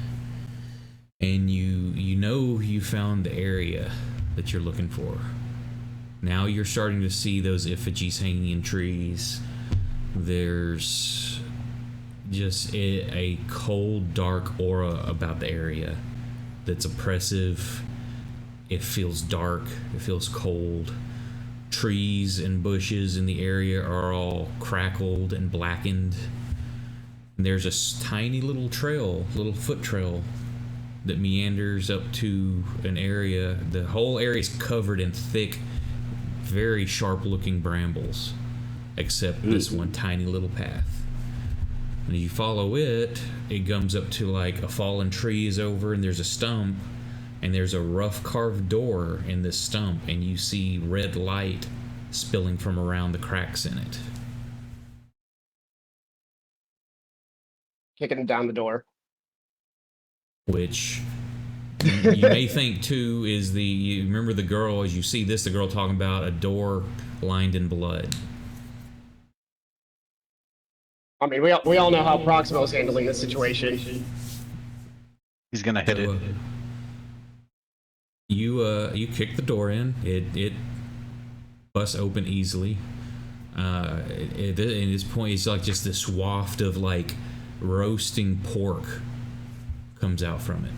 And you know you found the area that you're looking for. Now you're starting to see those effigies hanging in trees. There's just a cold, dark aura about the area that's oppressive. It feels dark. It feels cold. Trees and bushes in the area are all crackled and blackened. And there's a tiny little trail, little foot trail that meanders up to an area. The whole area is covered in thick, very sharp-looking brambles, except this one tiny little path. And if you follow it, it comes up to like a fallen tree is over, and there's a stump, and there's a rough carved door in this stump, and you see red light spilling from around the cracks in it. Kicking down the door. Which you may think too is you remember the girl, as you see this, the girl talking about a door lined in blood. I mean, we all know how Proximo's handling this situation. He's gonna hit it. You kick the door in. It bust open easily. At this point, it's like just this waft of like roasting pork comes out from it.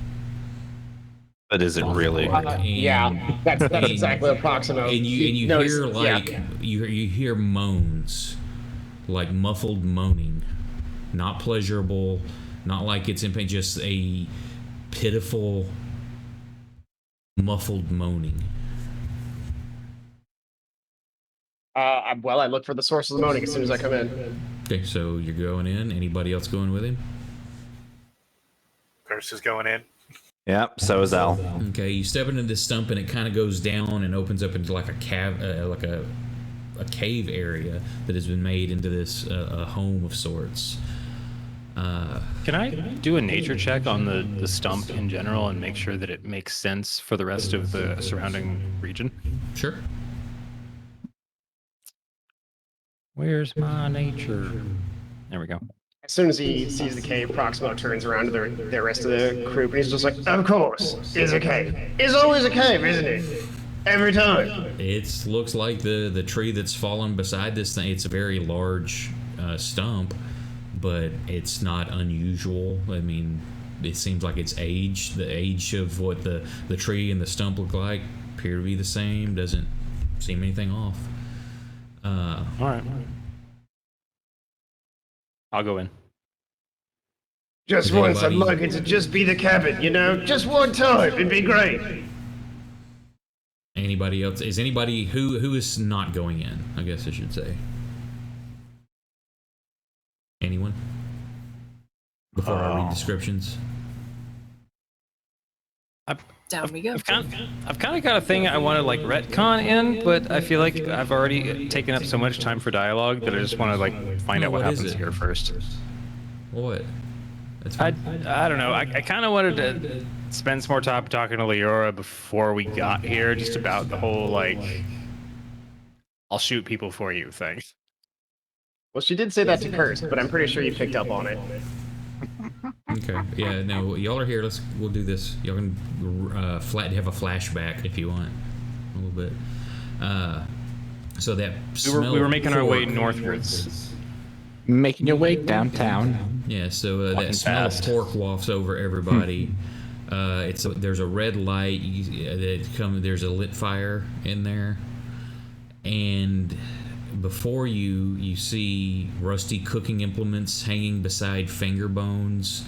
But is it really? Yeah, that's exactly what Proximo. And you noticed, hear like you hear moans, like muffled moaning, not pleasurable, not like it's in pain, just a pitiful, muffled moaning. Well, I look for the source of the moaning as soon as I come in. Okay, so you're going in. Anybody else going with him? Curse is going in. Yep, so is Al. Okay, you step into this stump and it kind of goes down and opens up into like a cave, a cave area that has been made into this a home of sorts. Can I do a nature check on the stump in general and make sure that it makes sense for the rest of the surrounding region? Sure. Where's my nature? There we go. As soon as he sees the cave, Proximo turns around to the rest of the group, and he's just like, "Of course, it's a cave. It's always a cave, isn't it? Every time." It looks like the tree that's fallen beside this thing. It's a very large stump, but it's not unusual. I mean, it seems like it's aged. The age of what the tree and the stump look like appear to be the same. Doesn't seem anything off. All right. I'll go in. Just Is once, I'd anybody- like it to just be the cabin, you know? Just one time, it'd be great. Anybody else? Is anybody who is not going in? I guess I should say. Anyone? Before I read descriptions. Down we go. I've kind of got a thing I want to like retcon in, but I feel like I've already taken up so much time for dialogue that I just want to like find out what what is happens it? here first. What? That's I fine. don't know. I kind of wanted to spend some more time talking to Leora before we got here, just about the whole like I'll shoot people for you thing. Well, she did say that to Curse, but I'm pretty sure you picked up on it. Okay. Yeah. No, y'all are here. We'll do this. Y'all can have a flashback if you want a little bit. So that We were making our way pork- northwards. Making your way downtown. Yeah. So that Walking smell fast. of pork wafts over everybody. There's a red light. There's a lit fire in there, and before you see rusty cooking implements hanging beside finger bones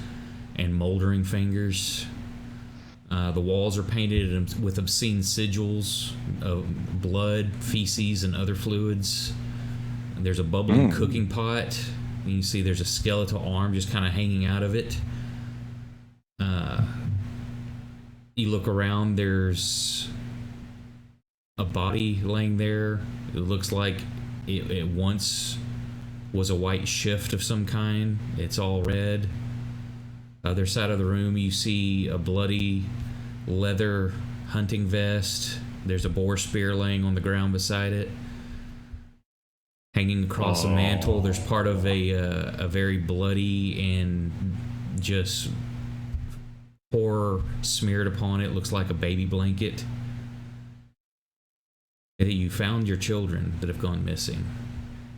and moldering fingers. The walls are painted with obscene sigils of blood, feces, and other fluids. And there's a bubbling cooking pot. And you see there's a skeletal arm just kind of hanging out of it. You look around, there's a body laying there. It looks like it once was a white shift of some kind. It's all red. Other side of the room, you see a bloody leather hunting vest. There's a boar spear laying on the ground beside it. Hanging across a mantle, there's part of a very bloody and just horror smeared upon it. Looks like a baby blanket. You found your children that have gone missing.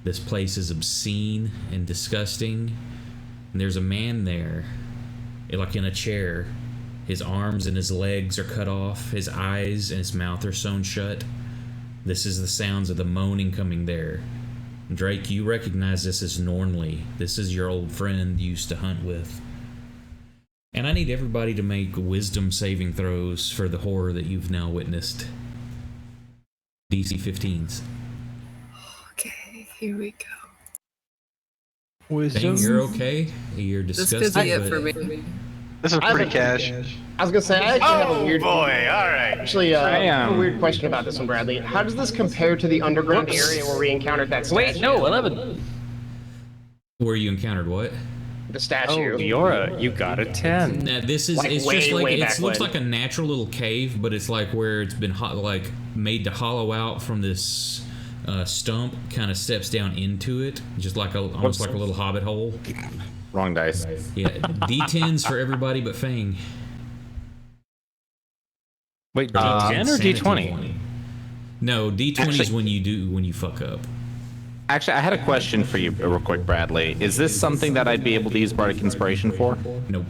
This place is obscene and disgusting. And there's a man there, like in a chair. His arms and his legs are cut off. His eyes and his mouth are sewn shut. This is the sounds of the moaning coming there. Drake, you recognize this as Nornley. This is your old friend you used to hunt with. And I need everybody to make wisdom saving throws for the horror that you've now witnessed. DC 15s. Okay, here we go. Thing, you're okay? You're This disgusted, could be it but for me. This is pretty cash. I was gonna say, I actually have a Oh weird. boy! All right. Actually, I have a weird question about this one, Bradley. How does this compare to the underground area where we encountered that statue? Wait, no, 11. where you encountered what? The Oh, statue. Leora, you got a 10. Now, this is Like it's way, just like way it back looks when. like a natural little cave, but it's like where it's been like made to hollow out from this stump. Kind of steps down into it, just like almost like a little hobbit hole. Wrong dice. Yeah, D10s for everybody but Fang. Wait, D10 or Sanity D20? 20. No, D20 is when you fuck up. Actually, I had a question for you real quick, Bradley. Is this something that I'd be able to use Bardic Inspiration for? Nope.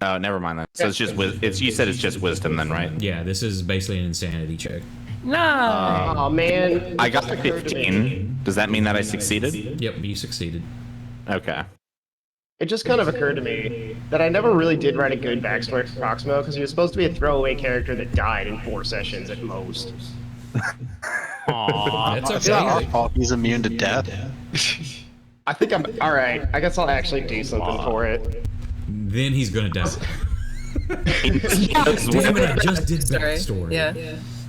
Oh, never mind then. So it's just you said it's just wisdom then, right? Yeah, this is basically an insanity check. No. Oh man. I got 15. Does that mean that I succeeded? Yep, you succeeded. Okay. It just kind of occurred to me that I never really did write a good backstory for Proximo because he was supposed to be a throwaway character that died in 4 sessions at most. Aww. That's It's not our okay. fault he's immune to death. I think I'm all right. I guess I'll actually do something for it. Then he's gonna die. He Damn it! I just did Sorry. backstory. Yeah.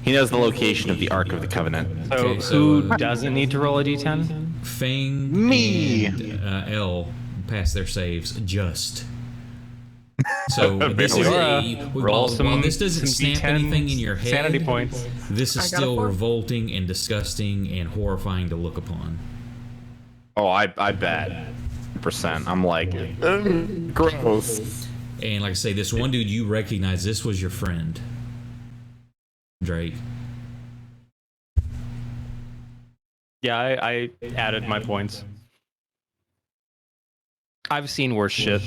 knows the location of the Ark of the Covenant. So Okay, so, who doesn't need to roll a d10? Fang Me. and L pass their saves just. So this is Roll while this doesn't some snap D10 anything in your head. sanity points. This is I got a still 4. revolting and disgusting and horrifying to look upon. Oh, I bet. % I'm like, gross. And like I say, this one dude you recognize, this was your friend, Drake. Yeah, I added my points. I've seen worse shit.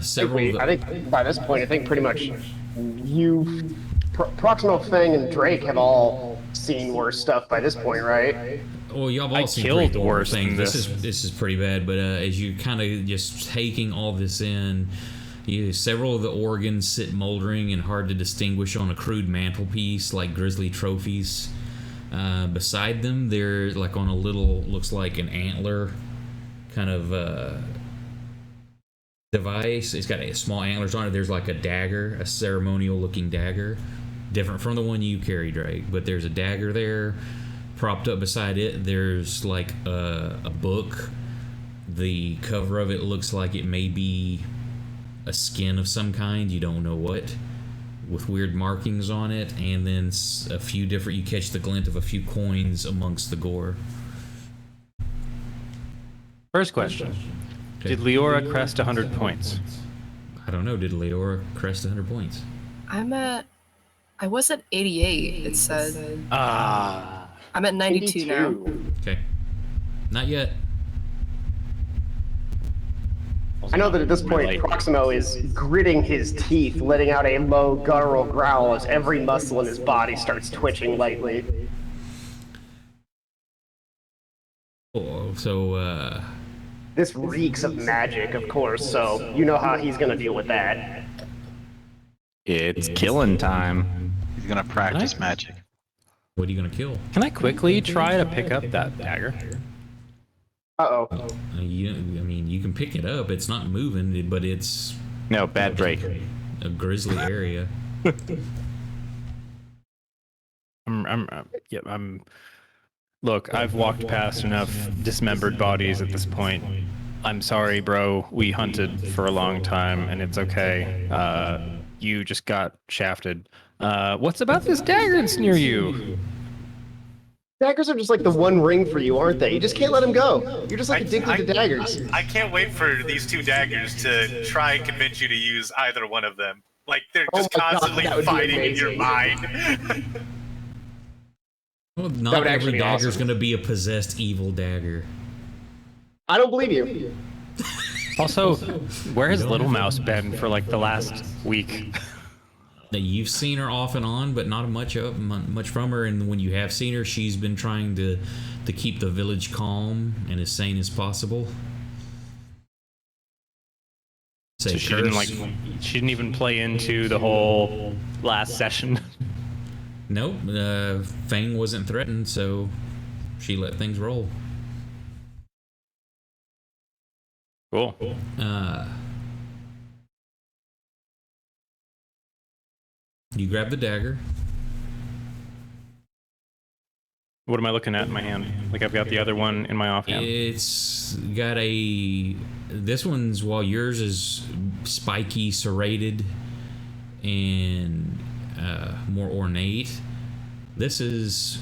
Several. Of the, I think by this point, I think pretty much you, Proximo, Fang, and Drake have all seen worse stuff by this point, right? well, y'all have all I seen killed pretty horrible worse than things. this. This is pretty bad. But as you kind of just taking all this in, several of the organs sit moldering and hard to distinguish on a crude mantelpiece like grisly trophies. Beside them, they're like on a little, looks like an antler kind of device. It's got small antlers on it. There's like a dagger, a ceremonial looking dagger, different from the one you carry, Drake. But there's a dagger there. Propped up beside it, there's like a book. The cover of it looks like it may be a skin of some kind. You don't know what, with weird markings on it, and then a few different. You catch the glint of a few coins amongst the gore. First question. Okay. Did Leora crest 100 points? I don't know. Did Leora crest 100 points? I was at 88, it said. Ah. I'm at 92 now. Okay. Not yet. I know that at this point, Proximo is gritting his teeth, letting out a low guttural growl as every muscle in his body starts twitching lightly. Oh, so, This reeks of magic, of course, so you know how he's gonna deal with that. It's killing time. He's gonna practice magic. what are you gonna kill? Can I quickly try to pick up that dagger? Uh-oh. I mean, you can pick it up. It's not moving, but it's No, bad Drake. a grisly area. I'm. Look, I've walked past enough dismembered bodies at this point. I'm sorry, bro. We hunted for a long time, and it's okay. You just got shafted. What's about this dagger that's near you? Daggers are just like the one ring for you, aren't they? You just can't let them go. You're just like addicted to daggers. I can't wait for these 2 daggers to try and convince you to use either one of them. Like they're Oh just my God, constantly that would be fighting in your amazing. mind. Well, That not would every actually be dagger's awesome. gonna be a possessed evil dagger. I don't believe you. Also, where has Little Mouse been for like the last week? Now, you've seen her off and on, but not much from her. And when you have seen her, she's been trying to keep the village calm and as sane as possible. Say, So she didn't curse. she didn't even play into the whole last session. Nope. Fang wasn't threatened, so she let things roll. Cool. You grab the dagger. What am I looking at in my hand? Like I've got the other one in my offhand. It's got this one's, while yours is spiky, serrated, and more ornate, this is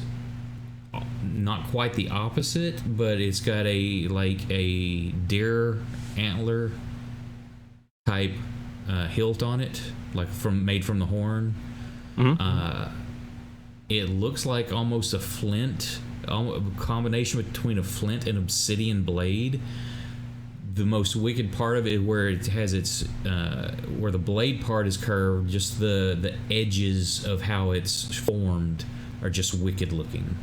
not quite the opposite, but it's got a deer antler type hilt on it, like made from the horn. It looks like almost a flint, a combination between a flint and obsidian blade. The most wicked part of it, where it has its, where the blade part is curved, just the edges of how it's formed are just wicked looking.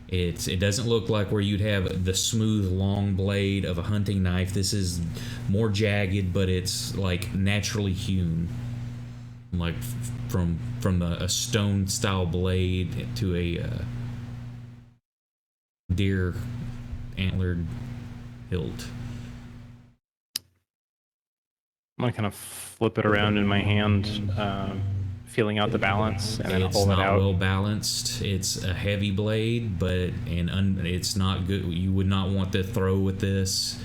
It doesn't look like where you'd have the smooth long blade of a hunting knife. This is more jagged, but it's like naturally hewn, like from a stone style blade to a deer antlered hilt. I'm gonna kind of flip it around in my hand, feeling out the balance, and then hold it out. It's not well balanced. It's a heavy blade, but it's not good. You would not want to throw with this,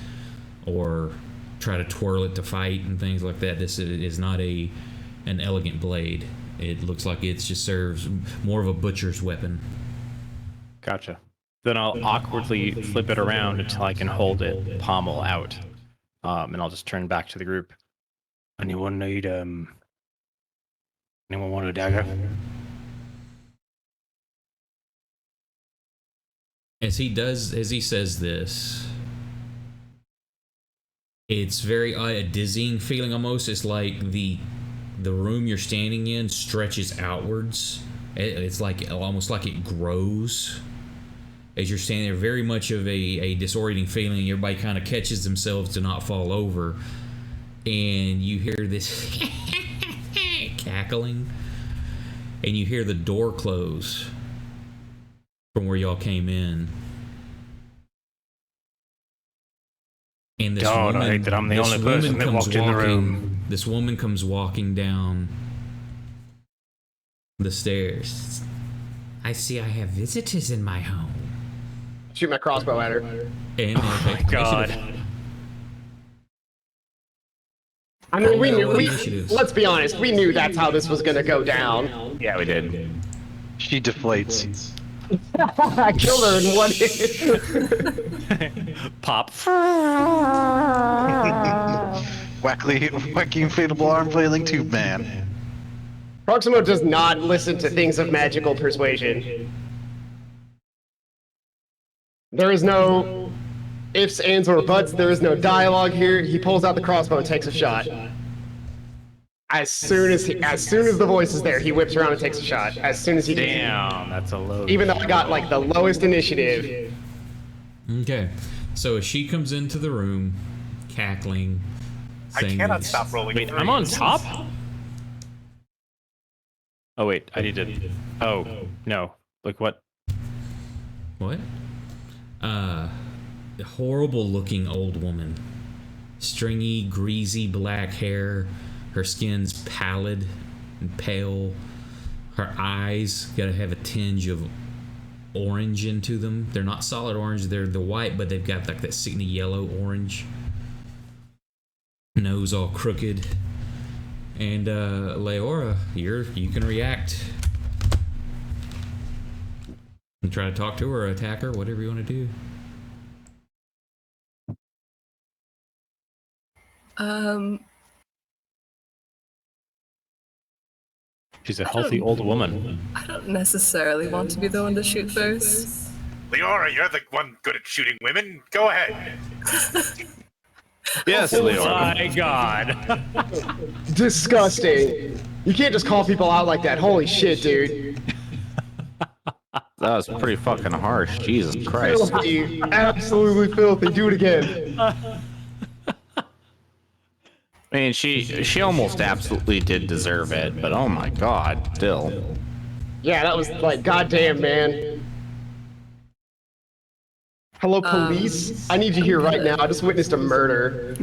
or try to twirl it to fight and things like that. This is not an elegant blade. It looks like it just serves more of a butcher's weapon. Gotcha. Then I'll awkwardly flip it around until I can hold it pommel out, and I'll just turn back to the group. Anyone need Anyone want a dagger? As he says this, it's very a dizzying feeling almost. It's like the room you're standing in stretches outwards. It's like almost like it grows as you're standing there. Very much of a disorienting feeling. Everybody kind of catches themselves to not fall over, and you hear this cackling, and you hear the door close from where y'all came in. And this God, woman, I hate that I'm the only person that walked in the room. This woman comes walking down the stairs. I see I have visitors in my home. Shoot my crossbow at her. And Oh my God. I mean, we knew. Initiatives. Let's be honest. We knew that's how this was gonna go down. Yeah, we did. She deflates. I killed her in one hit. Pop. Wacky inflatable arm flailing tube man. Proximo does not listen to things of magical persuasion. There is no ifs, ands, or buts. There is no dialogue here. He pulls out the crossbow and takes a shot. As soon as the voice is there, he whips around and takes a shot. As soon as he Damn, that's a low. Even though I got like the lowest initiative. Okay, so as she comes into the room, cackling, I saying cannot this- stop rolling. Wait, I'm on top? Oh wait, I need to. Oh no! Like what? What? A horrible-looking old woman, stringy, greasy black hair. Her skin's pallid and pale. Her eyes gotta have a tinge of orange into them. They're not solid orange. They're the white, but they've got like that sickly yellow orange. Nose all crooked. And Leora, you can react. And try to talk to her or attack her, whatever you want to do. She's a healthy old woman. I don't necessarily want to be the one to shoot first. Leora, you're the one good at shooting women. Go ahead. Yes, Oh Leora. my God! Disgusting. You can't just call people out like that. Holy shit, dude. That was pretty fucking harsh. Jesus Christ. Filthy. Absolutely filthy. Do it again. I mean, she almost absolutely did deserve it, but oh my God, still. Yeah, that was like, goddamn, man. Hello, police. I need you here right now. I just witnessed a murder.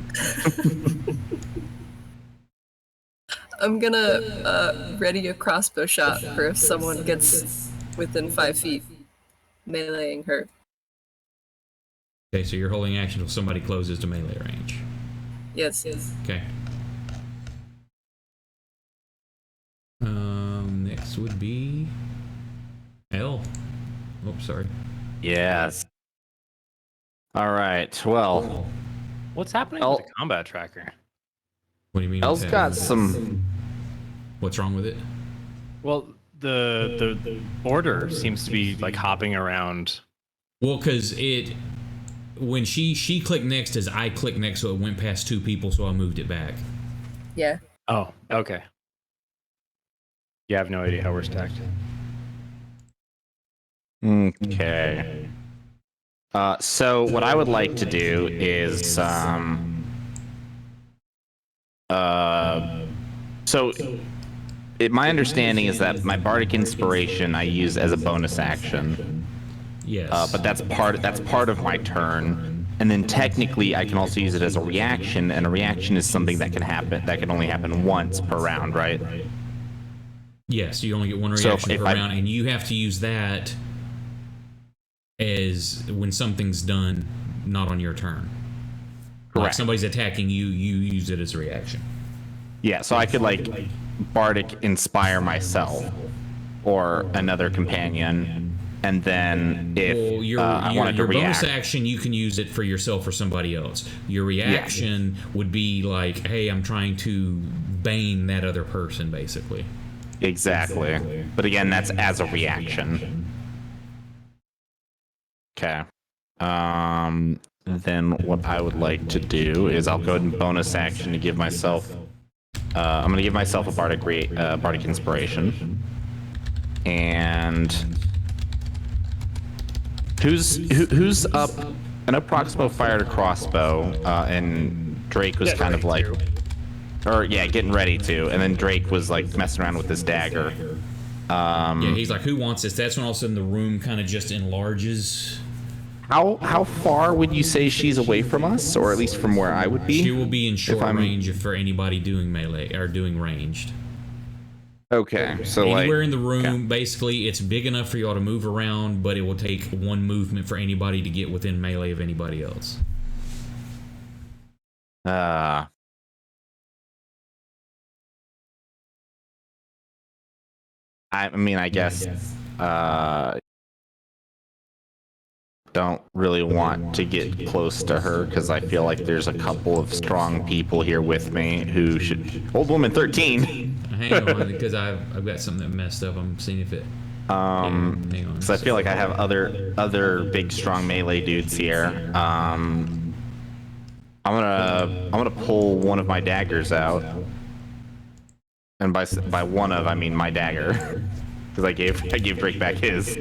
I'm gonna ready a crossbow shot for if someone gets within 5 feet, meleeing her. Okay, so you're holding action until somebody closes to melee range. Yes. Okay. Next would be L. Oh, sorry. Yes. All right. Well, What's happening Oh. with the combat tracker? What do you mean? Elle's got some. What's wrong with it? Well, the order seems to be like hopping around. Well, because when she clicked next as I clicked next, so it went past 2 people, so I moved it back. Yeah. Oh, okay. Yeah, I have no idea how we're stacked. Okay. So what I would like to do is my understanding is that my bardic inspiration I use as a bonus action. Yes. But that's part of my turn, and then technically I can also use it as a reaction, and a reaction is something that can only happen once per round, right? Yes, you only get one So reaction if per I- round, and you have to use that as when something's done, not on your turn. Like Correct. somebody's attacking you, you use it as a reaction. Yeah, so I could like bardic inspire myself or another companion, and then if Well, I your wanted to bonus react, action, you can use it for yourself or somebody else. Your reaction would be like, hey, I'm trying to bane that other person, basically. exactly. But again, that's as a reaction. Okay. Then what I would like to do is I'll go ahead and bonus action to give myself. I'm gonna give myself a bardic inspiration. And who's up? I know Proximo fired a crossbow, and Drake was kind of like, getting ready to, and then Drake was like messing around with this dagger. Yeah, he's like, who wants this? That's when all of a sudden the room kind of just enlarges. How far would you say she's away from us, or at least from where I would be? She will be in short I'm- range for anybody doing melee or doing ranged. Okay, so Anywhere like, in the room, okay. basically, it's big enough for y'all to move around, but it will take one movement for anybody to get within melee of anybody else. I mean, I guess don't really want to get close to her because I feel like there's a couple of strong people here with me who should. Old woman 13. Hang on, because I've got something that messed up. I'm seeing if it. Hang on. Because I feel like I have other big strong melee dudes here. I'm gonna pull one of my daggers out, and by one of I mean my dagger, because I gave Drake back his,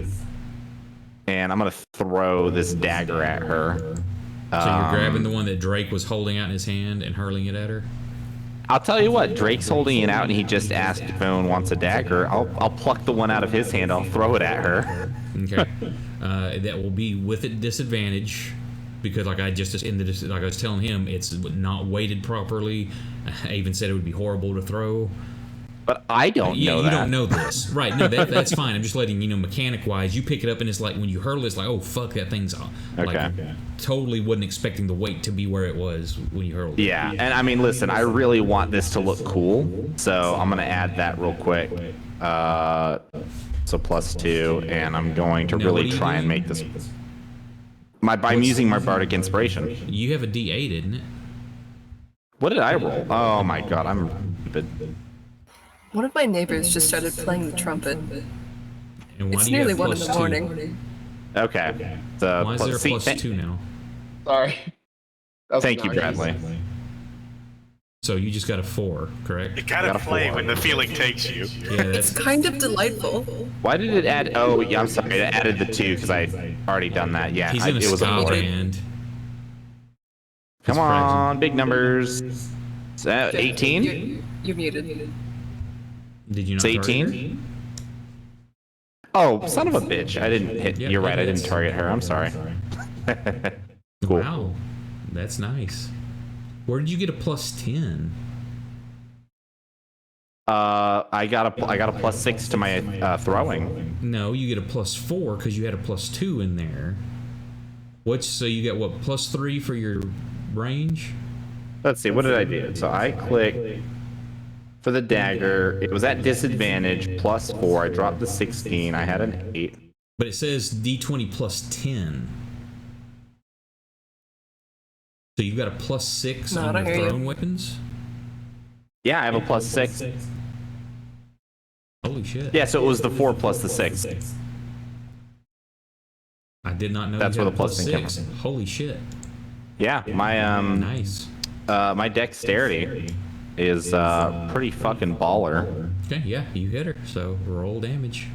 and I'm gonna throw this dagger at her. So you're grabbing the one that Drake was holding out in his hand and hurling it at her? I'll tell you what, Drake's holding it out, and he just asked if anyone wants a dagger. I'll pluck the one out of his hand. I'll throw it at her. Okay. That will be with a disadvantage because, like I was telling him, it's not weighted properly. I even said it would be horrible to throw. But I don't know that. You don't know this. Right. No, that's fine. I'm just letting you know, mechanic-wise, you pick it up and it's like when you hurl it, it's like, oh, fuck, that thing's like, totally wasn't expecting the weight to be where it was when you hurled it. Yeah, and I mean, listen, I really want this to look cool, so I'm going to add that real quick. So +2, and I'm going to really try and make this... I'm using my bardic inspiration. You have a D8, isn't it? What did I roll? Oh my god, I'm stupid. One of my neighbors just started playing the trumpet. And why It's do you nearly have 1 in the +2? morning. Okay. So, Why is there a +2 now? Sorry. Thank you, Bradley. So you just got a 4, correct? You gotta play when the feeling takes you. Yeah, It's that's kind of delightful. Why did it add... Oh, yeah, I'm sorry. It added the 2 because I already done that. Yeah, he's in a it was a ska 4. band. Come on, big numbers. 18? You're muted. Did you not? It's target 18? Oh, son of a bitch. I didn't hit... Yep, You're right, it I didn't is. target her. I'm sorry. her? Cool. Wow, that's nice. Where did you get a +10? I got a +6 to my throwing. No, you get a +4 because you had a +2 in there. So you got what, +3 for your range? Let's see, what did I do? So I clicked for the dagger. It was at disadvantage, +4. I dropped the 16. I had an 8. But it says D20 +10. So you've got a +6 No, I on don't your hear you. throwing weapons? Yeah, I have a +6. Holy shit. Yeah, so it was the 4 plus the 6. I did not know That's you where had the a plus thing came +6. Holy shit. Yeah, my Nice. my dexterity is pretty fucking baller. Okay, yeah, you hit her. So roll damage.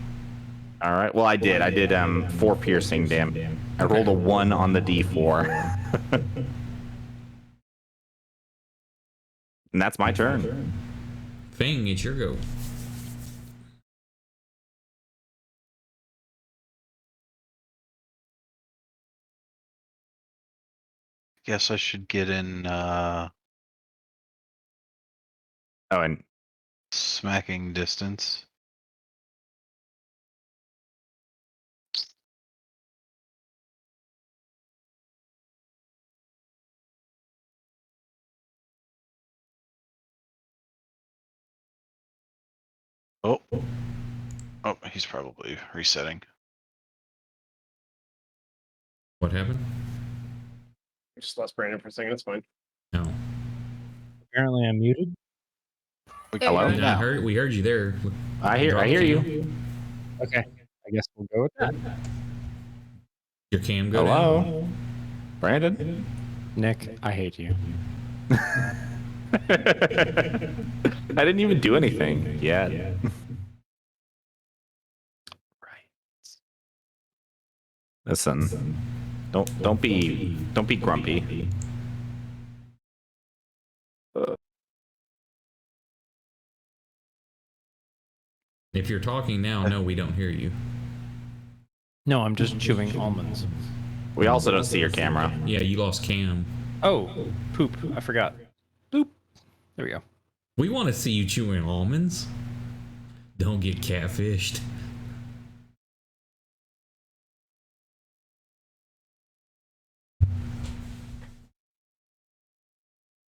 All right. Well, I did 4 piercing damage. I rolled a 1 on the D4. And that's my turn. Fing, it's your go. Guess I should get in Oh, and smacking distance. Oh. Oh, he's probably resetting. What happened? Just lost Brandon for a second. It's fine. No. Apparently, I'm muted. hello? I heard. We heard you there. I hear you. Okay, I guess we'll go with that. Your cam go Hello? down? Brandon? Nick, I hate you. I didn't even do anything yet. Listen, don't be grumpy. If you're talking now, no, we don't hear you. No, I'm just chewing almonds. We also don't see your camera. Yeah, you lost cam. Oh, poop. I forgot. Boop. There we go. We want to see you chewing almonds. Don't get catfished.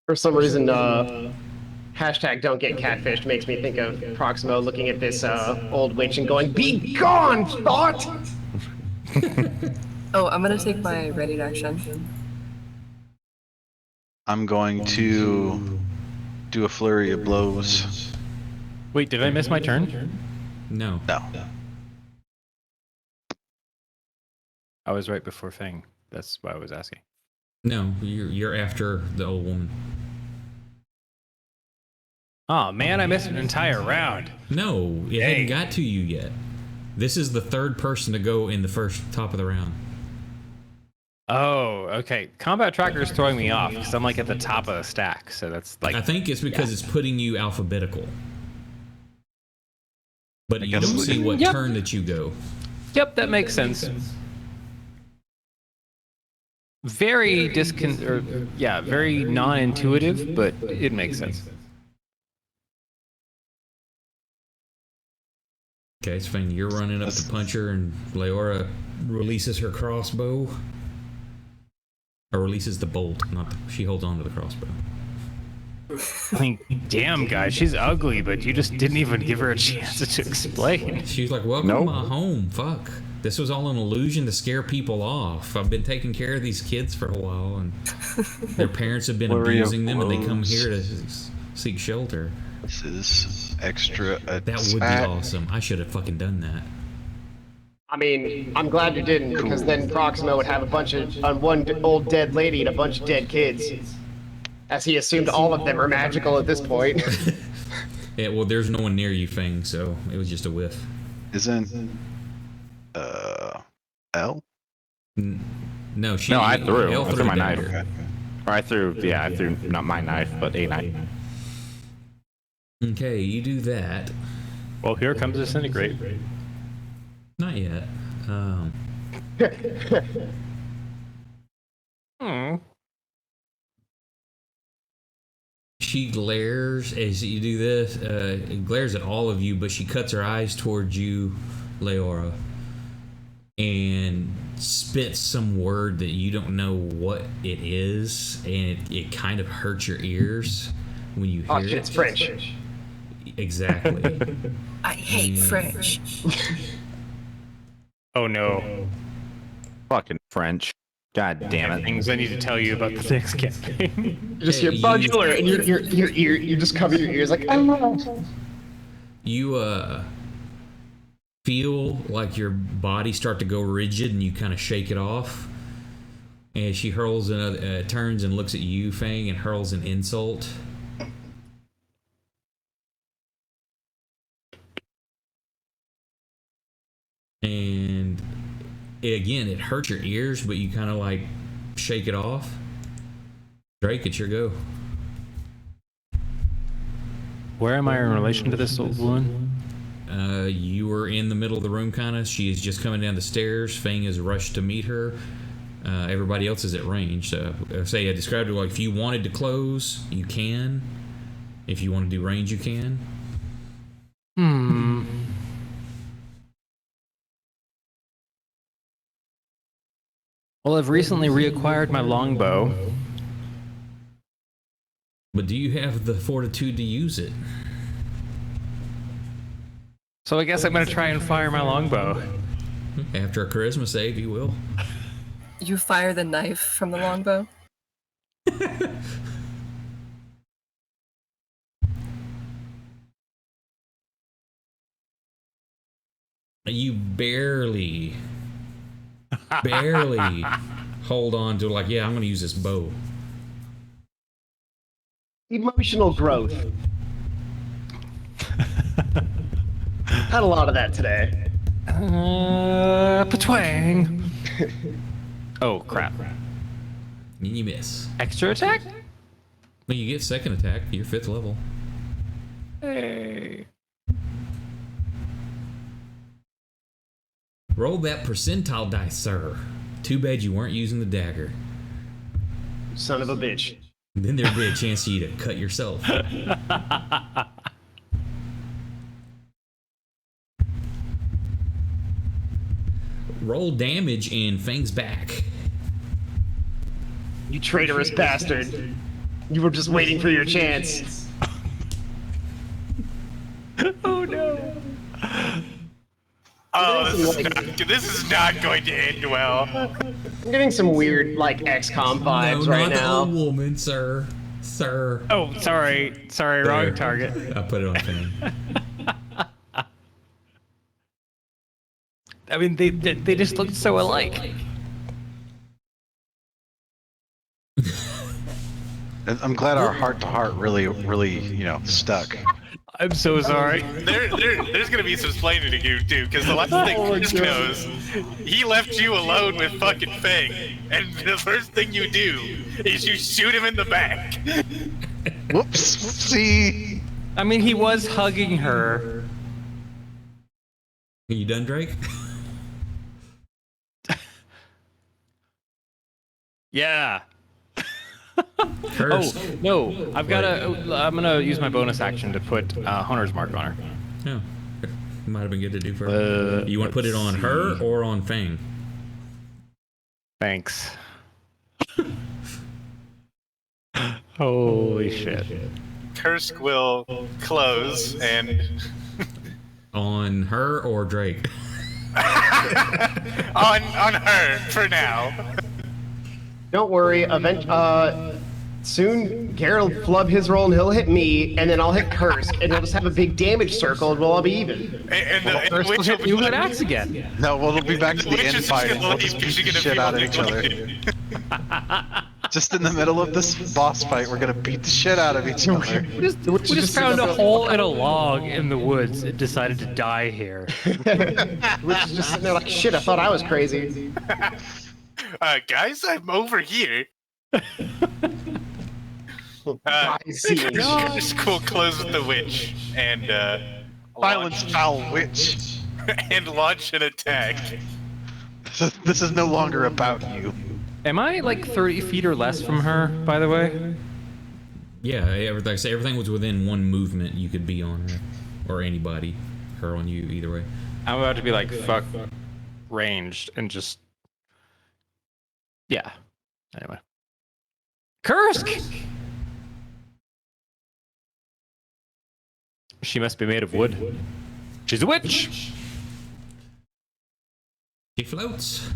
For some reason, hashtag don't get catfished makes me think of Proximo looking at this old witch and going, "Be gone, thought!" Oh, I'm gonna take my ready action. I'm going to do a flurry of blows. Wait, did I miss my turn? No. No. I was right before Fang. That's why I was asking. No, you're after the old woman. Oh man, I missed an entire round. No, it hadn't got to you yet. This is the third person to go in the first top of the round. Oh, okay. Combat tracker is throwing me off because I'm like at the top of the stack. So that's like. I think it's because it's putting you alphabetical. But you don't see what turn that you go. Yep, that makes sense. Very very non-intuitive, but it makes sense. Okay, it's fine. You're running up to punch her, and Leora releases her crossbow. Or releases the bolt. She holds on to the crossbow. I mean, damn, guys, she's ugly, but you just didn't even give her a chance to explain. She's like, welcome to my home. Fuck. This was all an illusion to scare people off. I've been taking care of these kids for a while, and their parents have been abusing them, and they come here to seek shelter. This is extra attack. That would be awesome. I should have fucking done that. I mean, I'm glad you didn't, because then Proximo would have a bunch of one old dead lady and a bunch of dead kids, as he assumed all of them are magical at this point. Yeah, well, there's no one near you, Fang, so it was just a whiff. Isn't L? No, she. No, I threw. Elle I threw my knife. dagger. Or I threw not my knife, but a knife. Okay, you do that. Well, here comes Disintegrate. Not yet. She glares as you do this. Glares at all of you, but she cuts her eyes towards you, Leora, and spits some word that you don't know what it is, and it kind of hurts your ears when you hear it. It's French. Exactly. I hate French. Oh no. Fucking French. God damn it. Things I need to tell you about the next campaign. You just hear modular, and you just cover your ears like, oh. You feel like your body start to go rigid, and you kind of shake it off. And she hurls another, turns and looks at you, Fang, and hurls an insult. And again, it hurts your ears, but you kind of like shake it off. Drake, it's your go. Where am I in relation to this old woman? You were in the middle of the room, kind of. She is just coming down the stairs. Fang has rushed to meet her. Everybody else is at range. So, say I described it like if you wanted to close, you can. If you want to do range, you can. Well, I've recently reacquired my longbow. But do you have the fortitude to use it? So I guess I'm going to try and fire my longbow. After a charisma save, you will. You fire the knife from the longbow. You barely hold on to like, yeah, I'm going to use this bow. Emotional growth. Had a lot of that today. Patwang. Oh, crap. And you miss. Extra attack? Well, you get second attack. You're 5th level. Hey. Roll that percentile dice, sir. Too bad you weren't using the dagger. Son of a bitch. Then there'd be a chance for you to cut yourself. Roll damage in Fang's back. You traitorous bastard. You were just waiting for your chance. Oh no. Oh, this is not going to end well. I'm getting some weird, like, XCOM vibes right not now. the old woman, sir. Sir. Oh, sorry, wrong target. I put it on Fang. I mean, they just looked so alike. I'm glad our heart-to-heart really, stuck. I'm so sorry. There's gonna be some explaining to do too, because the last thing Chris knows, he left you alone with fucking Fang, and the first thing you do is you shoot him in the back. Whoops. See. I mean, he was hugging her. Are you done, Drake? Yeah. Curse. Oh no! I'm gonna use my bonus action to put Hunter's Mark on her. Yeah. Might have been good to do for her. You want to put it on her or on Fang? Thanks. Holy shit. Kursk will close and On her or Drake? on her for now. Don't worry, soon Garrett will flub his roll and he'll hit me, and then I'll hit Kursk, and we'll just have a big damage circle and we'll all be even. And the witch will You hit axe again. No, we'll be back to the witch end is just fighting. gonna We'll leave just because beat you're the gonna shit out of feel each other. Just in the middle of this boss fight, we're gonna beat the shit out of each other. We just found a hole in a log in the woods and decided to die here. Which is just sitting there like, shit, I thought I was crazy. Guys, I'm over here. Kursk will close with the witch and Silence, foul witch. and launch an attack. This is no longer about you. Am I like 30 feet or less from her, by the way? Yeah, everything was within one movement you could be on her. Or anybody. Her on you, either way. I'm about to be like, fuck, ranged, and just... Yeah. Anyway. Kursk! She must be made of wood. She's a witch! She floats.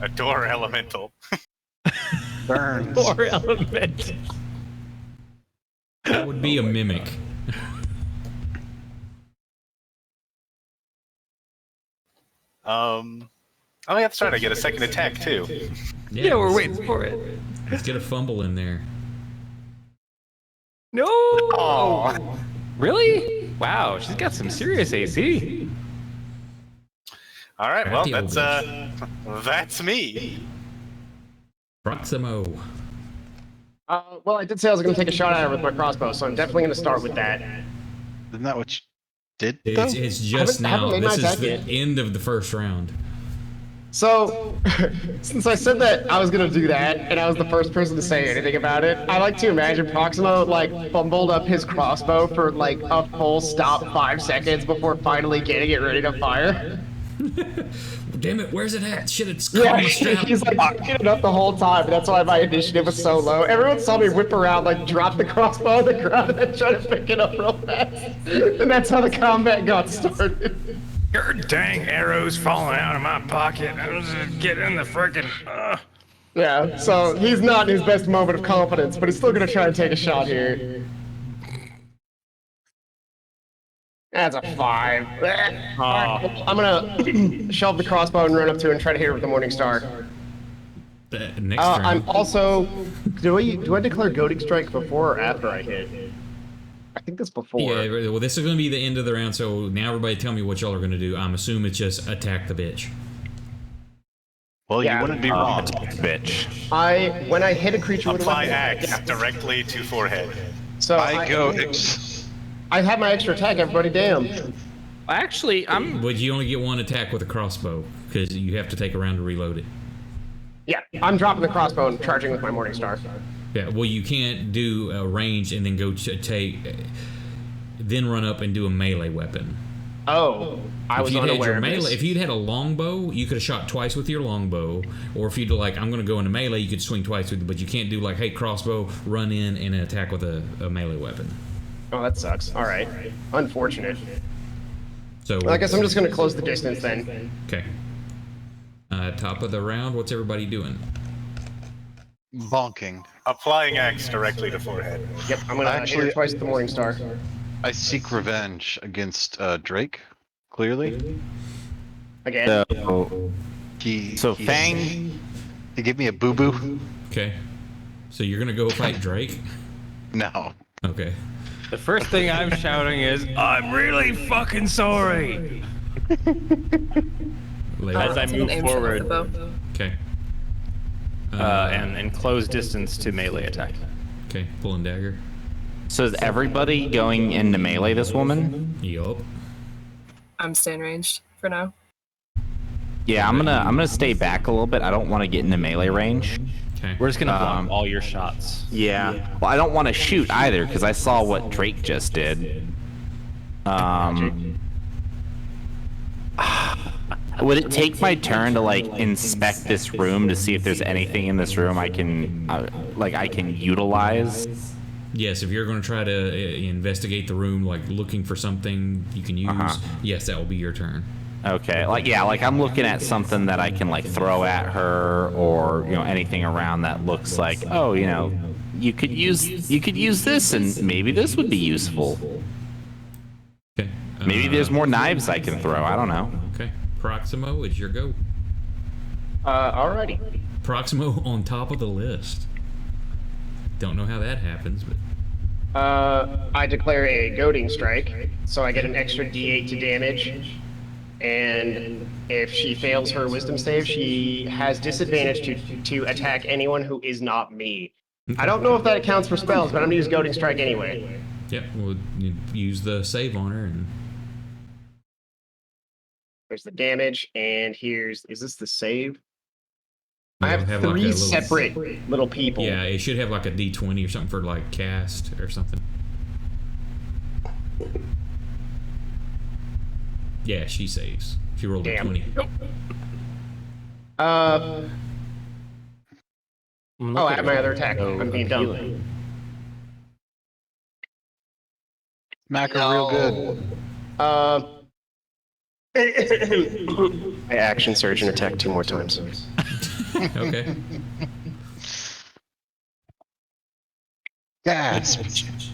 A door elemental. Burns. Poor element. That would be a mimic. Oh yeah, that's right. I get a second attack too. Yeah, we're waiting for it. Let's get a fumble in there. No. Oh. Really? Wow, she's got some serious AC. All right. Well, Crafty old that's me. Proximo. Well, I did say I was going to take a shot at her with my crossbow, so I'm definitely going to start with that. Isn't that what you did? Though? It's just haven't now. made my This is attack the yet. end of the first round. So, since I said that I was going to do that, and I was the first person to say anything about it, I like to imagine Proximo, like, fumbled up his crossbow for, like, a full stop 5 seconds before finally getting it ready to fire. Damn it, where's it at? Shit, it's caught Yeah, on the strap. he's like picking it up the whole time. That's why my initiative was so low. Everyone saw me whip around, like drop the crossbow on the ground, and then try to pick it up real fast. And that's how the combat got started. Your dang arrows falling out of my pocket. I was just getting the frickin'. Yeah, so he's not in his best moment of confidence, but he's still gonna try and take a shot here. That's a 5. Alright, I'm gonna shove the crossbow and run up to it and try to hit her with the Morning Star. Next round. I'm also. Do I declare Goading Strike before or after I hit? I think that's before. Yeah, well, this is going to be the end of the round, so now everybody tell me what y'all are going to do. I'm assuming it's just attack the bitch. Well, Yeah. you wouldn't be wrong. Bitch. When I hit a creature with a Apply weapon, axe directly to forehead. so I go. I have my extra attack, everybody. Damn. Actually, I'm. But you only get one attack with a crossbow, because you have to take a round to reload it. Yeah, I'm dropping the crossbow and charging with my Morning Star. Yeah, well, you can't do a range and then go then run up and do a melee weapon. Oh, I was If you'd had unaware your of melee, this. if you'd had a longbow, you could have shot twice with your longbow. Or if you'd like, I'm going to go into melee, you could swing twice with it, but you can't do like, hey, crossbow, run in and attack with a melee weapon. Oh, that sucks. All right, unfortunate. So Well, I guess I'm just gonna close the distance then. Okay. Top of the round, what's everybody doing? Bonking. Applying axe directly to forehead. Yep, I'm gonna hit Actually- her twice with the Morning Star. I seek revenge against Drake. Clearly, Again. So he Fang. He gave me a boo boo. Okay. So you're going to go fight Drake? No. Okay. The first thing I'm shouting is, I'm really fucking sorry. As I Take an move aim shot with forward the bow. Okay. and in close distance to melee attack. Okay, pulling dagger. So is everybody going into melee this woman? Yup. I'm staying ranged for now. Yeah, I'm gonna stay back a little bit. I don't want to get into melee range. Okay. We're just gonna block all your shots. Yeah. Well, I don't want to shoot either because I saw what Drake just did. Would it take my turn to like inspect this room to see if there's anything in this room I can I can utilize? Yes, if you're going to try to investigate the room, like looking for something you can use, yes, that will be your turn. Okay, like I'm looking at something that I can like throw at her, or anything around that looks like, oh, you could use this, and maybe this would be useful. Okay. Maybe there's more knives I can throw. I don't know. Okay. Proximo, it's your go. Alrighty. Proximo on top of the list. Don't know how that happens, but I declare a goading strike, so I get an extra D8 to damage. And if she fails her wisdom save, she has disadvantage to attack anyone who is not me. I don't know if that accounts for spells, but I'm gonna use goading strike anyway. yeah, we'll use the save on her and There's the damage, and is this the save? I Yeah, have have like a three little- separate little people. yeah, it should have like a D20 or something for like cast or something. Yeah, she saves. She rolled a Damn. 20. I have my other attack. I'm being dumb. Mac are real good. I action surge and attack 2 more times. Okay. Gasp.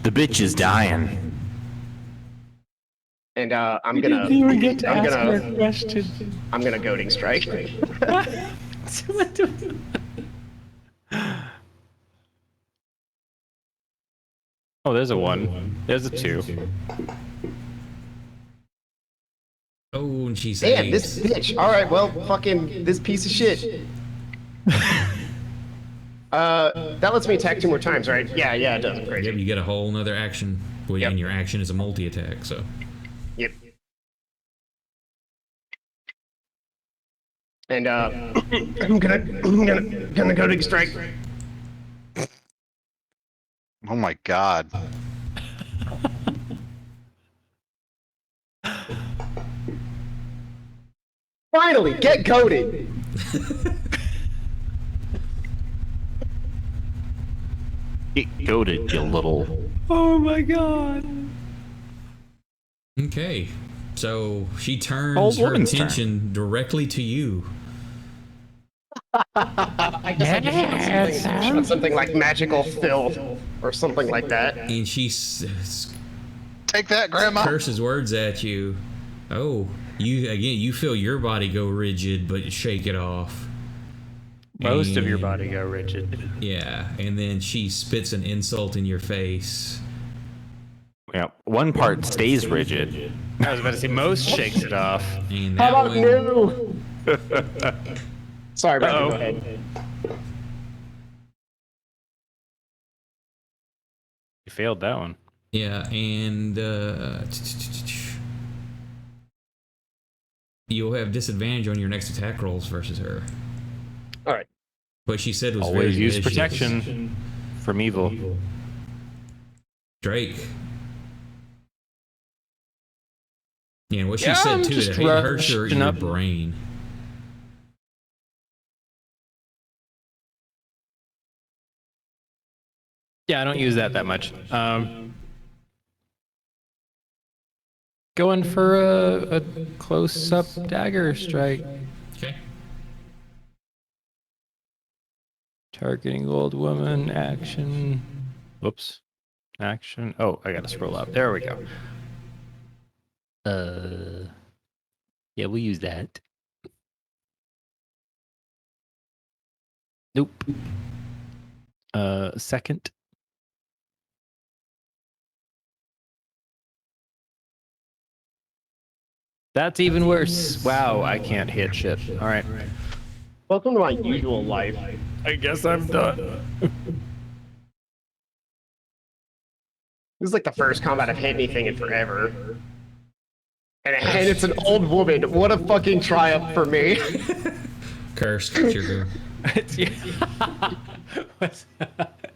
The bitch is dying. And I'm We gonna. didn't even get to I'm ask gonna. her a question. I'm gonna goading strike. Oh, there's a 1. There's a 2. Oh, and she Damn, this saves. bitch. All right, well, fucking this piece of shit. That lets me attack 2 more times, right? Yeah, it does. Great. Yep, you get a whole nother action. Well, Yep. and your action is a multi-attack, so. Yep. And I'm gonna goading strike. Oh my god. Finally, get goaded. Get goaded, you little. Oh my god. Okay, so she turns Old her woman's attention directly to you. I guess I just shot something like magical filth or something like that. And she Take that, Grandma. curses words at you. Oh, you feel your body go rigid, but shake it off. Most of your And- body go rigid. Yeah, and then she spits an insult in your face. Yeah, one part stays rigid. I was about to say most shakes it off. And How that about one, no? Sorry, Brandon, Uh-oh. go ahead. You failed that one. yeah, and you'll have disadvantage on your next attack rolls versus her. All right. What she said was Always very use vicious. protection from evil. Drake. Yeah, and what she Yeah, said I'm too, just it hurts your rushing up. brain. Yeah, I don't use that much. Going for a close-up dagger strike. Okay. Targeting old woman, action. Whoops. Action. Oh, I gotta scroll up. There we go. Yeah, we'll use that. Nope. Second. That's even worse. Wow, I can't hit shit. All right. Welcome to my usual life. I guess I'm done. This is like the first combat I've hit anything in forever. And it's an old woman. What a fucking triumph for me. Curse, it's your go. It's your,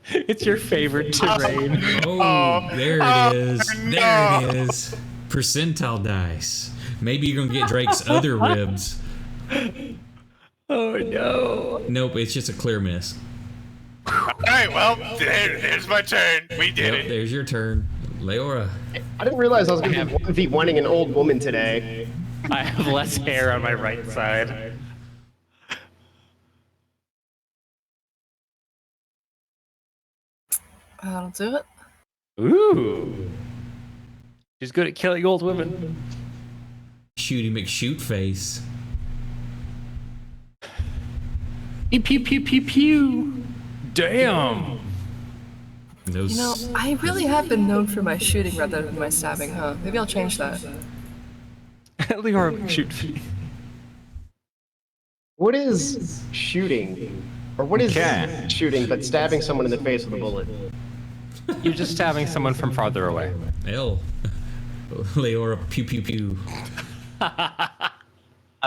it's your favorite terrain. Oh, there it is. There it is. Percentile dice. Maybe you're gonna get Drake's other ribs. Oh no. Nope, it's just a clear miss. All right, well, there's my turn. We did Yep, it. there's your turn. Leora. I didn't realize I was going to be 1v1ing an old woman today. I have less hair on my right side. That'll do it. Ooh. She's good at killing old women. Shooty McShoot face. Pew pew pew pew pew. Damn. Those, You know, I really have been known for my shooting rather than my stabbing, huh? Maybe I'll change that. Leora, shoot. What is shooting? Or what is Okay. shooting but stabbing someone in the face with a bullet? You're just stabbing someone from farther away. L. Leora pew pew pew.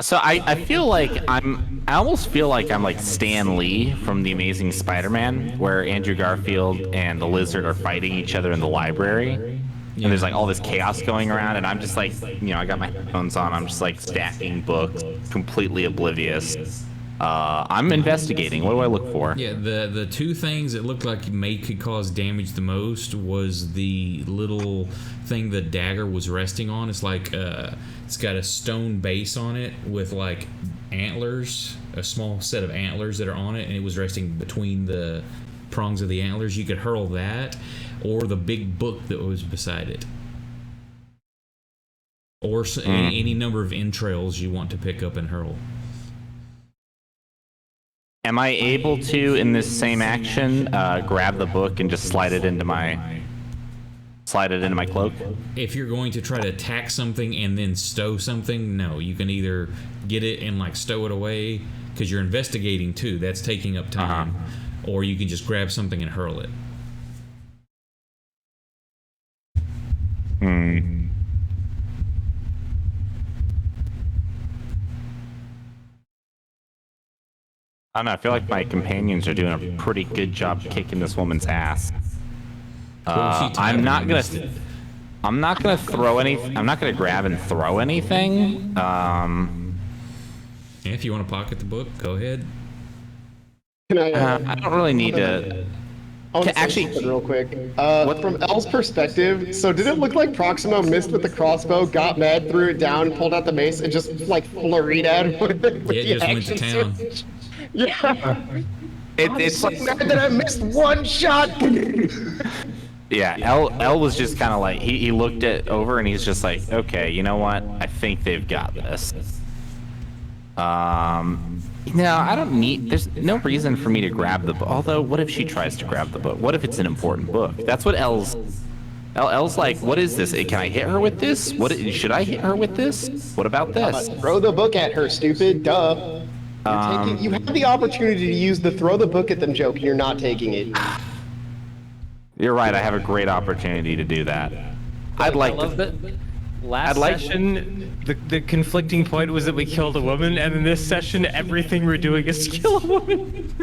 So I feel like I almost feel like I'm like Stan Lee from The Amazing Spider-Man, where Andrew Garfield and the Lizard are fighting each other in the library. And there's like all this chaos going around, and I'm just like, I got my headphones on, I'm just like stacking books, completely oblivious. I'm investigating. What do I look for? Yeah, the two things that looked like could cause damage the most was the little thing the dagger was resting on. It's like it's got a stone base on it with like antlers, a small set of antlers that are on it, and it was resting between the prongs of the antlers, you could hurl that, or the big book that was beside it, or any number of entrails you want to pick up and hurl. Am I able to, in this same action, grab the book and just slide it into my cloak? If you're going to try to attack something and then stow something, no. You can either get it and like stow it away because you're investigating too. That's taking up time. Or you can just grab something and hurl it. I don't know. I feel like my companions are doing a pretty good job kicking this woman's ass. I'm not gonna throw any. I'm not gonna grab and throw anything. If you want to pocket the book, go ahead. Can I? I don't really need to. I want to actually, say something real quick. From Elle's perspective, so did it look like Proximo missed with the crossbow, got mad, threw it down, pulled out the mace, and just like flurried at him with it? Yeah, it just went to town. Yeah. It's so like mad that I missed one shot. Yeah, L was just kind of like he looked it over and he's just like, okay, you know what? I think they've got this. No, I don't need. There's no reason for me to grab the book. Although, what if she tries to grab the book? What if it's an important book? That's what L's like. What is this? Can I hit her with this? Should I hit her with this? What about this? Throw the book at her, stupid. Duh. You have the opportunity to use the throw the book at them joke, and you're not taking it. You're right. I have a great opportunity to do that. I'd like to. Last session, the conflicting point was that we killed a woman, and in this session, everything we're doing is kill a woman.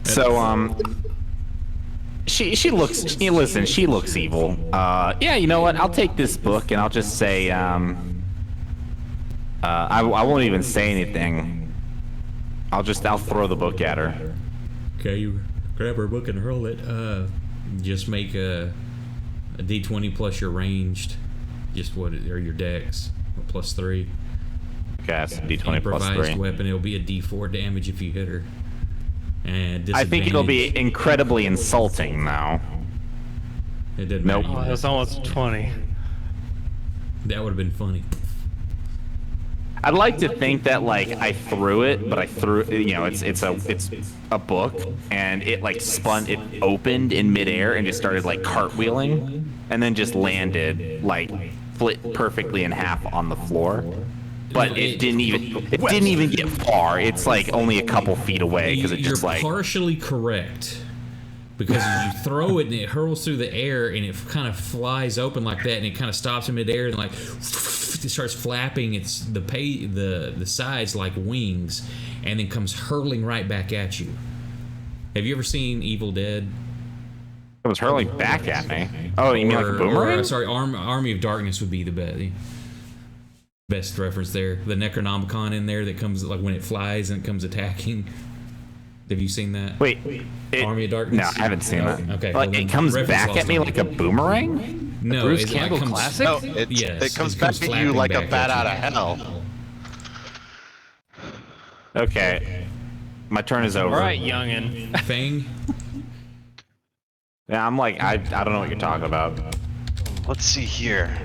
So, she looks evil. Yeah, you know what? I'll take this book and I'll just say, I won't even say anything. I'll throw the book at her. Okay, you grab her book and hurl it. Just make a D20 plus your ranged. Just or your dex, +3. Okay, that's D20 plus Improvised 3. weapon, it'll be a D4 damage if you hit her. And I think it'll be incredibly insulting now. It didn't Nope. matter. Oh, that's almost 20. That would have been funny. I'd like to think that like I threw it, but I threw it's a book and it like it opened in midair and just started like cartwheeling and then just landed like split perfectly in half on the floor. But it didn't even get far. It's like only a couple feet away because it just You're like partially correct. Because you throw it and it hurls through the air and it kind of flies open like that and it kind of stops in midair and like it starts flapping the sides like wings and then comes hurling right back at you. Have you ever seen Evil Dead? It was hurling back at me. Oh, you mean like a boomerang? Sorry, Army of Darkness would be the best reference there. The Necronomicon in there that comes like when it flies and it comes attacking. Have you seen that? Wait, Army of Darkness? No, I haven't seen that. Okay. Like it comes back at me like a boomerang? No, Bruce it Campbell comes, classic? No, Yes, it comes it back comes at you flapping like a back bat at out you. of hell. Okay. My turn is over. All right, youngin. Fang? Yeah, I'm like, I don't know what you're talking about. Let's see here.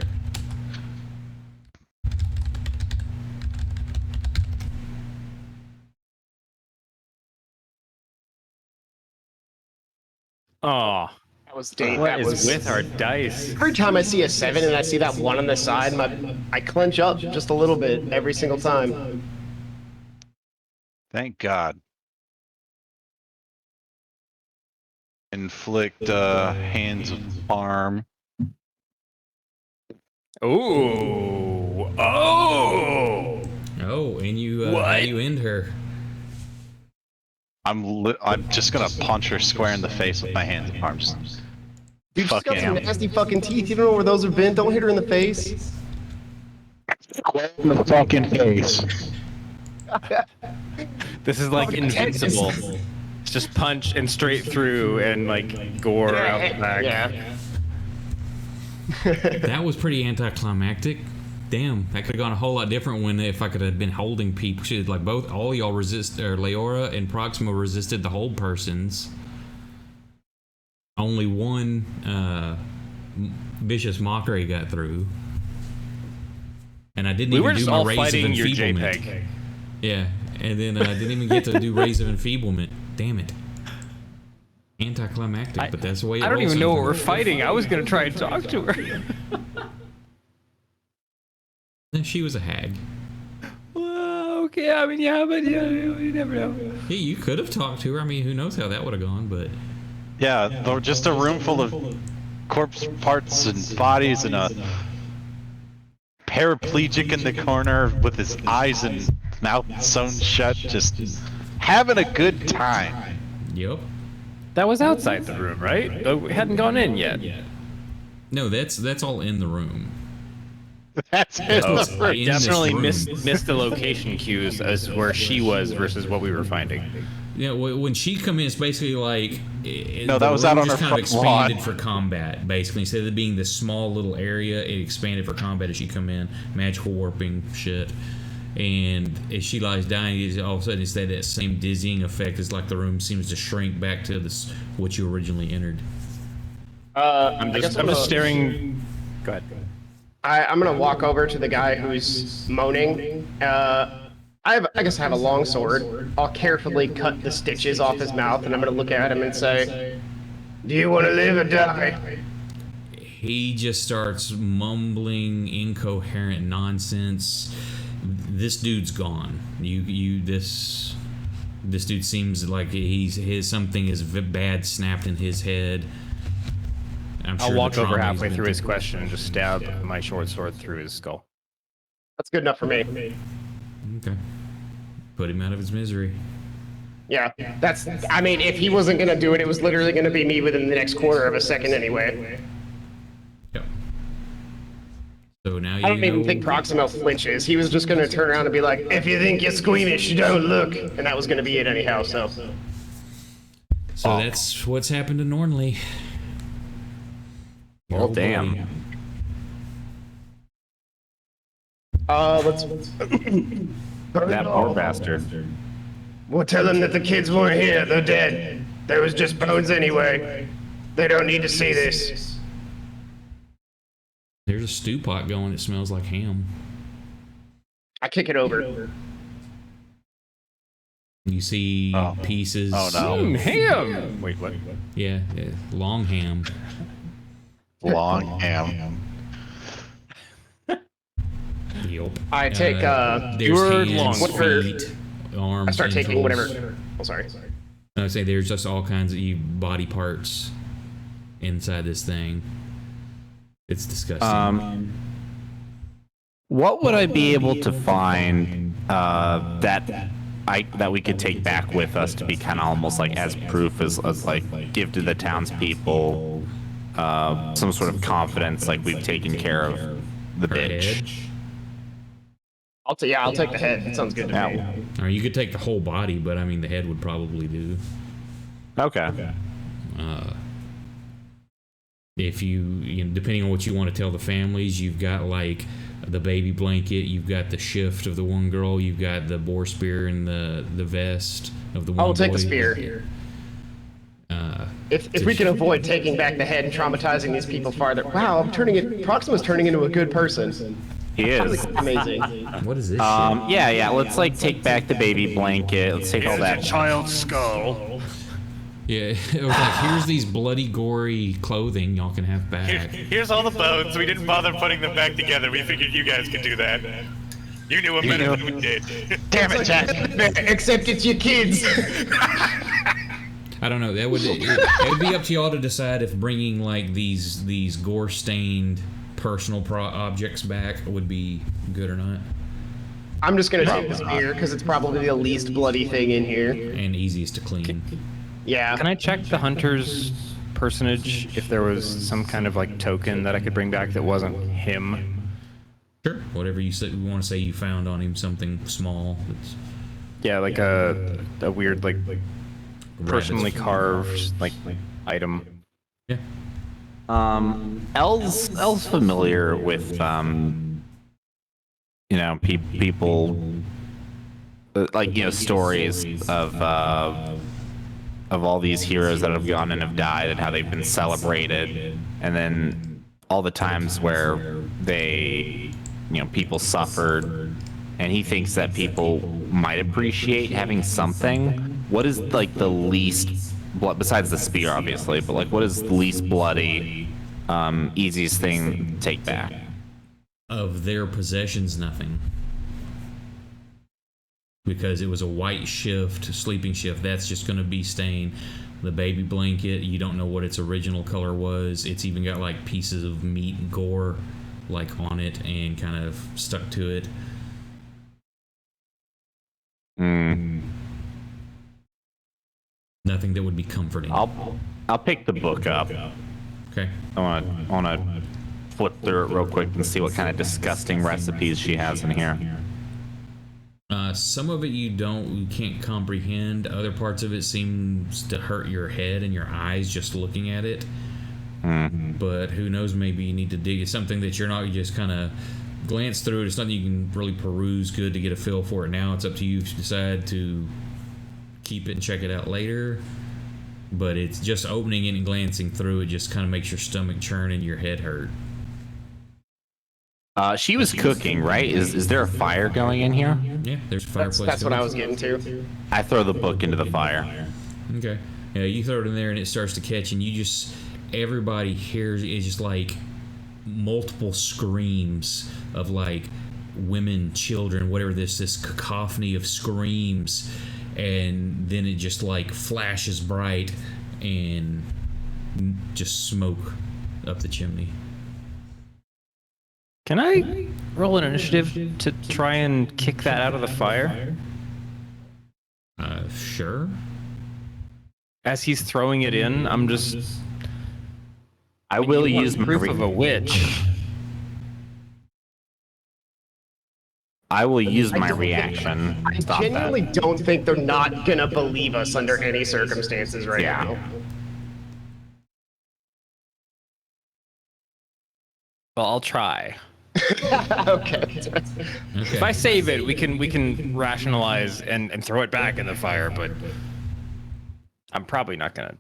Oh, That was Dave. what That is was with our dice? every time I see a 7 and I see that 1 on the side, I clench up just a little bit every single time. Thank God. Inflict hands of harm. Ooh. Oh. Oh, and you how do you end her? I'm just gonna punch her square in the face with my hands of harm. You've just got some Fucking nasty fucking teeth. You don't know where those have been. Don't hit her in the face. In the fucking face. This is like invincible. It's just punch and straight through and like gore out the back. Yeah. That was pretty anticlimactic. Damn, that could have gone a whole lot different if I could have been holding people. Like all y'all resist, or Leora and Proxima resisted the hold persons. Only one vicious mockery got through, and I didn't We even were do just my all raise of fighting your enfeeblement. JPEG. Yeah, and then I didn't even get to do raise of enfeeblement. Damn it. Anticlimactic, but that's the way it I don't rolls even know what we're sometimes. fighting. I was gonna try and talk to her. She was a hag. Well, okay, I mean, yeah, but yeah, you never know. Yeah, you could have talked to her. I mean, who knows how that would have gone, but Yeah, just a room full of corpse parts and bodies and a paraplegic in the corner with his eyes and mouth sewn shut, just having a good time. yep. That was outside the room, right? We hadn't gone in yet. No, that's all in the room. That's it. Oh, in I this definitely room. missed the location cues as where she was versus what we were finding. Yeah, when she come in, it's basically like No, that was out on just her kind of front lawn. expanded for combat. Basically, instead of being this small little area, it expanded for combat as she come in, magical warping shit. And as she lies dying, all of a sudden it's that same dizzying effect. It's like the room seems to shrink back to this what you originally entered. I'm just staring. Go ahead. I'm gonna walk over to the guy who's moaning. I guess I have a long sword. I'll carefully cut the stitches off his mouth, and I'm gonna look at him and say, "Do you want to live or die?" He just starts mumbling incoherent nonsense. This dude's gone. This dude seems like something is bad snapped in his head. I'm sure I'll walk the over trauma he's halfway been through his through. question and just stab my short sword through his skull. That's good enough for me. Okay. Put him out of his misery. Yeah, that's. I mean, if he wasn't gonna do it, it was literally gonna be me within the next quarter of a second anyway. Yep. So now you I don't even know- think Proximo flinches. He was just gonna turn around and be like, "If you think you're squeamish, don't look," and that was gonna be it anyhow. So. So that's what's happened to Nornley. Well, Oh, damn. boy. Let's. That poor bastard. We'll tell them that the kids weren't here. They're dead. There was just bones anyway. They don't need to see this. There's a stew pot going. It smells like ham. I kick it over. You see pieces. Oh, no. of- Ham! Wait, what? yeah, long ham. Long ham. Yep. I take, there's your hands, long feet, arms. I start taking entrails. whatever. Oh, sorry. I say there's just all kinds of body parts inside this thing. It's disgusting. What would I be able to find that we could take back with us to be kind of almost like as proof as like give to the townspeople some sort of confidence, like we've taken care of the Her bitch. head. I'll take the head. That sounds good to me. Yeah. Or you could take the whole body, but I mean the head would probably do. Okay. If you depending on what you want to tell the families, you've got like the baby blanket, you've got the shift of the one girl, you've got the boar spear and the vest of the one I'll take boy. the spear. If we can avoid taking back the head and traumatizing these people farther. Wow, Proxima's turning into a good person. He is. Amazing. What is this Yeah. Let's like take back the baby blanket. Let's take all that. child's skull. shit? Yeah, it was like, here's these bloody, gory clothing y'all can have back. Here's all the bones. We didn't bother putting them back together. We figured you guys could do that. You knew them better than we did. Damn it, Jack. Except it's your kids. I don't know. It would be up to y'all to decide if bringing like these gore-stained personal objects back would be good or not, I'm just gonna take the spear because it's probably the least bloody thing in here. and easiest to clean. Yeah. Can I check the hunter's personage if there was some kind of like token that I could bring back that wasn't him? Sure. Whatever you want to say you found on him, something small. That's Yeah, like a weird like personally rabbit's- carved like item. Yeah. Elle's familiar with people like stories of of all these heroes that have gone and have died and how they've been celebrated, and then all the times where they, people suffered, and he thinks that people might appreciate having something. What is like the least blood, besides the spear, obviously, but like what is the least bloody, easiest thing to take back? Of their possessions, nothing. Because it was a white shift, sleeping shift, that's just going to be stained. The baby blanket, you don't know what its original color was. It's even got like pieces of meat and gore like on it and kind of stuck to it. Nothing that would be comforting. I'll pick the book up. Okay. I wanna flip through it real quick and see what kind of disgusting recipes she has in here. Some of it you can't comprehend. Other parts of it seems to hurt your head and your eyes just looking at it. But who knows, maybe you need to dig. It's something that you're not just kind of glance through it. It's nothing you can really peruse good to get a feel for it now. It's up to you if you decide to keep it and check it out later. But it's just opening it and glancing through it just kind of makes your stomach churn and your head hurt. She was cooking, right? Is there a fire going in here? Yeah, there's a fireplace. That's what I was getting to. I throw the book into the fire. Okay. Yeah, you throw it in there and it starts to catch, and everybody hears it's just like multiple screams of like women, children, whatever, this cacophony of screams, and then it just like flashes bright and just smoke up the chimney. Can I roll an initiative to try and kick that out of the fire? Sure. As he's throwing it in, I'm just... I will use my proof of a witch. I will use my reaction. I genuinely don't think they're not gonna believe us under any circumstances right now. Well, I'll try. Okay. If I save it, we can rationalize and throw it back in the fire, but I'm probably not gonna.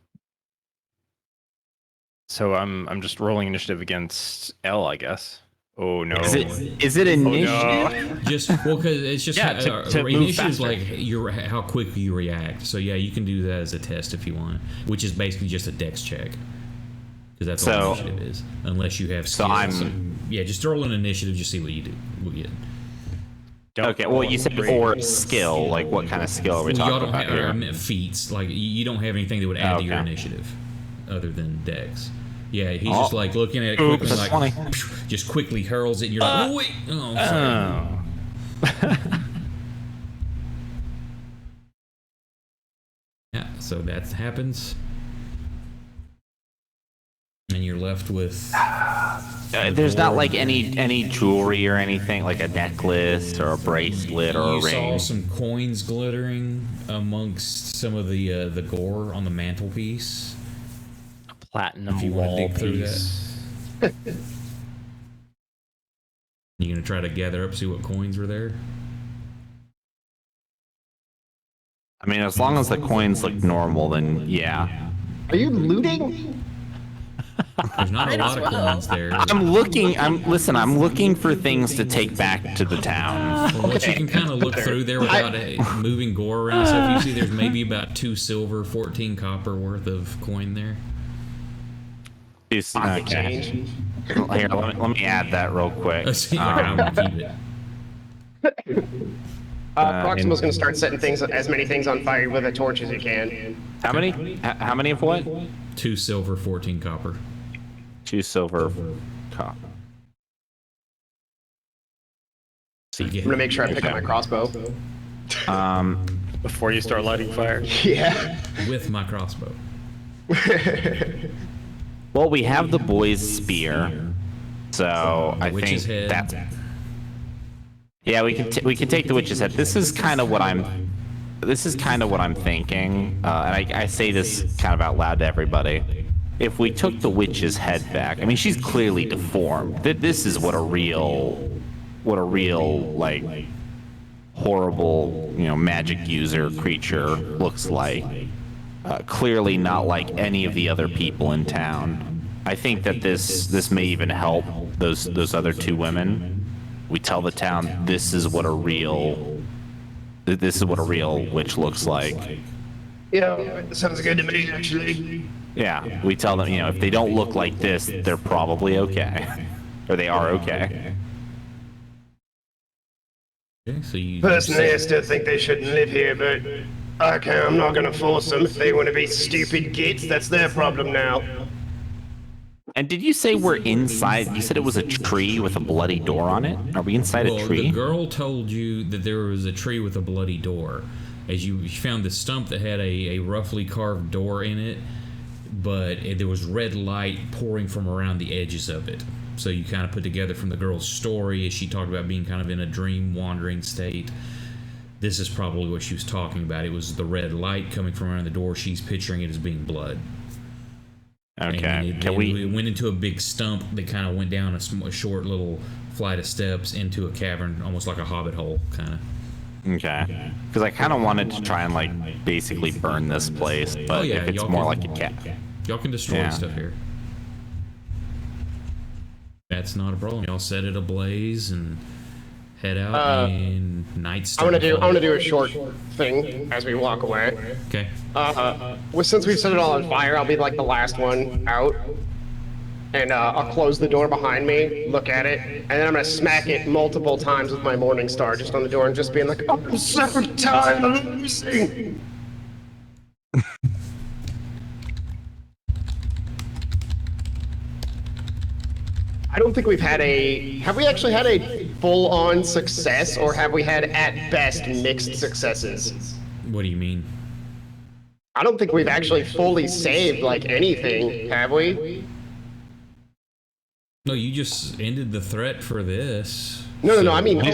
So I'm just rolling initiative against L, I guess. Oh no! Is it initiative? No. Just because it's just to move initiative faster. like how quick you react. So yeah, you can do that as a test if you want, which is basically just a dex check. Because that's all initiative is, unless you have skills. Yeah, just throw an initiative, just see what you do. What you get. Okay, well, you said or skill. Like, what kind of skill are we talking about here? Feats. Like, you don't have anything that would add to your initiative, other than dex. Yeah, he's just like looking at it quickly, like just quickly hurls it, and you're like, oh wait, sorry. Yeah, so that happens. And you're left with... there's not like any jewelry or anything, like a necklace or a bracelet or a ring. You saw some coins glittering amongst some of the gore on the mantelpiece. A platinum if you want to dig through piece. that. You gonna try to gather up, see what coins were there? I mean, as long as the coins look normal, then yeah. Are you looting? There's not a lot of coins there. I'm looking for things to take back to the town. Well, what you can kind of look through there without moving gore around stuff, you see there's maybe about 2 silver, 14 copper worth of coin there. Okay. Here, let me add that real quick. I'm gonna keep it. Proximal's gonna start setting as many things on fire with a torch as he can. How many? How many of what? 2 silver, 14 copper. 2 silver, copper. I'm gonna make sure I pick up my crossbow. Before you start lighting fire. Yeah. With my crossbow. Well, we have the boy's spear, so I think that's. Yeah, we can take the witch's head. This is kind of what I'm thinking, and I say this kind of out loud to everybody. If we took the witch's head back, I mean, she's clearly deformed. This is what a real like horrible, magic user creature looks like. clearly not like any of the other people in town. I think that this may even help those other two women. We tell the town this is what a real witch looks like. Yeah, sounds good to me, actually. Yeah, we tell them, if they don't look like this, they're probably okay, or they are okay. Okay, so you Personally, I still think they shouldn't live here, but I'm not gonna force them. If they want to be stupid gits, that's their problem now. And did you say we're inside? You said it was a tree with a bloody door on it? Are we inside a tree? The girl told you that there was a tree with a bloody door. As you found the stump that had a roughly carved door in it, but there was red light pouring from around the edges of it. So you kind of put together from the girl's story as she talked about being kind of in a dream wandering state. This is probably what she was talking about. It was the red light coming from around the door. She's picturing it as being blood. Okay. It went into a big stump that kind of went down a short little flight of steps into a cavern, almost like a hobbit hole, kind of. Okay. Because I kind of wanted to try and basically burn this place, but if it's more like a cat. Y'all can destroy stuff here. That's not a problem. Y'all set it ablaze and head out, and night's I want to do a short thing as we walk away. Okay. Well, since we've set it all on fire, I'll be like the last one out. And I'll close the door behind me, look at it, and then I'm gonna smack it multiple times with my Morning Star just on the door and just being like, I'm so tired of losing. I don't think have we actually had a full-on success, or have we had at best mixed successes? What do you mean? I don't think we've actually fully saved anything, have we? No, you just ended the threat for this. No, I mean, we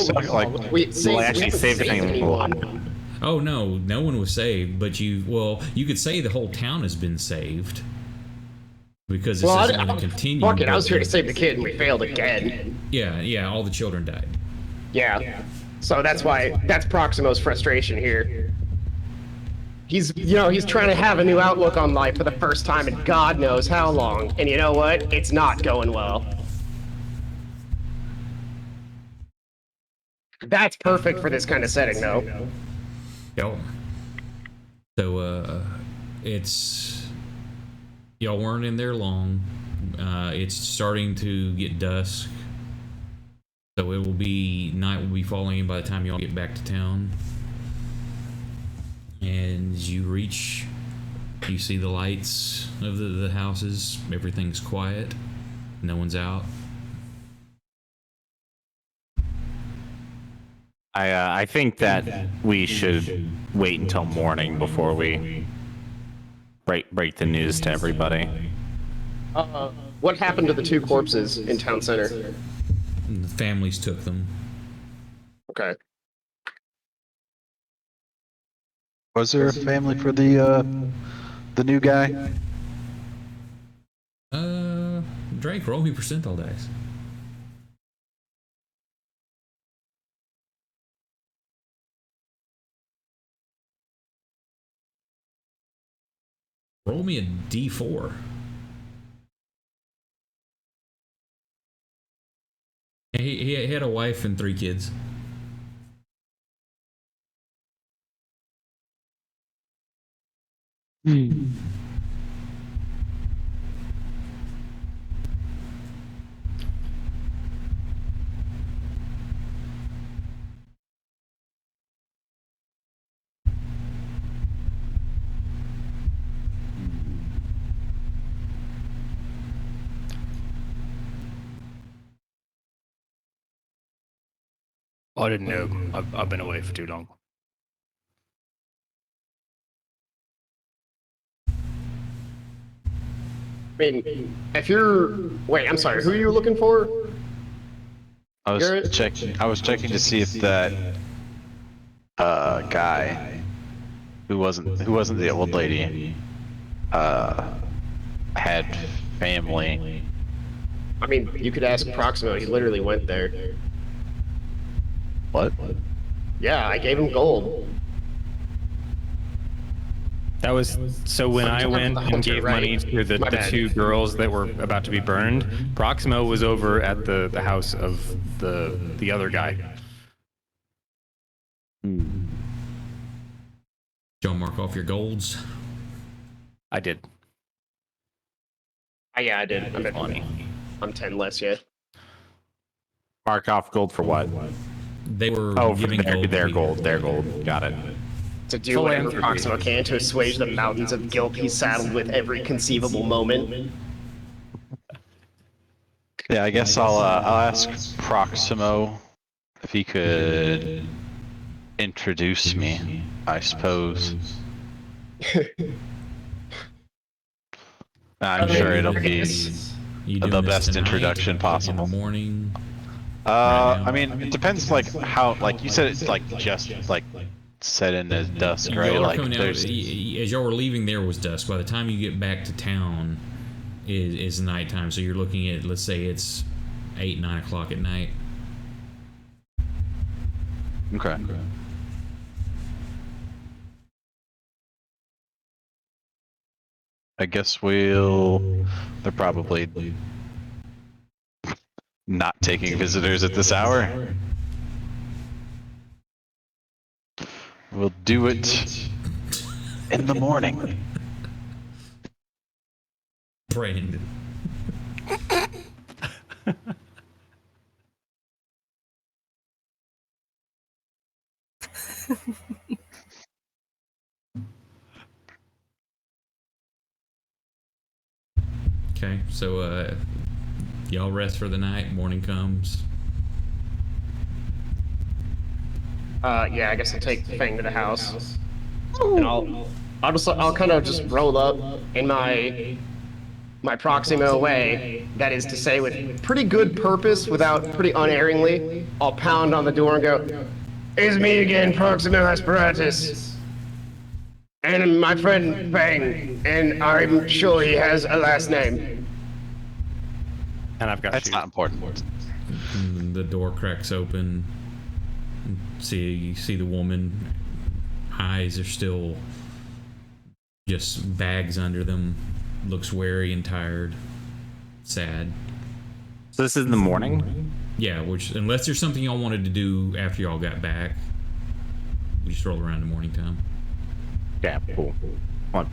actually saved anyone. Oh, no one was saved, but you could say the whole town has been saved. Because this is going to continue. Fuck it, I was here to save the kid and we failed again. Yeah, all the children died. Yeah, so that's Proximo's frustration here. He's trying to have a new outlook on life for the first time in God knows how long, and you know what? It's not going well. That's perfect for this kind of setting, though. Yep. So, y'all weren't in there long. It's starting to get dusk. So night will be falling in by the time y'all get back to town. And as you see the lights of the houses. Everything's quiet. No one's out. I think that we should wait until morning before we break the news to everybody. What happened to the two corpses in town center? The families took them. Okay. Was there a family for the new guy? Drake, roll me percentile dice. Roll me a D4. He had a wife and 3 kids. I didn't know. I've been away for too long. I mean, if you're... Wait, I'm sorry. Who are you looking for? I was checking to see if that guy who wasn't the old lady had family. I mean, you could ask Proximo. He literally went there. What? Yeah, I gave him gold. That was so when I went and gave money to the bad. two girls that were about to be burned, Proximo was over at the house of the other guy. Don't mark off your golds. I did. Yeah, I did. I'm at Funny. I'm 10 less yet. Mark off gold for what? They were Oh, for giving gold. to their people. gold. Their gold. Got it. To do whatever Proximo can to assuage the mountains of guilt he's saddled with every conceivable moment. Yeah, I guess I'll ask Proximo if he could introduce me, I suppose. I'm sure it'll be You the doing this best tonight, introduction possible. In the morning. Right now? I mean, it depends, like, how, like, you said it's, like, just, like, set in as dusk, right? Y'all are Like, coming out, there's... as y'all were leaving, there was dusk. By the time you get back to town, is nighttime. So you're looking at, let's say it's 8, 9 o'clock at night. Okay. I guess they're probably not taking visitors at this hour. We'll do it in the morning. Brandon. Okay, so y'all rest for the night. Morning comes. Yeah, I guess I'll take Fang to the house. And I'll kind of just roll up in my Proximo way. That is to say, with pretty good purpose, without pretty unerringly. I'll pound on the door and go, "It's me again, Proximo Asperatus. And my friend Fang, and I'm sure he has a last name." And I've got That's shoes. not important. And the door cracks open. You see the woman. Eyes are still just bags under them. Looks weary and tired. Sad. So this is in the morning? Yeah, which, unless there's something y'all wanted to do after y'all got back, we just roll around in morning time. Yeah, cool. One.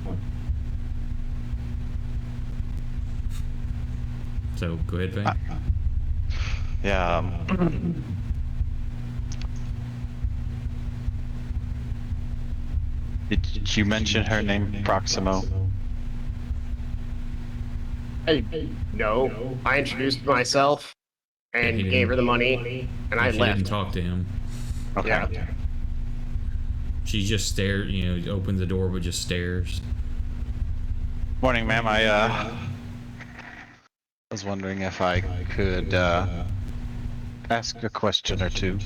So go ahead, Vane. Yeah. Did you mention her name, Proximo? No, I introduced myself and he gave her the didn't- money, and I She left. didn't talk to him. Okay. Yeah. She just stared, opens the door but just stares. Morning, ma'am. I was wondering if I could ask a question or two.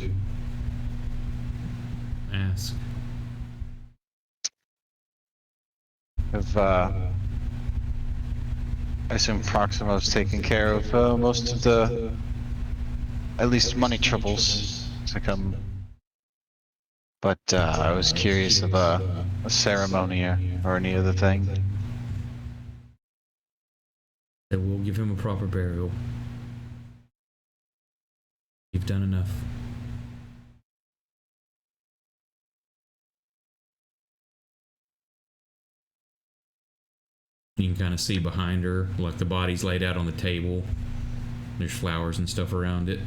Ask. I assume Proximo's taking care of most of the, at least money troubles to come. But I was curious of a ceremony or any other thing. That we'll give him a proper burial. You've done enough. You can kind of see behind her, like the body's laid out on the table. There's flowers and stuff around it.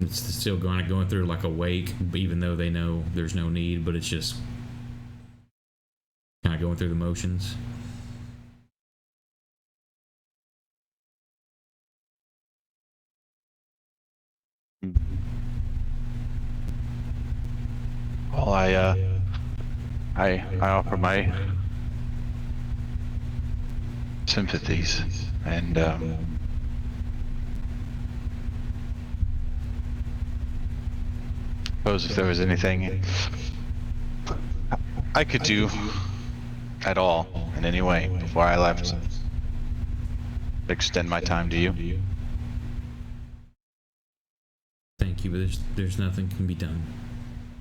It's still going through like a wake, even though they know there's no need, but it's just kind of going through the motions. Well, I offer my sympathies and suppose if there was anything I could do at all in any way before I left, extend my time to you. Thank you, but there's nothing can be done.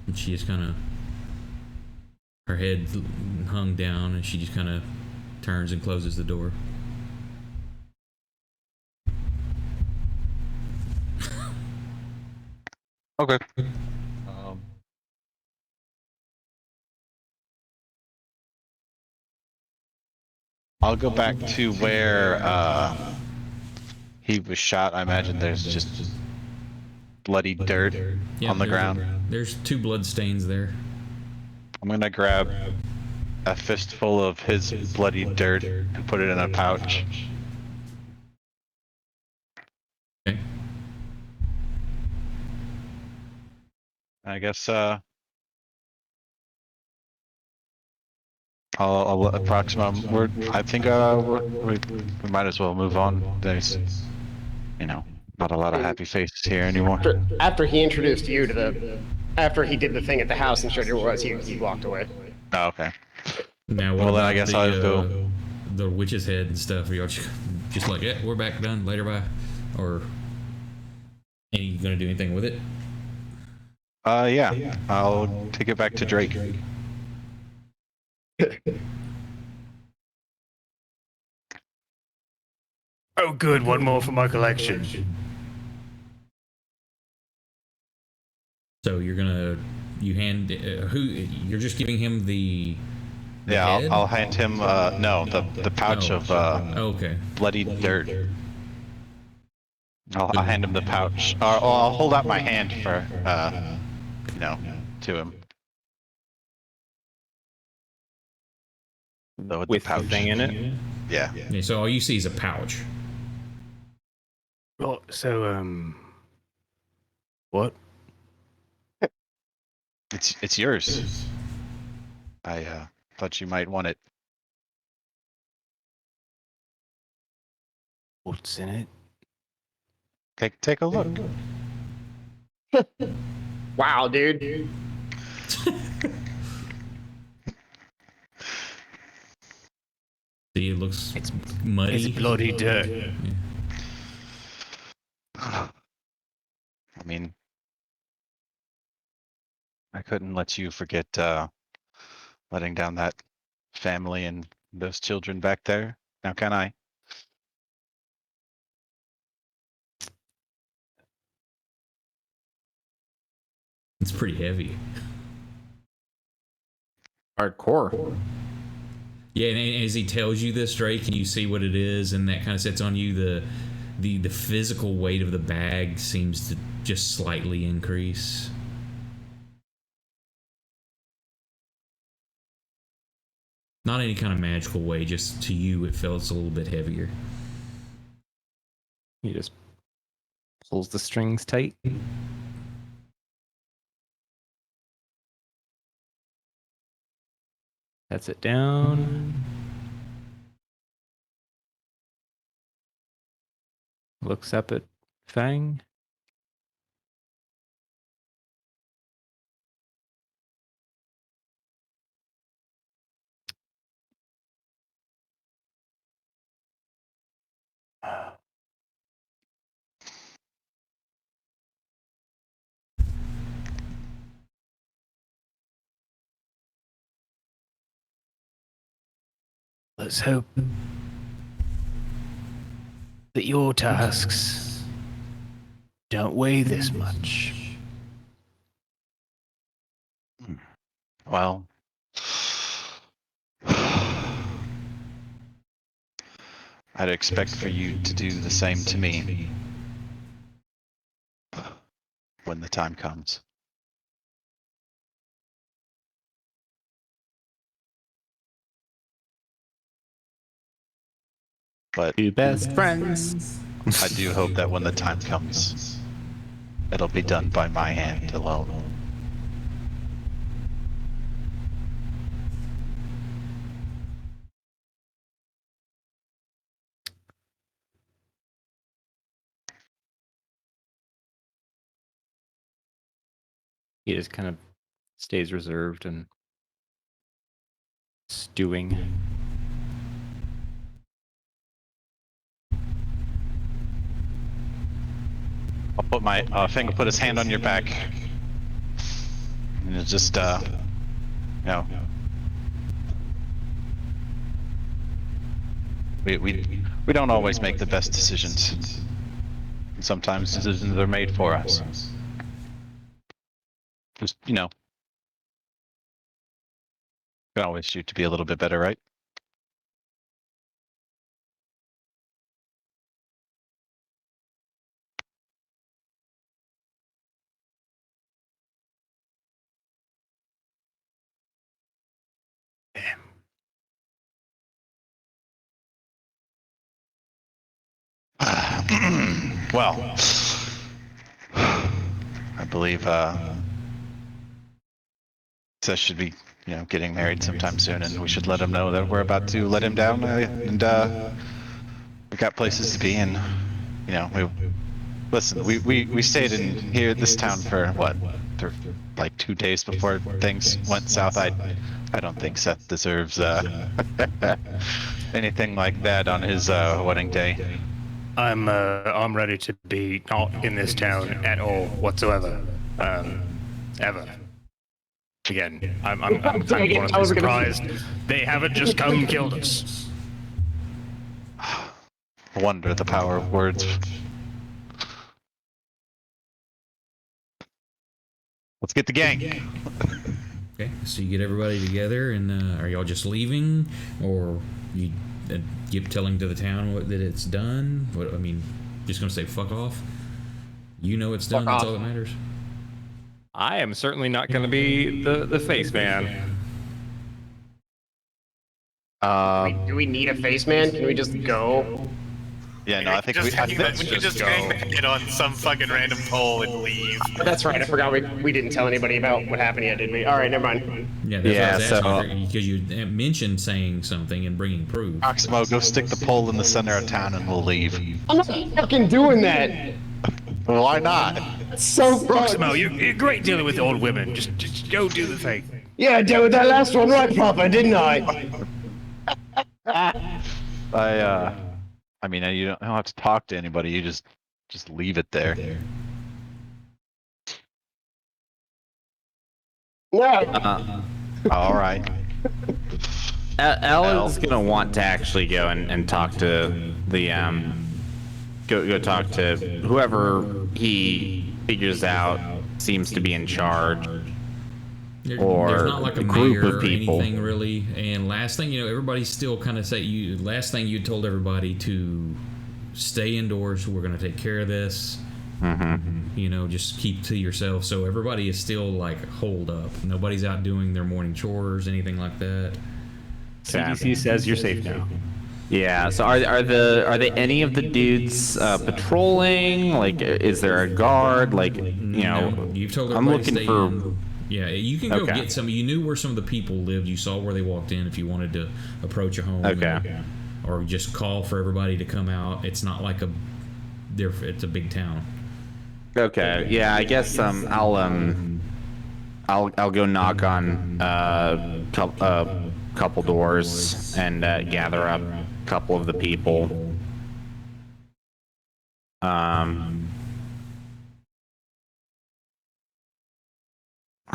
And she just kind of Her head hung down, and she just kind of turns and closes the door. Okay. I'll go back to where he was shot. I imagine there's just bloody dirt Yeah, on the ground. There's 2 blood stains there. I'm gonna grab a fistful of his bloody dirt and put it in a pouch. Okay. I guess I'll approximate. I think we might as well move on. There's, not a lot of happy faces here anymore. After he introduced you to after he did the thing at the house and showed you where it was, he walked away. Oh, okay. Now, what Well, then about I guess the, I'll go. The witch's head and stuff? Are y'all just like, yeah, we're back, done, later, bye? Or are you gonna do anything with it? Yeah. I'll take it back to Drake. Oh, good. One more for my collection. So you're you're just giving him the Yeah, head? I'll hand him the pouch of okay. bloody dirt. I'll hand him the pouch. Or I'll hold out my hand for to him. So With the pouch. the thing in it. Yeah. Yeah, so all you see is a pouch. Well, so, what? It's yours. I thought you might want it. What's in it? Take a look. Wow, dude. See, it looks muddy. It's bloody dirt. I mean, I couldn't let you forget letting down that family and those children back there. Now can I? It's pretty heavy. Hardcore. Yeah, and as he tells you this, Drake, and you see what it is, and that kind of sets on you the physical weight of the bag seems to just slightly increase. Not any kind of magical way, just to you it feels a little bit heavier. He just pulls the strings tight. Sets it down. Looks up at Fang. Let's hope that your tasks don't weigh this much. Well, I'd expect for you to do the same to me when the time comes. But Two best friends. I do hope that when the time comes, it'll be done by my hand alone. He just kind of stays reserved and stewing. I'll put my finger, put his hand on your back, and it's just, We don't always make the best decisions. Sometimes decisions are made for us. Just, you know, can always shoot to be a little bit better, right? Well, I believe Seth should be, you know, getting married sometime soon, and we should let him know that we're about to let him down, and we got places to be, and you know, we stayed in here at this town for what, like 2 days before things went south. I don't think Seth deserves anything like that on his wedding day. I'm ready to be not in this town at all whatsoever. Ever. Again, I'm kind of honestly surprised they haven't just come and killed us. Wonder the power of words. Let's get the gang. Okay, so you get everybody together, and are y'all just leaving, or you keep telling to the town that it's done? What I mean, just gonna say fuck off? You know it's done. That's all that matters. I am certainly not going to be the face man. Do we need a face man? Can we just go? Yeah, no, I think we we just get on some fucking random pole and leave. That's right. I forgot we didn't tell anybody about what happened yet, did we? All right, never mind. Yeah, that's what I was asking, because you mentioned saying something and bringing proof. Oxmo, go stick the pole in the center of town, and we'll leave. I'm not fucking doing that. Why not? So Proximo, you're great dealing with old women. Just go do the thing. Yeah, I dealt with that last one right proper, didn't I? I mean, you don't have to talk to anybody. You just leave it there. No. All right. Ellen's gonna want to actually go and talk to the go talk to whoever he figures out seems to be in charge. There's or not like a group mayor of people. or anything really. And last thing, everybody's still kind of last thing you told everybody to stay indoors. We're going to take care of this. Mm-hmm. Just keep to yourself. So everybody is still like holed up. Nobody's out doing their morning chores, anything like that. CDC says you're safe now. Yeah. So are they any of the dudes patrolling? Like, is there a guard? Like, No, you've told I'm everybody to looking stay for. in. Yeah, you can go get some. You knew where some of the people lived. You saw where they walked in. If you wanted to approach a home, or just call for everybody to come out. It's not like it's a big town. Okay. Yeah. I guess I'll go knock on couple doors and gather up a couple of the people.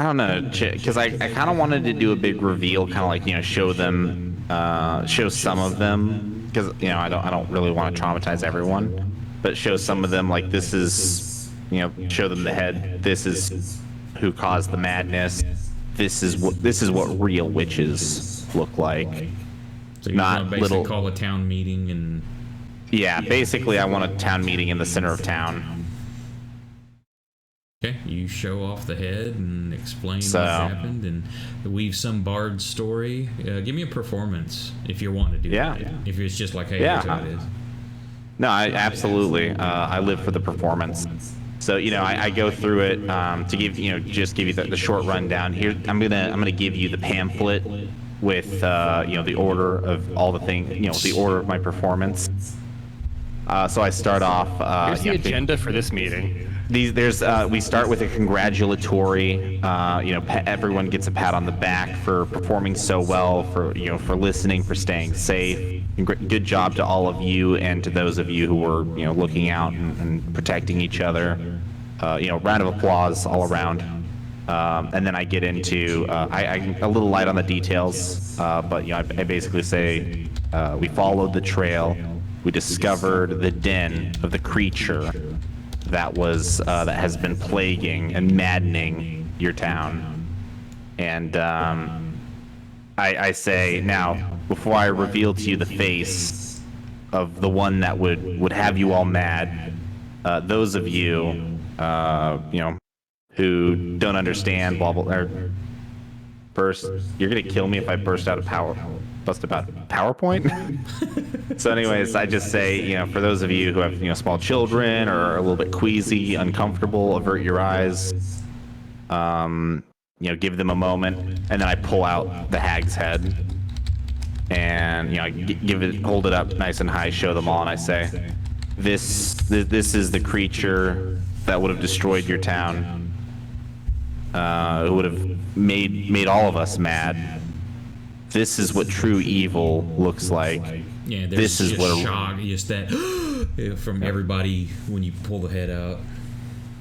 I don't know, because I kind of wanted to do a big reveal, kind of like show them, show some of them, because I don't really want to traumatize everyone, but show some of them like this is, show them the head. This is who caused the madness. This is what real witches look like. So you're going to basically call a town meeting and. Yeah, basically, I want a town meeting in the center of town. Okay, you show off the head and explain what happened and weave some bard story. Give me a performance if you want to do that. If it's just like, hey, here's how it is. No, absolutely. I live for the performance. So I go through it to give just give you the short rundown. Here, I'm gonna give you the pamphlet with the order of all the things, the order of my performance. So I start off. Here's the agenda for this meeting. We start with a congratulatory. Everyone gets a pat on the back for performing so well, for listening, for staying safe. Good job to all of you and to those of you who were looking out and protecting each other. Round of applause all around. And then I get into a little light on the details, but I basically say We followed the trail. We discovered the den of the creature that has been plaguing and maddening your town. And I say, now, before I reveal to you the face of the one that would have you all mad, those of you, who don't understand, blah, blah, or burst, you're going to kill me if I bust out PowerPoint? So anyways, I just say, for those of you who have, small children or are a little bit queasy, uncomfortable, avert your eyes. Give them a moment, and then I pull out the hag's head, and hold it up nice and high, show them all, and I say, this is the creature that would have destroyed your town, who would have made all of us mad. This is what true evil looks like. Yeah, there's this is just shock, just that from everybody when you pull the head out.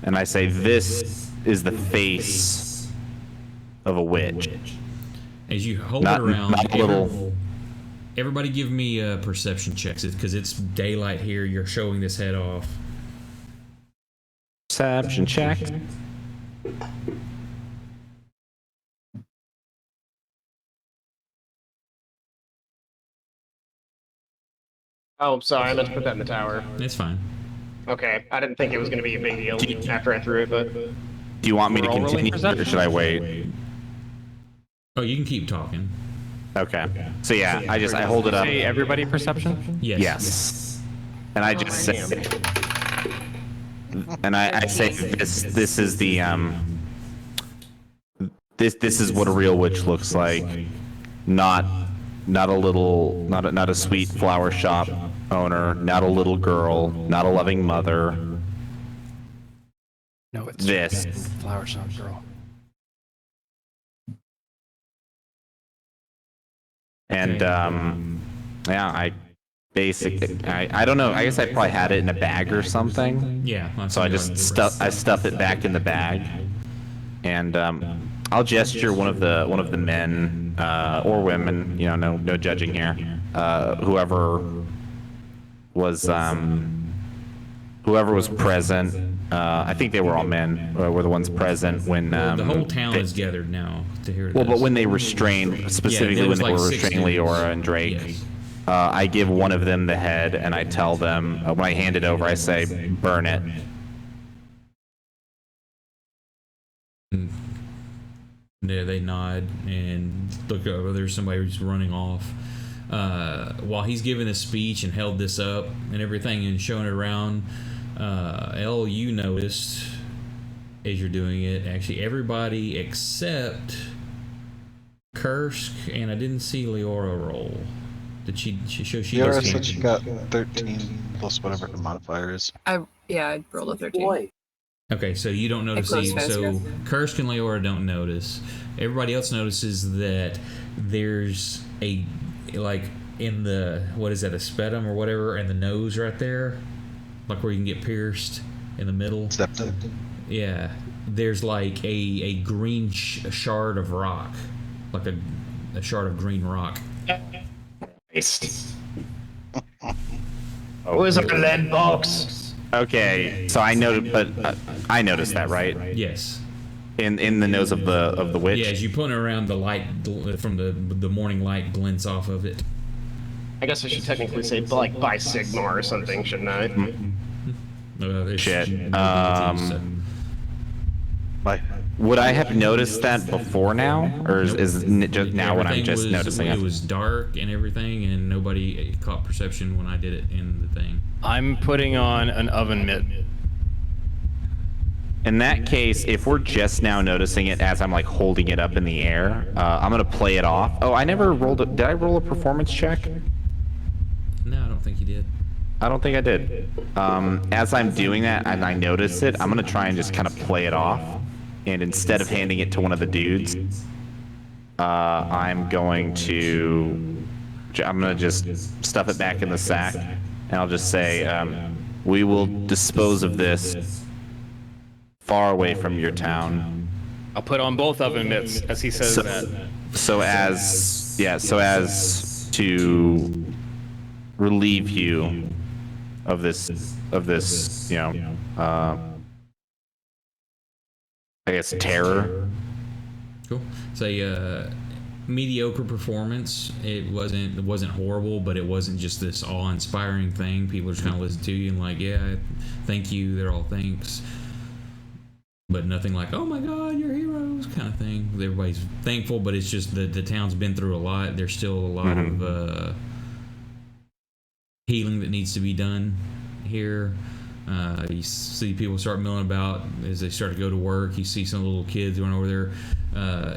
And I say, this is the face of a witch. As you hold it around, everybody give me perception checks, because it's daylight here. You're showing this head off. Perception check. Oh, I'm sorry. I meant to put that in the tower. It's fine. Okay. I didn't think it was going to be a big deal after I threw it, but... Do you want me to continue, or should I wait? Oh, you can keep talking. Okay. So yeah, I hold it up. Say everybody perception? Yes. Yes. And I just say, and I say, this is the this is what a real witch looks like, not a sweet flower shop owner, not a little girl, not a loving mother. No, it's this flower shop girl. And I don't know. I guess I probably had it in a bag or something. Yeah. So I just stuff it back in the bag, and I'll gesture one of the men or women. No judging here. Whoever was present. I think they were all men. Were the ones present when the whole town is gathered now to hear this. Well, but when they restrained, specifically when they were restraining Leora and Drake, yes. I give one of them the head, and I tell them, when I hand it over, I say, burn it. Yeah, they nod and look over. There's somebody who's running off. While he's giving a speech and held this up and everything and showing it around, Elle, you noticed as you're doing it, actually everybody except Kursk, and I didn't see Leora roll. Did she show she Leora was said she got 13 plus whatever her modifier is. I rolled a 13. Okay, so you don't notice close these. So faster. Kursk and Leora don't notice. Everybody else notices that there's a, like, in the, what is that, a spetum or whatever, and the nose right there, like where you can get pierced in the middle. Septum. Yeah, there's like a green shard of rock, like a shard of green rock. Where's a lead box? Okay, so I noted, but I noticed that, right? Yes. In the nose of the witch. Yeah, as you put it around, the light from the morning light glints off of it. I guess I should technically say like by Sigma or something, shouldn't I? Shit. Bye. Would I have noticed that before now, or is it just now when I'm just noticing it? It was dark and everything, and nobody caught perception when I did it in the thing. I'm putting on an oven mitt. In that case, if we're just now noticing it as I'm like holding it up in the air, I'm gonna play it off. Oh, I never rolled it. Did I roll a performance check? No, I don't think you did. I don't think I did. As I'm doing that and I notice it, I'm gonna try and just kind of play it off. And instead of handing it to one of the dudes, I'm gonna just stuff it back in the sack, and I'll just say, we will dispose of this far away from your town. I'll put on both oven mitts as he says that. So as to relieve you of this, I guess terror. Cool. It's a mediocre performance. It wasn't horrible, but it wasn't just this awe-inspiring thing. People just kind of listen to you and like, yeah, thank you. They're all thanks, but nothing like, oh my God, you're heroes kind of thing. Everybody's thankful, but it's just the town's been through a lot. There's still a lot of healing that needs to be done here. You see people start milling about as they start to go to work. You see some little kids going over there.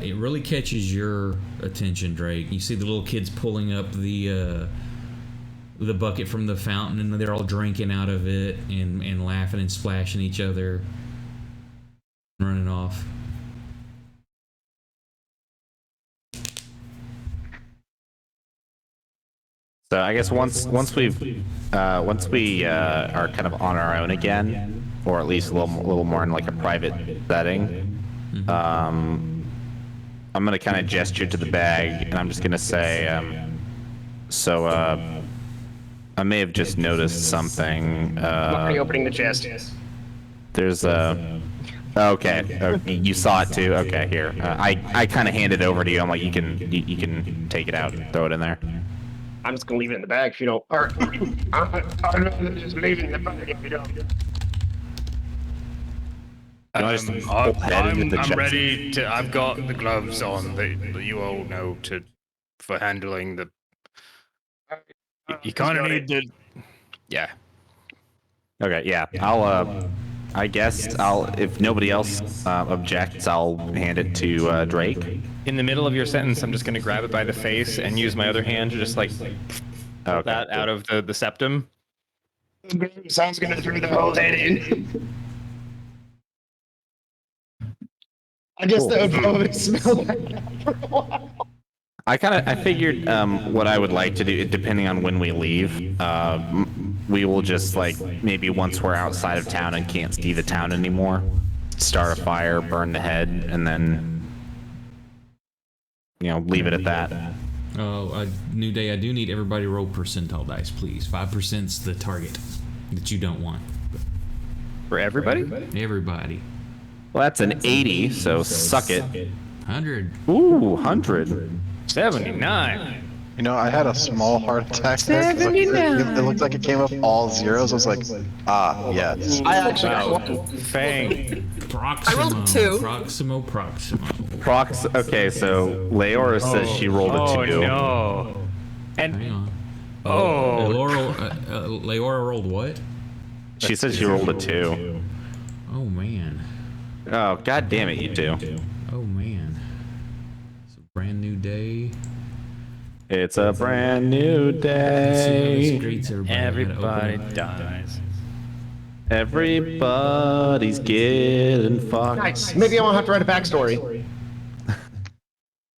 It really catches your attention, Drake. You see the little kids pulling up the bucket from the fountain, and they're all drinking out of it and laughing and splashing each other, running off. So I guess once we are kind of on our own again, or at least a little more in like a private setting, I'm gonna kind of gesture to the bag, and I'm just gonna say, I may have just noticed something. I'm already opening the chest. There's okay, you saw it too. Okay, here. I kind of hand it over to you. I'm like, you can take it out, throw it in there. I'm just gonna leave it in the bag if you don't. Or I'm just leave it in the bag if you don't. I'm ready to. I've got the gloves on that you all know for handling the. You kind of need to. Yeah. Okay. Yeah. I guess if nobody else objects, I'll hand it to Drake. In the middle of your sentence, I'm just going to grab it by the face and use my other hand to just like pull that out of the septum. So I was gonna throw the whole head in. I guess that would probably smell like that for a while. I figured what I would like to do, depending on when we leave, we will just like maybe once we're outside of town and can't see the town anymore, start a fire, burn the head, and then leave it at that. Oh, New Day, I do need everybody to roll percentile dice, please. 5%'s the target that you don't want. For everybody? Everybody. Well, that's an 80, so suck it. 100. Ooh, 100. 79. I had a small heart attack there. 79. It looked like it came up all zeros. I was like, yes. I actually got one. Fang. Proximo. I rolled 2. Proximo. Okay, so Leora says she rolled a 2. Oh, no. And Hang on. Oh. Leora rolled what? She says she rolled a 2. Oh, man. Oh, god damn it, you two. Oh, man. It's a brand new day. It's a brand new Let's see how the day. streets everybody dies. Everybody's getting fucked. Nice. Maybe I won't have to write a backstory.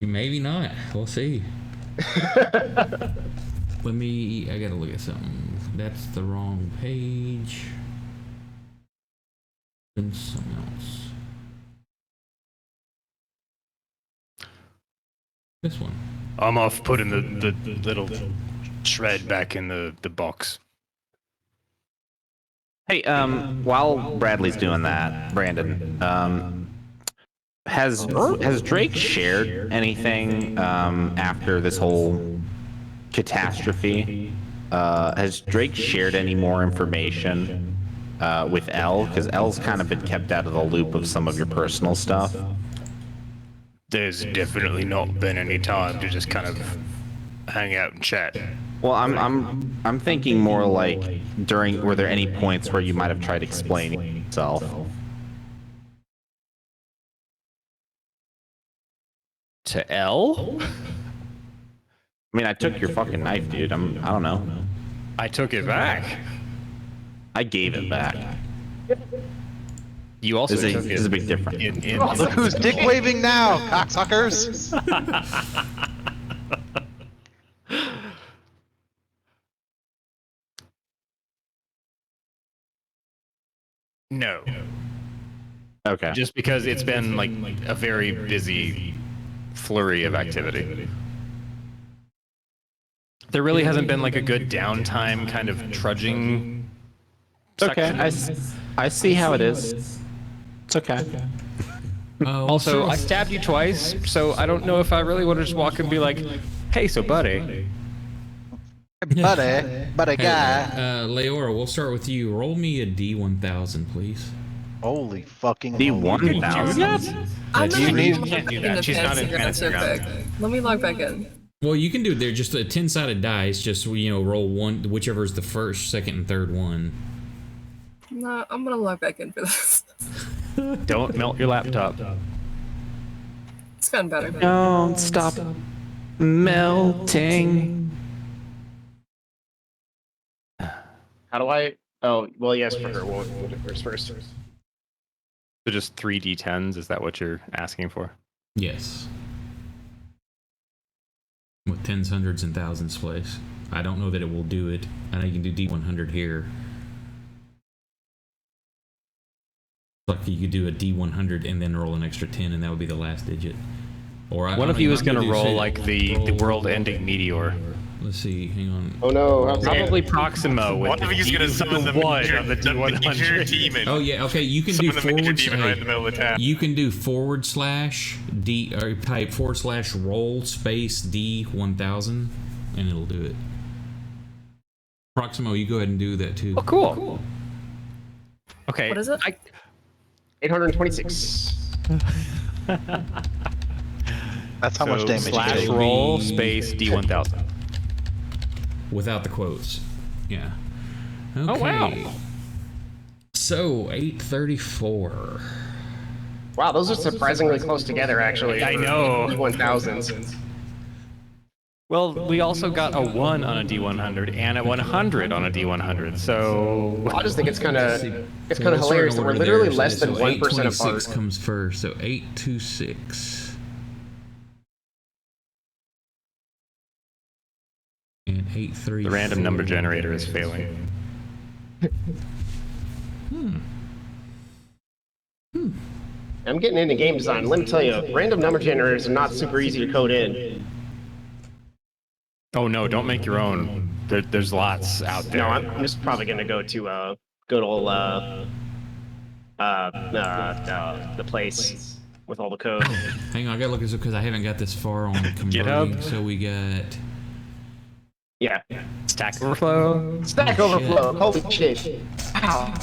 Maybe not. We'll see. I gotta look at something. That's the wrong page. And something else. This one. I'm off putting the little shred back in the box. Hey, while Bradley's doing that, Brandon, has Drake shared anything after this whole catastrophe? Has Drake shared any more information with Elle? Because Elle's kind of been kept out of the loop of some of your personal stuff. There's definitely not been any time to just kind of hang out and chat. Well, I'm thinking more like were there any points where you might have tried explaining yourself? To L? I mean, I took your fucking knife, dude. I don't know. I took it back. I gave it back. You also There's took a big difference. Look who's dick waving now, cocksuckers! No. Okay. Just because it's been like a very busy flurry of activity. there really hasn't been like a good downtime kind of trudging. Okay, section. I see how it is. It's okay. Also, I stabbed you twice, so I don't know if I really want to just walk and be like, "Hey, so buddy." Buddy guy. Leora, we'll start with you. Roll me a D1000, please. Holy fucking D1000? I'm You not need- log can't do back that. in She's the not in fancy fantasy real ground. quick. Let me log back in. Well, you can do. They're just a 10-sided dice. Just roll one, whichever is the first, second, and third one. No, I'm gonna log back in for this. Don't melt your laptop. It's gotten better. Don't stop melting. How do I? Oh, well, yes, for her. We'll do first. So just 3 D10s. Is that what you're asking for? Yes. With tens, hundreds, and thousands place. I don't know that it will do it. I know you can do D100 here. Like you could do a D100 and then roll an extra 10, and that would be the last digit. Or One of you is going to roll like the world-ending meteor. Let's see. Hang on. Oh no! Probably Proximo with One of you's gonna summon the one major, on the the major D100. demon. Oh yeah. Okay. You can do Summon the major forward. demon right in the middle of town. You can do /D or type /roll space D1000, and it'll do it. Proximo, you go ahead and do that too. Oh, cool. Okay. What is it? 826. That's how much damage slash you do. roll space D1000. Without the quotes. Yeah. Okay. Oh, wow. So 834. Wow, those are surprisingly close together, actually. I know. 1000s. Well, we also got a 1 on a D100 and a 100 on a D100, so... I just think it's kind of Well, hilarious that we're literally less than 1% 826 apart. comes first, so 826. And 834. The random number generator is failing. I'm getting into game design. Let me tell you, random number generators are not super easy to code in. Oh no, don't make your own. There's lots out there. No, I'm just probably going to go to good old the place with all the code. Hang on, I gotta look this up because I haven't got this far on converting. GitHub? So we got. Yeah. Stack Overflow. Stack Overflow. Holy shit. Wow.